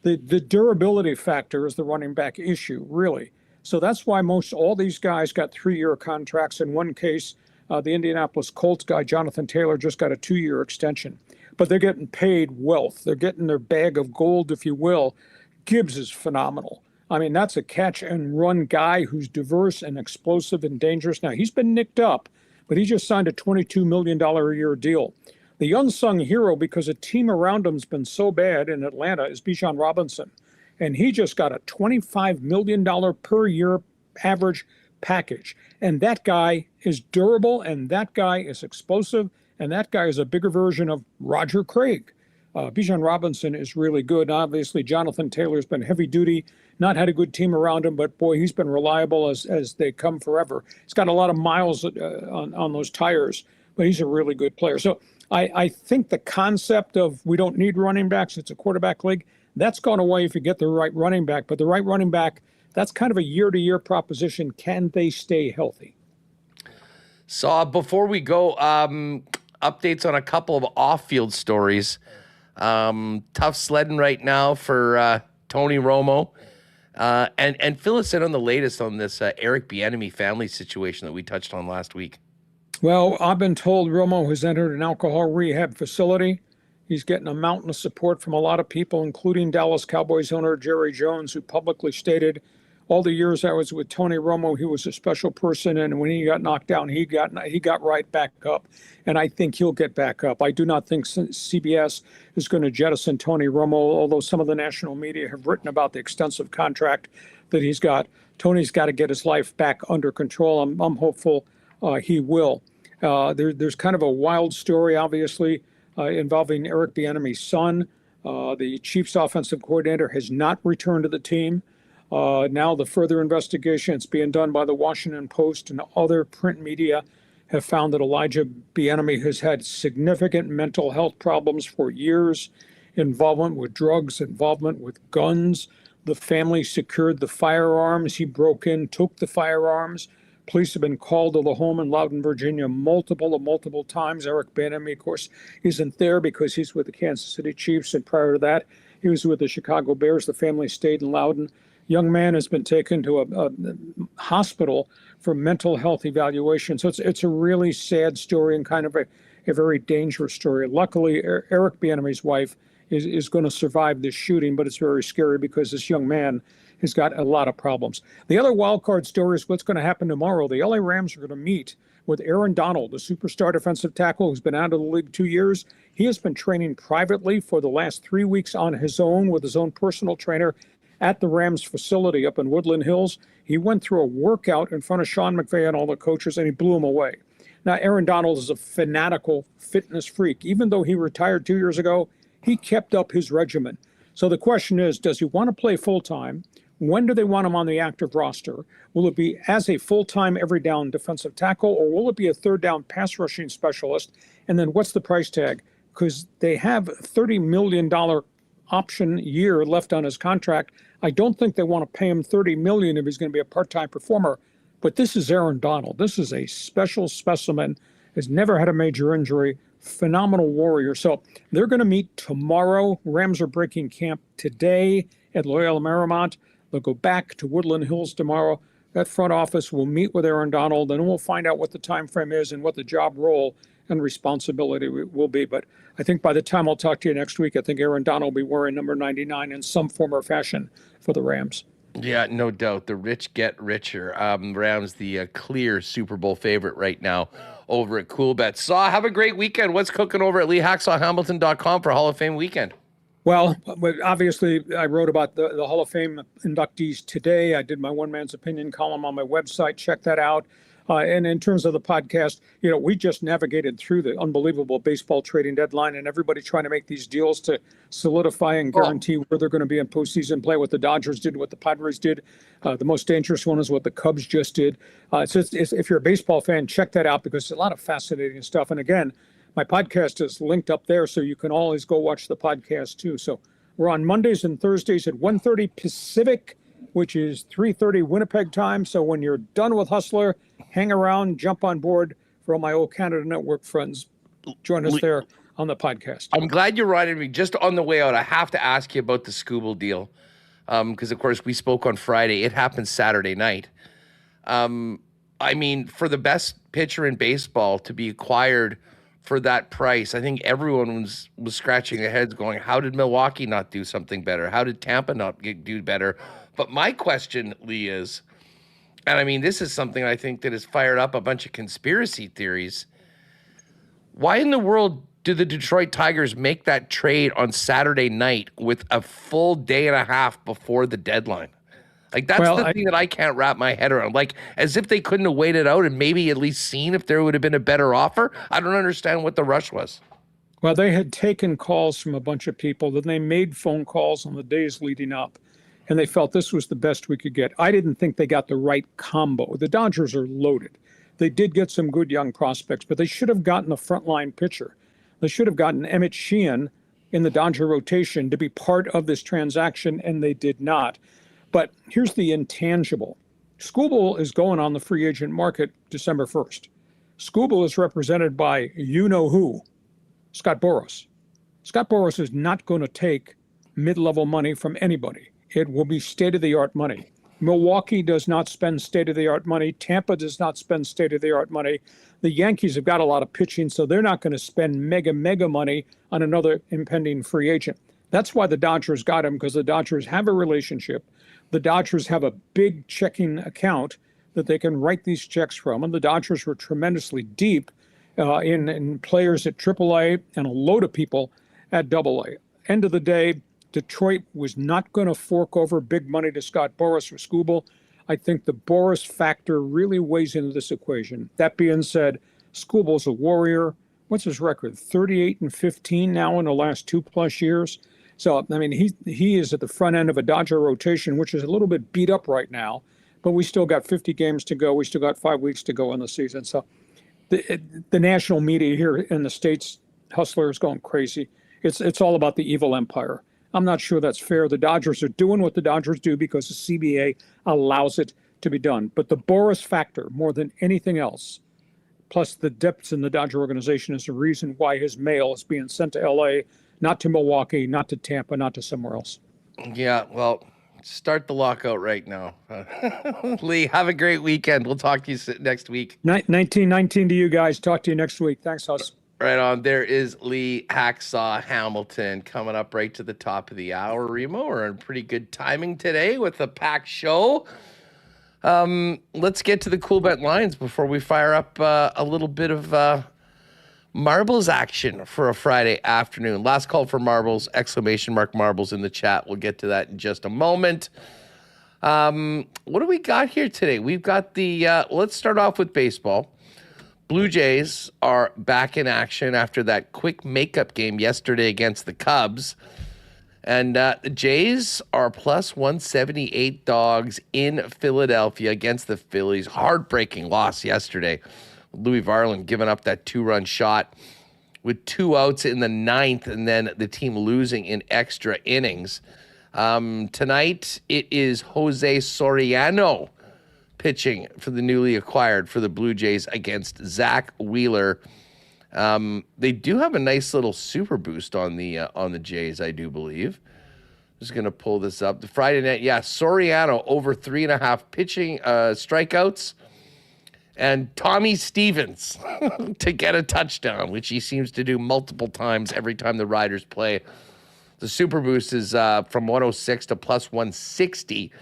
the durability factor is the running back issue, really. So that's why all these guys got 3-year contracts. In one case, the Indianapolis Colts guy, Jonathan Taylor, just got a 2-year extension. But they're getting paid wealth. They're getting their bag of gold, if you will. Gibbs is phenomenal. I mean, that's a catch and run guy who's diverse and explosive and dangerous. Now, he's been nicked up, but he just signed a $22 million a year deal. The unsung hero, because a team around him's been so bad in Atlanta, is Bijan Robinson. And he just got a $25 million per year average package. And that guy is durable, and that guy is explosive, and that guy is a bigger version of Roger Craig. Bijan Robinson is really good. Obviously, Jonathan Taylor's been heavy duty, not had a good team around him, but boy, he's been reliable as they come forever. He's got a lot of miles on those tires, but he's a really good player. So I think the concept of we don't need running backs, it's a quarterback league, that's gone away if you get the right running back. But the right running back, that's kind of a year-to-year proposition. Can they stay healthy? So before we go, updates on a couple of off-field stories. Tough sledding right now for Tony Romo. And fill us in on the latest on this Eric Bieniemy family situation that we touched on last week. Well, I've been told Romo has entered an alcohol rehab facility. He's getting a mountain of support from a lot of people, including Dallas Cowboys owner Jerry Jones, who publicly stated, all the years I was with Tony Romo, he was a special person, and when he got knocked down, he got right back up. And I think he'll get back up. I do not think CBS is going to jettison Tony Romo, although some of the national media have written about the extensive contract that he's got. Tony's got to get his life back under control. I'm hopeful he will. There's kind of a wild story, obviously, involving Eric Bieniemy's son. The Chiefs offensive coordinator has not returned to the team. Now the further investigation, it's being done by the Washington Post and other print media, have found that Elijah Bieniemy has had significant mental health problems for years, involvement with drugs, involvement with guns. The family secured the firearms. He broke in, took the firearms. Police have been called to the home in Loudoun, Virginia, multiple times. Eric Bieniemy, of course, isn't there because he's with the Kansas City Chiefs, and prior to that, he was with the Chicago Bears. The family stayed in Loudoun. Young man has been taken to a hospital for mental health evaluation. So it's a really sad story and kind of a very dangerous story. Luckily, Eric Bieniemy's wife is going to survive this shooting, but it's very scary because this young man has got a lot of problems. The other wild card story is what's going to happen tomorrow. The LA Rams are going to meet with Aaron Donald, the superstar defensive tackle who's been out of the league 2 years. He has been training privately for the last 3 weeks on his own with his own personal trainer at the Rams facility up in Woodland Hills. He went through a workout in front of Sean McVay and all the coaches, and he blew him away. Now, Aaron Donald is a fanatical fitness freak. Even though he retired 2 years ago, he kept up his regimen. So the question is, does he want to play full-time? When do they want him on the active roster? Will it be as a full-time every down defensive tackle, or will it be a third down pass rushing specialist? And then what's the price tag? Because they have $30 million option year left on his contract. I don't think they want to pay him $30 million if he's going to be a part-time performer. But this is Aaron Donald. This is a special specimen. Has never had a major injury. Phenomenal warrior. So they're going to meet tomorrow. Rams are breaking camp today at Loyola Marymount. They'll go back to Woodland Hills tomorrow. That front office will meet with Aaron Donald, and we'll find out what the time frame is and what the job role and responsibility will be. But I think by the time I'll talk to you next week, I think Aaron Donald will be wearing number 99 in some form or fashion for the Rams. Yeah, no doubt. The rich get richer. Rams, the clear Super Bowl favorite right now over at Coolbet. Saw, have a great weekend. What's cooking over at LeeHacksawHamilton.com for Hall of Fame weekend? Well, obviously, I wrote about the Hall of Fame inductees today. I did my one man's opinion column on my website. Check that out. And in terms of the podcast, we just navigated through the unbelievable baseball trading deadline and everybody trying to make these deals to solidify and guarantee where they're going to be in postseason play. What the Dodgers did, what the Padres did. The most dangerous one is what the Cubs just did. So if you're a baseball fan, check that out because it's a lot of fascinating stuff. And again, my podcast is linked up there, so you can always go watch the podcast too. So we're on Mondays and Thursdays at 1:30 Pacific, which is 3:30 Winnipeg time. So when you're done with Hustler, hang around, jump on board for all my old Canada Network friends. Join us there on the podcast. I'm glad you reminded me. Just on the way out, I have to ask you about the Scooble deal because, of course, we spoke on Friday. It happened Saturday night. I mean, for the best pitcher in baseball to be acquired for that price, I think everyone was scratching their heads going, how did Milwaukee not do something better? How did Tampa not do better? But my question, Lee, is, and I mean, this is something I think that has fired up a bunch of conspiracy theories. Why in the world do the Detroit Tigers make that trade on Saturday night with a full day and a half before the deadline? Like, that's the thing that I can't wrap my head around. Like, as if they couldn't have waited out and maybe at least seen if there would have been a better offer. I don't understand what the rush was. Well, they had taken calls from a bunch of people. Then they made phone calls on the days leading up, and they felt this was the best we could get. I didn't think they got the right combo. The Dodgers are loaded. They did get some good young prospects, but they should have gotten a frontline pitcher. They should have gotten Emmett Sheehan in the Dodger rotation to be part of this transaction, and they did not. But here's the intangible. Scooble is going on the free agent market December 1st. Scooble is represented by you-know-who, Scott Boras. Scott Boras is not going to take mid-level money from anybody. It will be state-of-the-art money. Milwaukee does not spend state-of-the-art money. Tampa does not spend state-of-the-art money. The Yankees have got a lot of pitching, so they're not going to spend mega money on another impending free agent. That's why the Dodgers got him, because the Dodgers have a relationship. The Dodgers have a big checking account that they can write these checks from, and the Dodgers were tremendously deep in players at AAA and a load of people at AA. End of the day, Detroit was not going to fork over big money to Scott Boras or Scooble. I think the Boras factor really weighs into this equation. That being said, Scooble's a warrior. What's his record? 38-15 now in the last 2+ years. So, I mean, he is at the front end of a Dodger rotation, which is a little bit beat up right now, but we still got 50 games to go. We still got 5 weeks to go in the season. So the national media here in the States, Hustler, is going crazy. It's all about the evil empire. I'm not sure that's fair. The Dodgers are doing what the Dodgers do because the CBA allows it to be done. But the Boras factor, more than anything else, plus the depths in the Dodger organization, is the reason why his mail is being sent to L.A., not to Milwaukee, not to Tampa, not to somewhere else. Yeah, well, start the lockout right now. Lee, have a great weekend. We'll talk to you next week. 1919 to you guys. Talk to you next week. Thanks, Huss. Right on. There is Lee Hacksaw Hamilton coming up right to the top of the hour. Remo, we're in pretty good timing today with a packed show. Let's get to the Coolbet lines before we fire up a little bit of marbles action for a Friday afternoon. Last call for marbles, ! Marbles in the chat. We'll get to that in just a moment. What do we got here today? We've got the, let's start off with baseball. Blue Jays are back in action after that quick makeup game yesterday against the Cubs. And the Jays are plus 178 dogs in Philadelphia against the Phillies. Heartbreaking loss yesterday. Louis Varland giving up that 2-run shot with 2 outs in the 9th, and then the team losing in extra innings. Tonight, it is Jose Soriano pitching for the newly acquired for the Blue Jays against Zach Wheeler. They do have a nice little super boost on the Jays, I do believe. Just going to pull this up. The Friday night, Soriano over 3.5 pitching strikeouts. And Tommy Stevens to get a touchdown, which he seems to do multiple times every time the Riders play. The super boost is from 106 to plus 160.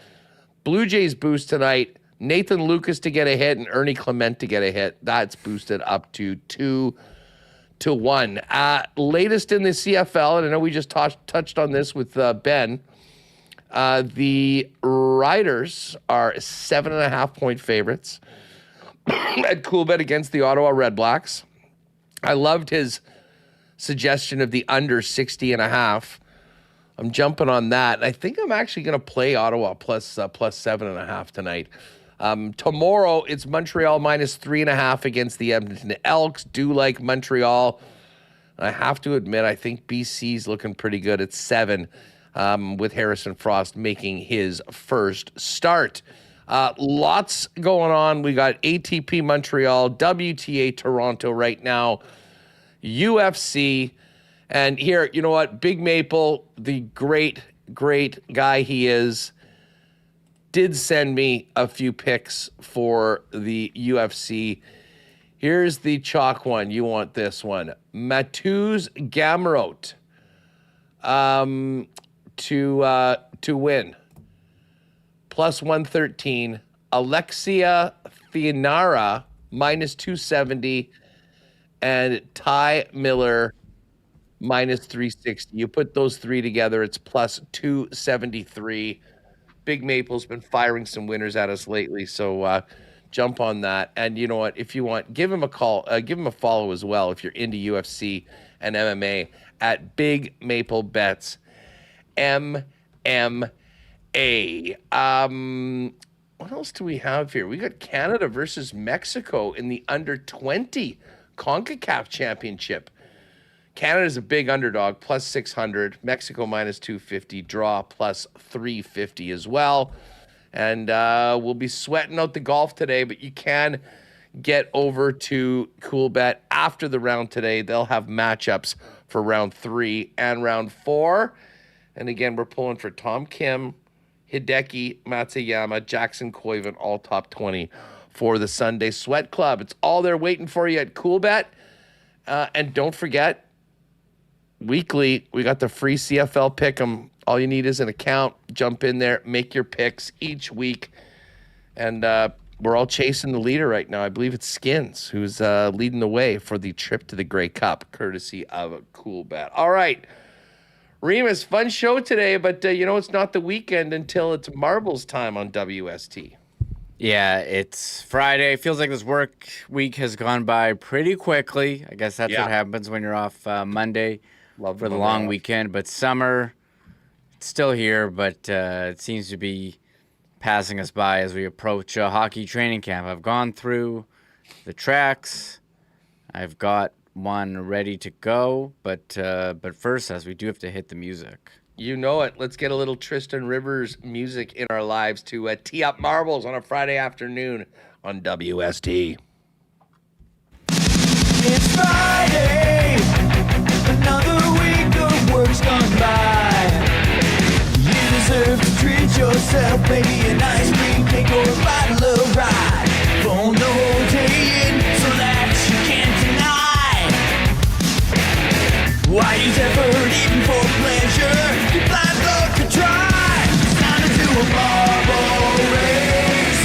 Blue Jays boost tonight, Nathan Lucas to get a hit and Ernie Clement to get a hit. That's boosted up to 2-1. Latest in the CFL, and I know we just touched on this with Ben. The Riders are 7.5-point favorites at Coolbet against the Ottawa Redblacks. I loved his suggestion of the under 60.5. I'm jumping on that. I think I'm actually going to play Ottawa plus 7.5 tonight. Tomorrow, it's Montreal minus 3.5 against the Edmonton Elks. Do like Montreal. I have to admit, I think BC's looking pretty good at 7 with Harrison Frost making his first start. Lots going on. We got ATP Montreal, WTA Toronto right now, UFC. And here, you know what? Big Maple, the great guy he is, did send me a few picks for the UFC. Here's the chalk one. You want this one. Mateusz Gamrot to win. Plus 113. Alexia Theanara minus 270. And Ty Miller minus 360. You put those three together, it's plus 273. Big Maple's been firing some winners at us lately, so jump on that. And you know what? If you want, give him a call, give him a follow as well if you're into UFC and MMA at Big Maple Bets MMA. What else do we have here? We got Canada versus Mexico in the under 20 CONCACAF Championship. Canada's a big underdog, plus 600. Mexico minus 250. Draw plus 350 as well. And we'll be sweating out the golf today, but you can get over to Coolbet after the round today. They'll have matchups for round 3 and round 4. And again, we're pulling for Tom Kim, Hideki Matsuyama, Jackson Koiven, all top 20 for the Sunday Sweat Club. It's all there waiting for you at Coolbet. And don't forget, weekly, we got the free CFL Pick'em. All you need is an account. Jump in there, make your picks each week. And we're all chasing the leader right now. I believe it's Skins who's leading the way for the trip to the Grey Cup, courtesy of Coolbet. All right. Remis, fun show today, but it's not the weekend until it's marbles time on WST. Yeah, it's Friday. Feels like this work week has gone by pretty quickly. I guess that's what happens when you're off Monday for the long weekend. But summer, it's still here, but it seems to be passing us by as we approach hockey training camp. I've gone through the tracks. I've got one ready to go, but first, as we do have to hit the music. You know it. Let's get a little Tristan Rivers music in our lives to tee up marbles on a Friday afternoon on WST. It's Friday, another week of work's gone by. You deserve to treat yourself, maybe an ice cream cake or a bottle of rye. Phone the whole day in so that you can't deny. Why use effort even for pleasure? Your blind blood could try. It's time to do a marble race.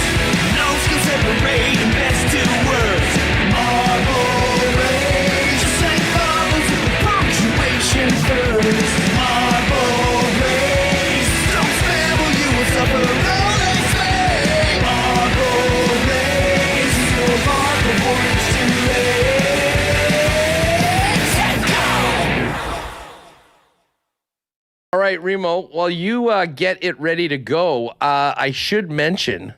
No skill separating best two words. Marble race. Just say marbles with the punctuation first. Marble race. Don't spell, you will suffer all they say. right, Remo, while you get it ready to go, I should mention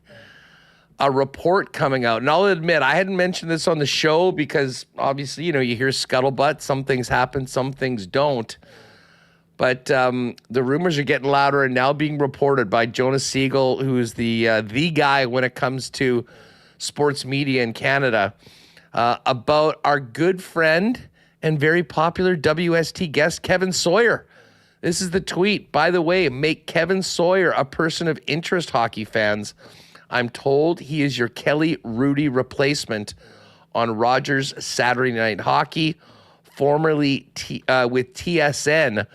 a report coming out. And I'll admit, I hadn't mentioned this on the show because obviously, you hear scuttlebutt. Some things happen, some things don't. But the rumors are getting louder and now being reported by Jonas Siegel, who is the guy when it comes to sports media in Canada, about our good friend and very popular WST guest, Kevin Sawyer. This is the tweet. By the way, make Kevin Sawyer a person of interest, hockey fans. I'm told he is your Kelly Rudy replacement on Rogers Saturday Night Hockey, formerly with TSN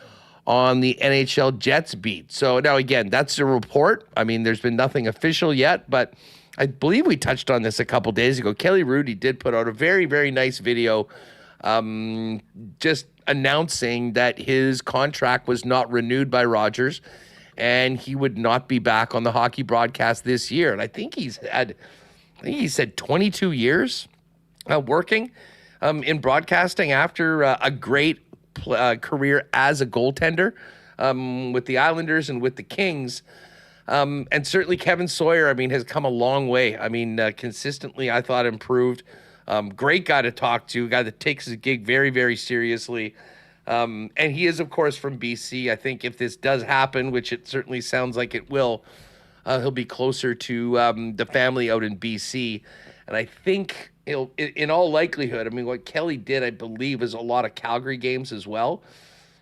on the NHL Jets beat. So now, again, that's a report. I mean, there's been nothing official yet, but I believe we touched on this a couple days ago. Kelly Rudy did put out a very, very nice video just announcing that his contract was not renewed by Rogers and he would not be back on the hockey broadcast this year. And I think he said 22 years working in broadcasting after a great career as a goaltender with the Islanders and with the Kings. And certainly Kevin Sawyer, I mean, has come a long way. I mean, consistently, I thought improved. Great guy to talk to, guy that takes his gig very, very seriously. And he is, of course, from BC. I think if this does happen, which it certainly sounds like it will, he'll be closer to the family out in BC. And I think, in all likelihood, I mean, what Kelly did, I believe, is a lot of Calgary games as well.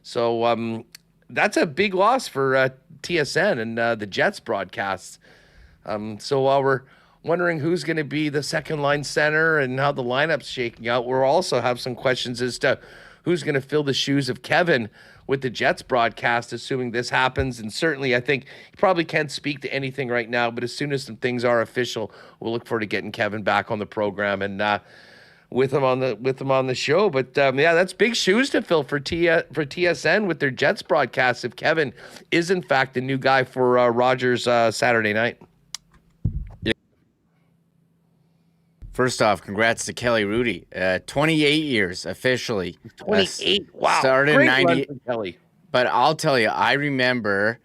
So that's a big loss for TSN and the Jets broadcasts. So while we're wondering who's going to be the second line center and how the lineup's shaking out, we'll also have some questions as to who's going to fill the shoes of Kevin with the Jets broadcast, assuming this happens. And certainly, I think he probably can't speak to anything right now, but as soon as some things are official, we'll look forward to getting Kevin back on the program and with him on the show. But yeah, that's big shoes to fill for TSN with their Jets broadcast if Kevin is in fact the new guy for Rogers Saturday night. First off, congrats to Kelly Rudy. 28 years officially. 28. Wow. Started in 90. Kelly. But I'll tell you, I remember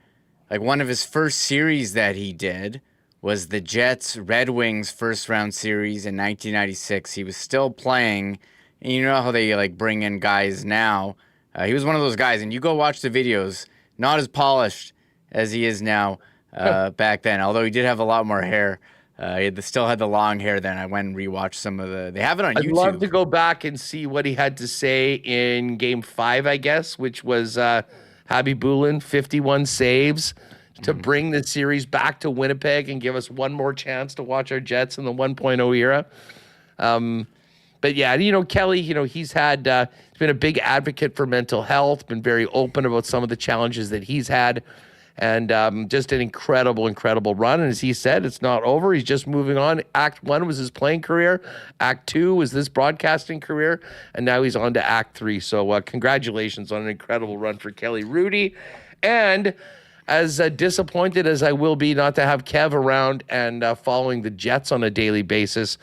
like one of his first series that he did was the Jets Red Wings first round series in 1996. He was still playing, and you know how they like bring in guys now. He was one of those guys, and you go watch the videos, not as polished as he is now back then, although he did have a lot more hair. He still had the long hair then. I went and rewatched some of they have it on YouTube. I'd love to go back and see what he had to say in Game 5, I guess, which was Habby Bulin, 51 saves to bring the series back to Winnipeg and give us one more chance to watch our Jets in the 1.0 era. But yeah, Kelly, he's been a big advocate for mental health, been very open about some of the challenges that he's had. And just an incredible run. And as he said, it's not over. He's just moving on. Act 1 was his playing career. Act 2 was this broadcasting career. And now he's on to Act 3. So congratulations on an incredible run for Kelly Rudy. And as disappointed as I will be not to have Kev around and following the Jets on a daily basis,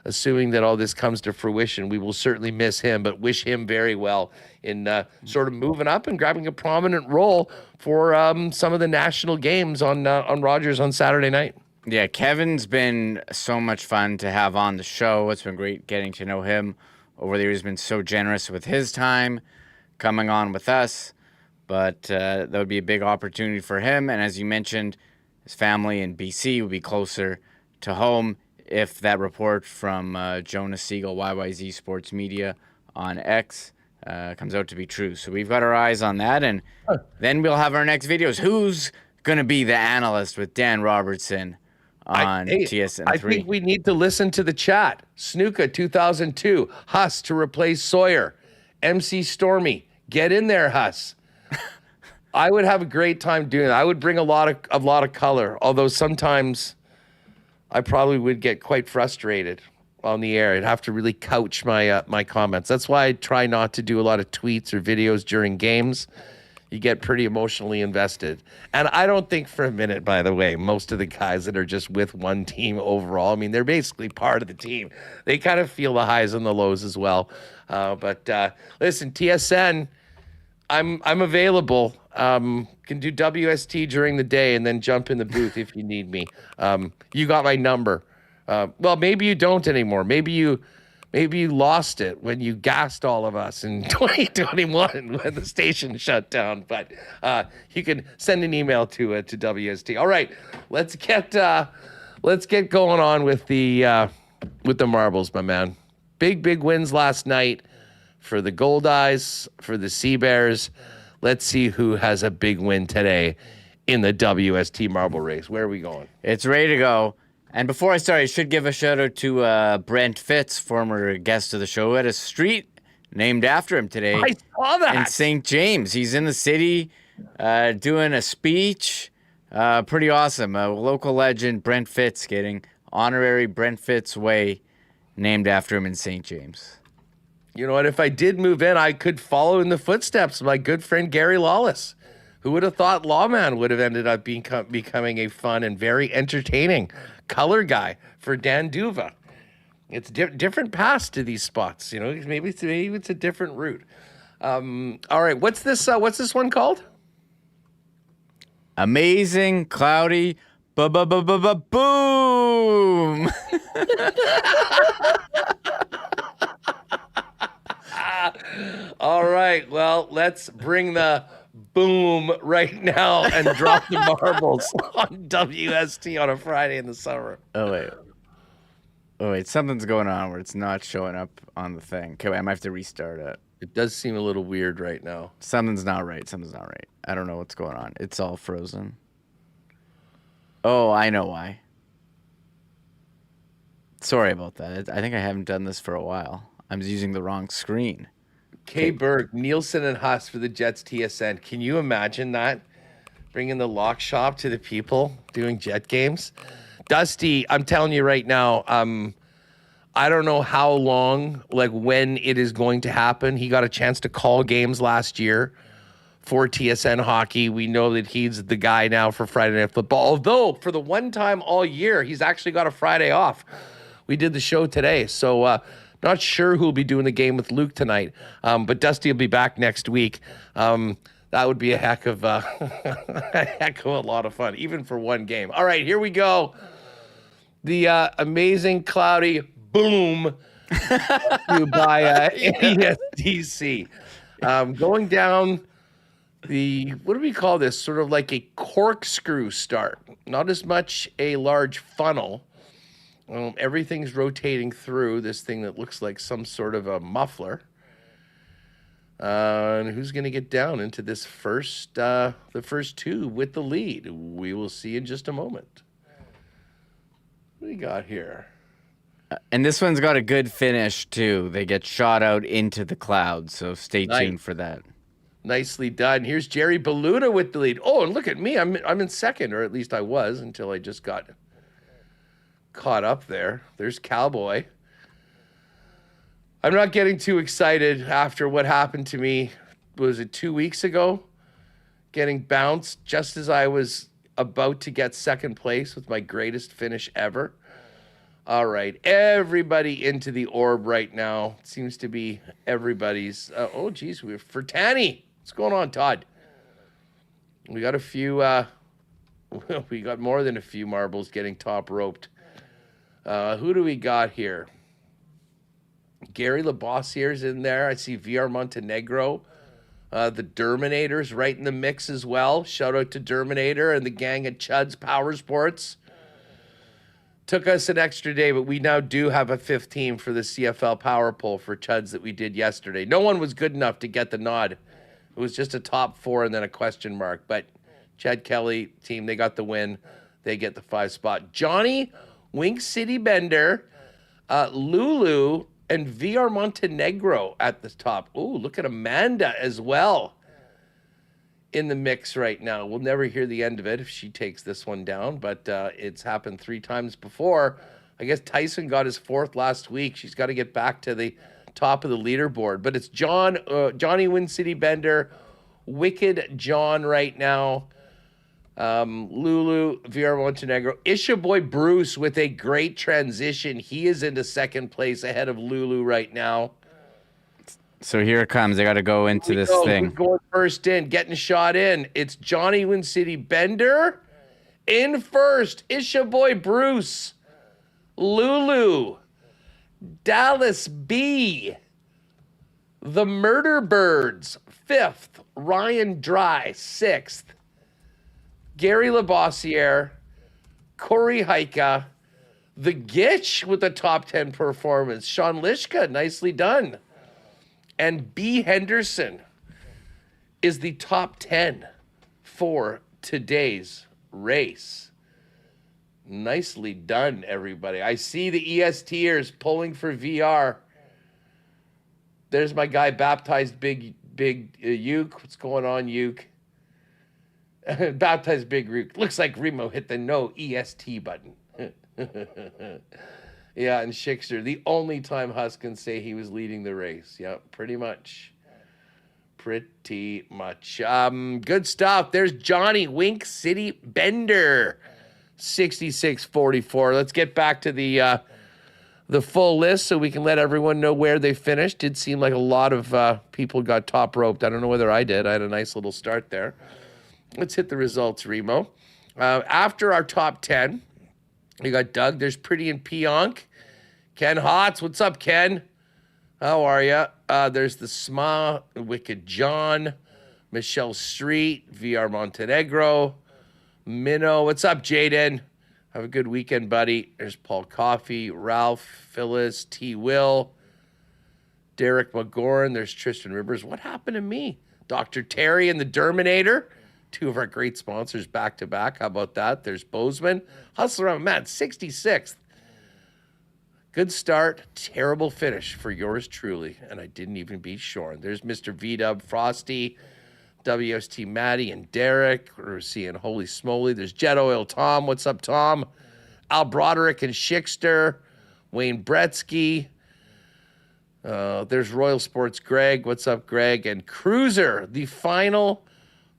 assuming that all this comes to fruition, we will certainly miss him, but wish him very well in sort of moving up and grabbing a prominent role for some of the national games on Rogers on Saturday night. Yeah, Kevin's been so much fun to have on the show. It's been great getting to know him over the years. He's been so generous with his time coming on with us, but that would be a big opportunity for him. And as you mentioned, his family in BC will be closer to home if that report from Jonas Siegel, YYZ Sports Media on X comes out to be true. So we've got our eyes on that, and then we'll have our next videos. Who's going to be the analyst with Dan Robertson on TSN3? I think we need to listen to the chat. Snuka 2002, Huss to replace Sawyer. MC Stormy, get in there, Huss. I would have a great time doing that. I would bring a lot of color, although sometimes I probably would get quite frustrated on the air. I'd have to really couch my comments. That's why I try not to do a lot of tweets or videos during games. You get pretty emotionally invested. And I don't think for a minute, by the way, most of the guys that are just with one team overall, I mean, they're basically part of the team. They kind of feel the highs and the lows as well. But listen, TSN, I'm available. Can do WST during the day and then jump in the booth if you need me. You got my number. Well, maybe you don't anymore. Maybe you lost it when you gassed all of us in 2021 when the station shut down. But you can send an email to WST. All right, let's get going on with the marbles, my man. Big wins last night for the Goldeyes, for the Sea Bears. Let's see who has a big win today in the WST marble race. Where are we going? It's ready to go. And before I start, I should give a shout out to Brent Fitz, former guest of the show, who had a street named after him today. I saw that. In St. James. He's in the city doing a speech. Pretty awesome. A local legend, Brent Fitz, getting honorary Brent Fitz Way named after him in St. James. You know what? If I did move in, I could follow in the footsteps of my good friend Gary Lawless. Who would have thought Lawman would have ended up becoming a fun and very entertaining color guy for Dan Duva? It's different paths to these spots. You know, maybe it's a different route. All right, what's this one called? Amazing, cloudy, boom. All right, well, let's bring the boom right now and drop the marbles on WST on a Friday in the summer. Oh, wait. Something's going on where it's not showing up on the thing. Okay, wait, I might have to restart it. It does seem a little weird right now. Something's not right. I don't know what's going on. It's all frozen. Oh, I know why. Sorry about that. I think I haven't done this for a while. I'm using the wrong screen. K. Berg, Nielsen, and Huss for the Jets TSN. Can you imagine that? Bringing the lock shop to the people doing Jet games. Dusty, I'm telling you right now, I don't know how long, like when it is going to happen. He got a chance to call games last year for TSN hockey. We know that he's the guy now for Friday Night Football. Although, for the one time all year, he's actually got a Friday off. We did the show today, so not sure who'll be doing the game with Luke tonight, but Dusty will be back next week. That would be a heck of a lot of fun, even for one game. All right, here we go. The amazing cloudy boom by ESDC. Going down the, what do we call this? Sort of like a corkscrew start. Not as much a large funnel. Everything's rotating through this thing that looks like some sort of a muffler. And who's going to get down into this the first two with the lead? We will see in just a moment. What do we got here? And this one's got a good finish, too. They get shot out into the clouds, so stay tuned for that. Nicely done. Here's Jerry Beluda with the lead. Oh, and look at me. I'm in second, or at least I was until I just got caught up there. There's Cowboy. I'm not getting too excited after what happened to me. Was it 2 weeks ago? Getting bounced just as I was about to get second place with my greatest finish ever. All right, everybody into the orb right now. It seems to be everybody's. Oh, geez, we're for Tanny. What's going on, Todd? We got a few. We got more than a few marbles getting top roped. Who do we got here? Gary Labossier's in there. I see VR Montenegro. The Derminator's right in the mix as well. Shout out to Derminator and the gang at Chud's Power Sports. Took us an extra day, but we now do have a fifth team for the CFL Power Poll for Chud's that we did yesterday. No one was good enough to get the nod. It was just a top four and then a question mark. But Chad Kelly team, they got the win. They get the 5 spot. Johnny, Wink City Bender, Lulu, and VR Montenegro at the top. Oh, look at Amanda as well in the mix right now. We'll never hear the end of it if she takes this one down, but it's happened 3 times before. I guess Tyson got his 4th last week. She's got to get back to the top of the leaderboard. But it's Johnny Win City Bender, Wicked John right now, Lulu, VR Montenegro, Isha Boy Bruce with a great transition. He is into second place ahead of Lulu right now. So here it comes. I got to go into this thing. Who's going first in, getting shot in. It's Johnny Win City Bender in first. Isha Boy Bruce. Lulu. Dallas B. The Murder Birds, 5th. Ryan Dry, 6th. Gary Labossiere. Corey Haika. The Gitch with a top 10 performance. Sean Lishka, nicely done. And B. Henderson is the top 10 for today's race. Nicely done, everybody. I see the ESTers pulling for VR. There's my guy, baptized Big Uke. What's going on, Uke? Baptized Big Uke. Looks like Remo hit the no EST button. Yeah, and Schickster, the only time Huss can say he was leading the race. Yeah, pretty much. Pretty much. Good stuff. There's Johnny Wink City Bender, 66-44. Let's get back to the full list so we can let everyone know where they finished. Did seem like a lot of people got top roped. I don't know whether I did. I had a nice little start there. Let's hit the results, Remo. After our top 10, we got Doug. There's Pretty and Pionk. Ken Hotz. What's up, Ken? How are you? There's the SMA, Wicked John, Michelle Street, VR Montenegro, Minnow. What's up, Jaden? Have a good weekend, buddy. There's Paul Coffey, Ralph, Phyllis, T. Will, Derek McGorn. There's Tristan Rivers. What happened to me? Dr. Terry and the Derminator. 2 of our great sponsors back to back. How about that? There's Bozeman. Hustler on Matt, 66th. Good start. Terrible finish for yours truly. And I didn't even beat Shorn. There's Mr. V-Dub, Frosty, WST Maddie, and Derek. We're seeing Holy Smoly. There's Jet Oil Tom. What's up, Tom? Al Broderick and Schickster. Wayne Bretsky. There's Royal Sports Greg. What's up, Greg? And Cruiser, the final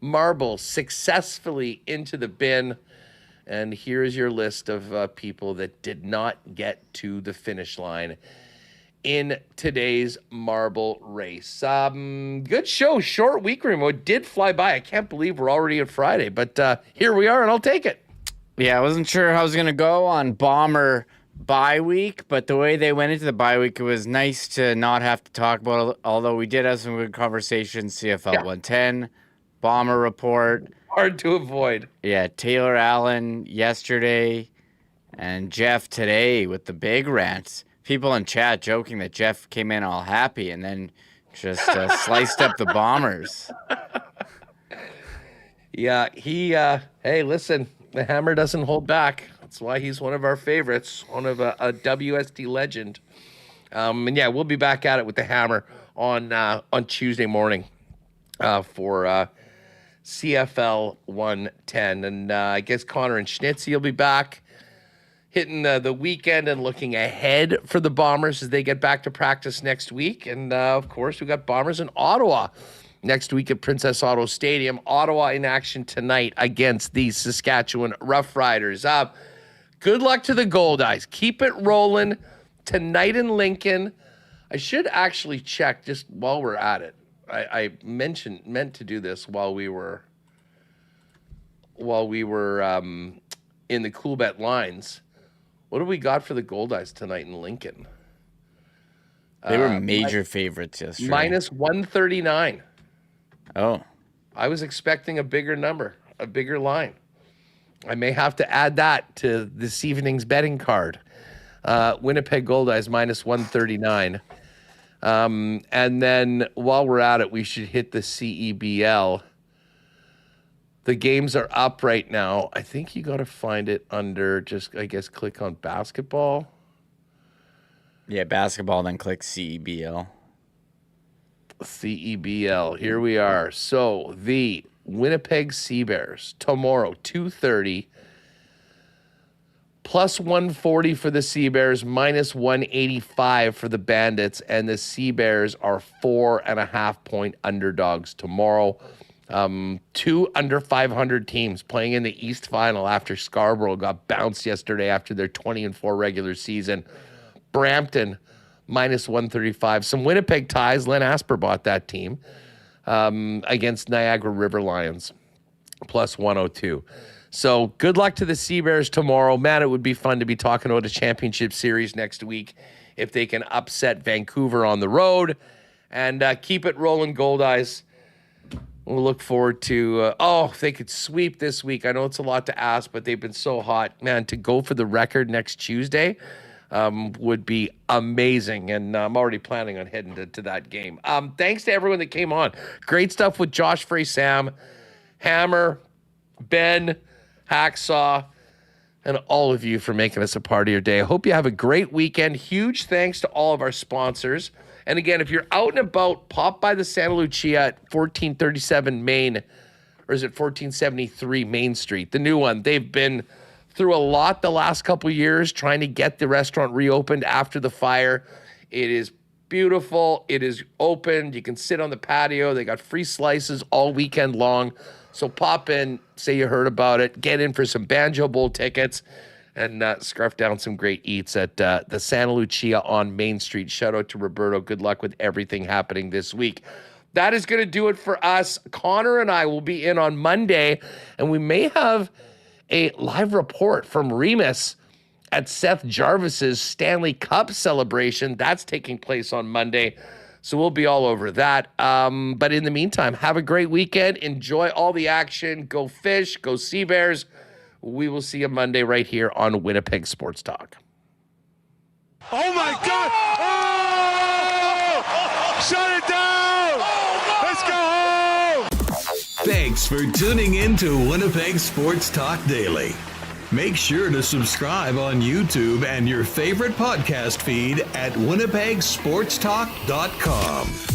marble successfully into the bin. And here's your list of people that did not get to the finish line in today's marble race. Good show. Short week, Remo. It did fly by. I can't believe we're already on Friday, but here we are, and I'll take it. Yeah, I wasn't sure how I was going to go on Bomber bye week, but the way they went into the bye week, it was nice to not have to talk about it, although we did have some good conversations. CFL 110, Bomber report. Hard to avoid. Yeah, Taylor Allen yesterday and Jeff today with the big rants. People in chat joking that Jeff came in all happy and then just sliced up the Bombers. Yeah, hey, listen, the hammer doesn't hold back. That's why he's one of our favorites, one of a WST legend. And yeah, we'll be back at it with the hammer on Tuesday morning for CFL 110. And I guess Connor and Schnitzy will be back hitting the weekend and looking ahead for the Bombers as they get back to practice next week. And of course, we got Bombers in Ottawa next week at Princess Auto Stadium. Ottawa in action tonight against the Saskatchewan Roughriders. Good luck to the Goldeyes. Keep it rolling tonight in Lincoln. I should actually check just while we're at it. I meant to do this while we were in the Coolbet lines. What do we got for the Goldeyes tonight in Lincoln? They were major favorites yesterday. Minus 139. Oh. I was expecting a bigger number, a bigger line. I may have to add that to this evening's betting card. Winnipeg Goldeyes minus 139. And then while we're at it, we should hit the CEBL. The games are up right now. I think you got to find it under just, I guess, click on basketball. Yeah, basketball, then click CEBL. CEBL. Here we are. So the Winnipeg Sea Bears tomorrow, 2:30. Plus 140 for the Sea Bears, minus 185 for the Bandits, and the Sea Bears are 4.5-point underdogs tomorrow. 2 under 500 teams playing in the East Final after Scarborough got bounced yesterday after their 20-4 regular season. Brampton minus 135. Some Winnipeg ties. Len Asper bought that team against Niagara River Lions, plus 102. So good luck to the Sea Bears tomorrow. Man, it would be fun to be talking about a championship series next week if they can upset Vancouver on the road and keep it rolling, Goldeyes. We'll look forward to, if they could sweep this week. I know it's a lot to ask, but they've been so hot. Man, to go for the record next Tuesday would be amazing. And I'm already planning on heading to that game. Thanks to everyone that came on. Great stuff with Josh Frey-Sam, Hammer, Ben, Hacksaw, and all of you for making us a part of your day. I hope you have a great weekend. Huge thanks to all of our sponsors. And again, if you're out and about, pop by the Santa Lucia at 1437 Main, or is it 1473 Main Street, the new one. They've been through a lot the last couple of years trying to get the restaurant reopened after the fire. It is beautiful. It is open. You can sit on the patio. They got free slices all weekend long. So pop in, say you heard about it, get in for some Banjo Bowl tickets, and scarf down some great eats at the Santa Lucia on Main Street. Shout out to Roberto. Good luck with everything happening this week. That is going to do it for us. Connor and I will be in on Monday, and we may have a live report from Remis at Seth Jarvis's Stanley Cup celebration. That's taking place on Monday. So we'll be all over that. But in the meantime, have a great weekend. Enjoy all the action. Go fish. Go Sea Bears. We will see you Monday right here on Winnipeg Sports Talk. Oh my God! Oh! Shut it down! Let's go home! Thanks for tuning in to Winnipeg Sports Talk Daily. Make sure to subscribe on YouTube and your favorite podcast feed at winnipegsportstalk.com.